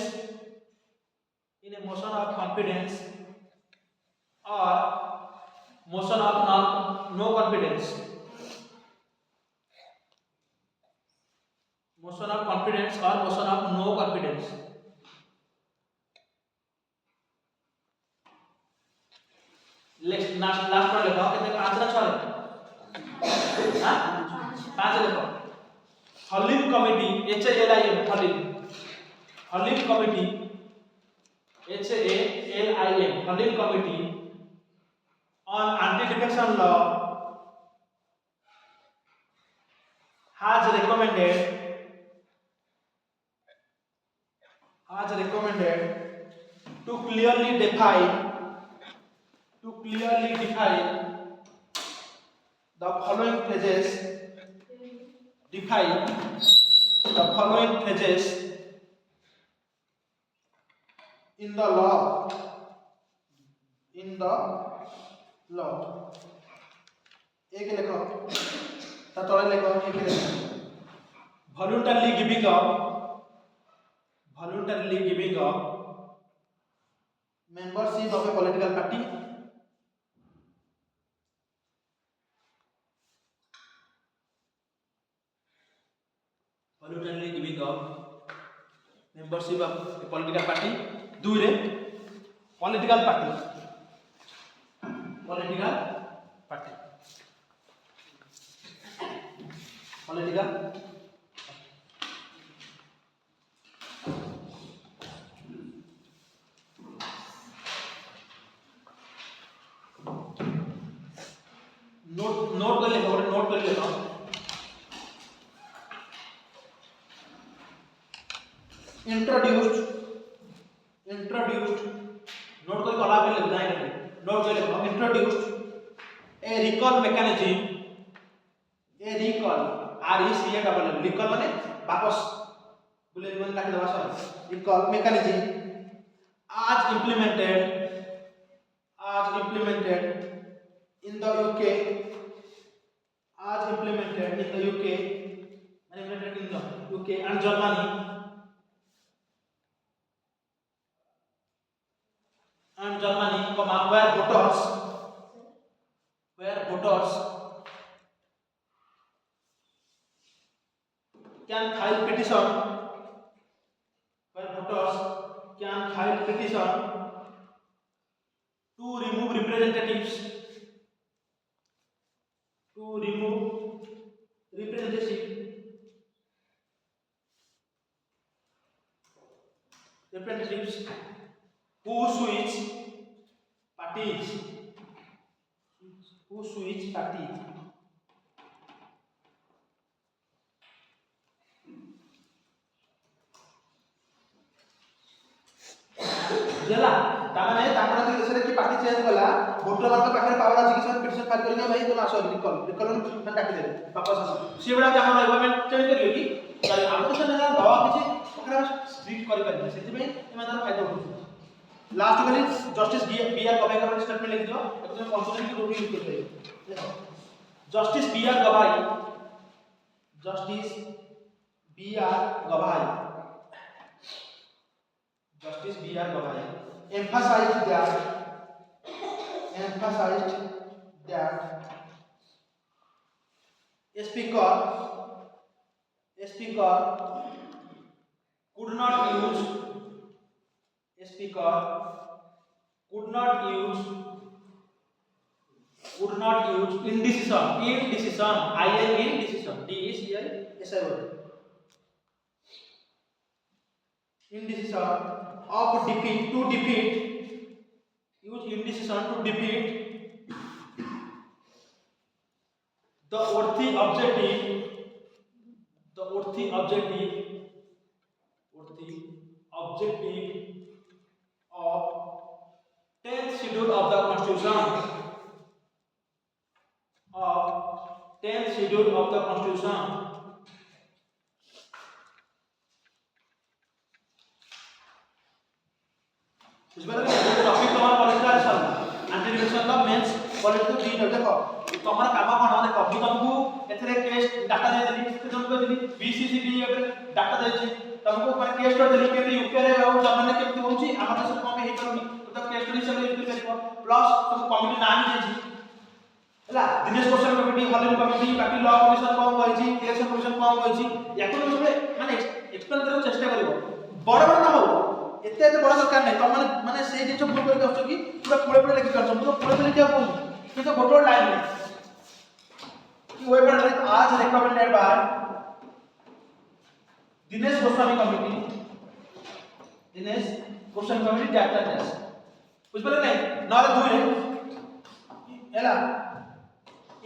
in a motion of confidence or motion of no confidence, motion of confidence or motion of no confidence, last one लिखो कितने का answer अच्छा है हां 5 लिखो Halim committee HALIM Halim committee HALIM Halim committee on anti-defection law has recommended to clearly define the following phrases, in the law, एक लिखो ता तले लिखो एक लिखो voluntarily giving up membership of a political party, voluntarily giving up membership of a political party, दुई रे political party note कर लेता हूं इंट्रोड्यूस्ड नोट करके अलाव कर लेते हैं नोट कर लेते हैं इंट्रोड्यूस्ड ए रिकॉल मैकेनिज्म रिकॉल माने वापस बोले मन लाके दवा सर रिकॉल मैकेनिज्म आज implemented in the UK, as implemented in the UK and Germany where voters can file petition to remove representatives who switch parties जला तामाने तामरा के देशरे की पार्टी चेंज कला वोटर मानक पाखरे पावर अछि कि पिटिशन फाइल करके भाई तुम आसो रिकॉल न काटी दे वापस आसो सेबडा जे हमर गवर्नमेंट चेंज करियो कि ताले आपोजिशन ने दवा किछि ओकरा स्ट्रिक्ट करि पारि सेति में एमानर फायदा होतो लास्ट वाली जस्टिस बी आर गवाई का स्टेटमेंट लिख दियो एकदम कॉन्स्टिट्यूशन की रूल यूज करते देखो जस्टिस बी आर गवाई emphasized that a speaker could not use a speaker could not use indecision I N indecision D E C I S I O N indecision of defeat to defeat use indecision to defeat the worthy objective of 10th schedule of the constitution बुझिपारे topic तमार political सब anti defection law means political दी देखो तमार काम कोन देखो मु तुमको एथरे केस डाटा दे देली से तुमको देली बीसीसीडी एबे डाटा देछि तुमको पर केस कर देली के यूके रे और जर्मनी केमति होछि हमर देश कम हे करूनी तो केस स्टडी सब यूज करिबो प्लस तुम कमिटी नाम देछि हला दिनेश क्वेश्चन कमिटी हॉलिन कमिटी बाकी लॉ कमिशन कम होइछि इलेक्शन कमिशन कम होइछि याको सबले माने एक्सप्लेन करब चेष्टा करिवो बड़ बड़ न हो एते एते बड़ा दरकार नहीं तुम माने से जिंस भूल करके आछो कि पूरा पुळे पुळे लिखि करछो पूरा पुळे पुळे क्या कहू कि तो गोटो लाइन में कि वेबर आज recommended by Dinesh Goswami committee डाटा टेस्ट बुझ पले नहीं नरे दुई एला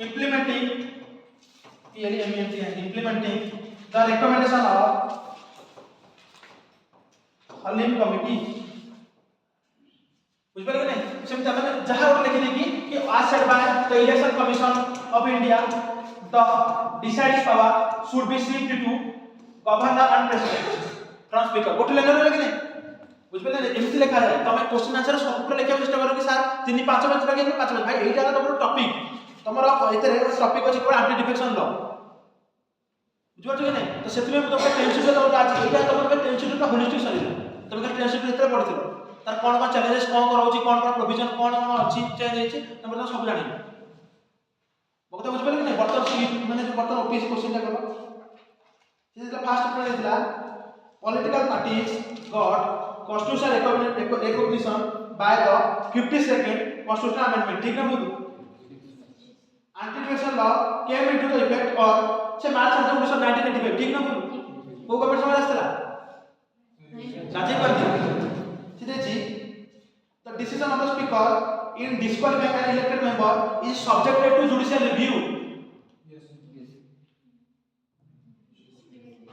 implementing the recommendation of Halim committee बुझ पारे नहीं सेम तबने जहां और लिखि देगी कि आज set by the election commission of India the deciding power should be shift to governor and president ट्रांस स्पीकर गोटे लाइन रे लिखि नहीं बुझ पारे नहीं एमती लिखा जाए तमे क्वेश्चन आंसर सब पूरा लिखिया चेष्टा करो कि सर 3-5 मिनट लगे 5 मिनट भाई एटा तमरो टॉपिक तमरो एतरे टॉपिक अछि कोन एंटी डिफेक्शन लॉ बुझ पारे नहीं तो सेतले हम तमरो टेंशन से तमरो आज एटा तमरो टेंशन का होलिस्टिक शरीर तमे का टेंशन भीतर पड़थिलो तार कोन कोन चैलेंजेस कोन रहउची कोन कोन प्रोविजन कोन कोन अछि चेंज हेछि तमे तो सब जानि बगता बुझ पारे नहीं बर्तन माने जो बर्तन ओपीएससी क्वेश्चन टा करो से फर्स्ट प्रश्न दिला political parties got constitutional recognition by the 52nd constitutional amendment ठीक ना बोलू anti-defection law came into the effect on से मार्च 1985 ठीक ना बोलू को गवर्नमेंट समय आस्तेला राजीव गांधी सीधे जी the decision of the speaker in disqualifying an elected member is subjected to judicial review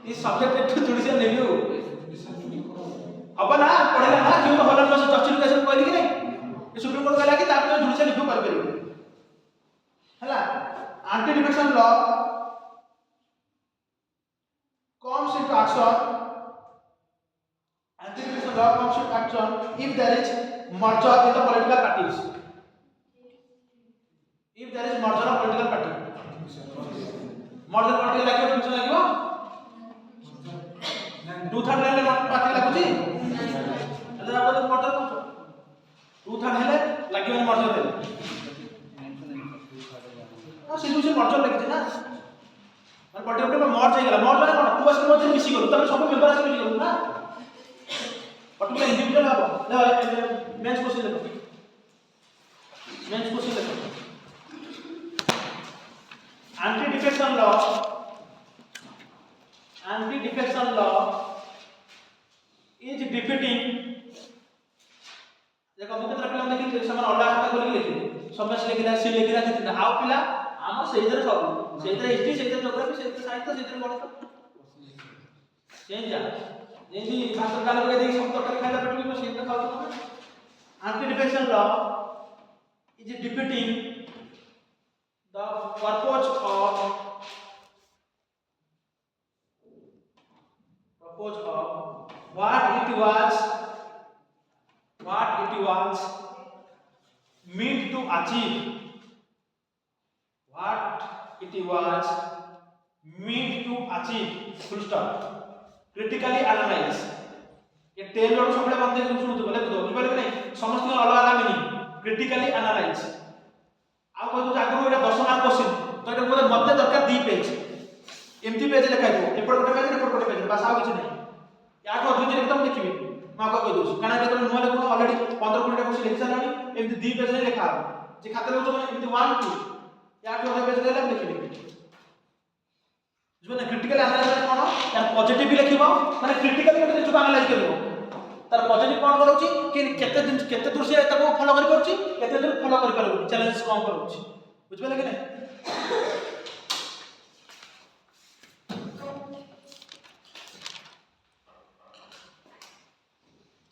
is subjected to judicial review अब ना पढ़ेला ना क्यों तो हॉलैंड में जस्टिफिकेशन कहली कि नहीं ये सुप्रीम कोर्ट कहला कि तापर जुडिशियल रिव्यू कर परिबे हला anti defection law comes into action anti-defection law comes into action if there is merger in the political parties if there is merger of political party merger party लागियो defection लागियो 2/3 लेले party लागुची other आप तो merger कौन 2/3 हेले लागियो ने merger हेले हां सिचुएशन मर्जर लगिছে ना माने पार्टी ऊपर मर्ज हे गेला मर्ज माने कोन तू असके मर्ज मिसी गलो तमे सब मेंबर असके मिसी गलो ना पर्टिकुलर इंडिविजुअल हबो ले मेंस क्वेश्चन देखो anti defection law is defeating देखो हम केतरा पिला देखि समान अल्लाह खाता बोली लिखि समझ लिखिला से लिखिला जितना आउ पिला हम सेइदरे सब सेइदरे हिस्ट्री सेइदरे ज्योग्राफी सेइदरे साहित्य सेइदरे गणित चेंज जा जेदी भात डाल के देख सब तरकारी खाइला पेट में सेइदरे खाउ तो anti defection law is defeating the purpose of what it was meant to achieve full stop critically analyze ये टेल लोड सबले बंदे सुनु तो बोले बुझ पारे नहीं समस्त अलग अलग मीनिंग critically analyze आ को जागरो एटा 10 मार्क क्वेश्चन तो एटा बोले मते दरकार 2 पेज एमटी पेज लिखाइबो एपड़ गोटे पेज एपड़ गोटे पेज बस आ किछ नहीं या तो ମୁଁ ଦେଖିବି ମୁଁ ଆଗ କହି ଦଉଛି କାରଣ ଯେତେବେଳେ ନୂଆ ଲେଖୁନ ଅଲରେଡି 15 20 ଟା କୋଶ୍ଚିନ୍ ଲେଖି ସାରିଲାଣି ଏମିତି 2 ପେଜ ରେ ଲେଖା ହବ ଯେ ଖାତାରେ ଉଠୁ ମାନେ ଏମିତି 1 2 ୟାଠୁ ଅଧିକ ପେଜ ଦେଲେ ମୁଁ ଲେଖିବି ବୁଝିଲେ କ୍ରିଟିକାଲ ଆନାଲାଇସିସ୍ କଣ ୟା ପଜିଟିଭ ବି ଲେଖିବ ମାନେ କ୍ରିଟିକାଲି ଗୋଟେ ଜିନିଷକୁ ଆନାଲାଇଜ କରିବ ତାର ପଜିଟିଭ କଣ କରୁଛି କି କେତେ ଦୂର ସେ ତାକୁ ଫଲୋ କରି ପାରୁଛି କେତେ ଦୂର ଫଲୋ କରି ପାରୁନି ଚ୍ୟାଲେଞ୍ଜେସ୍ କଣ କରୁଛି ବୁଝିପାରିଲେ କି ନାହିଁ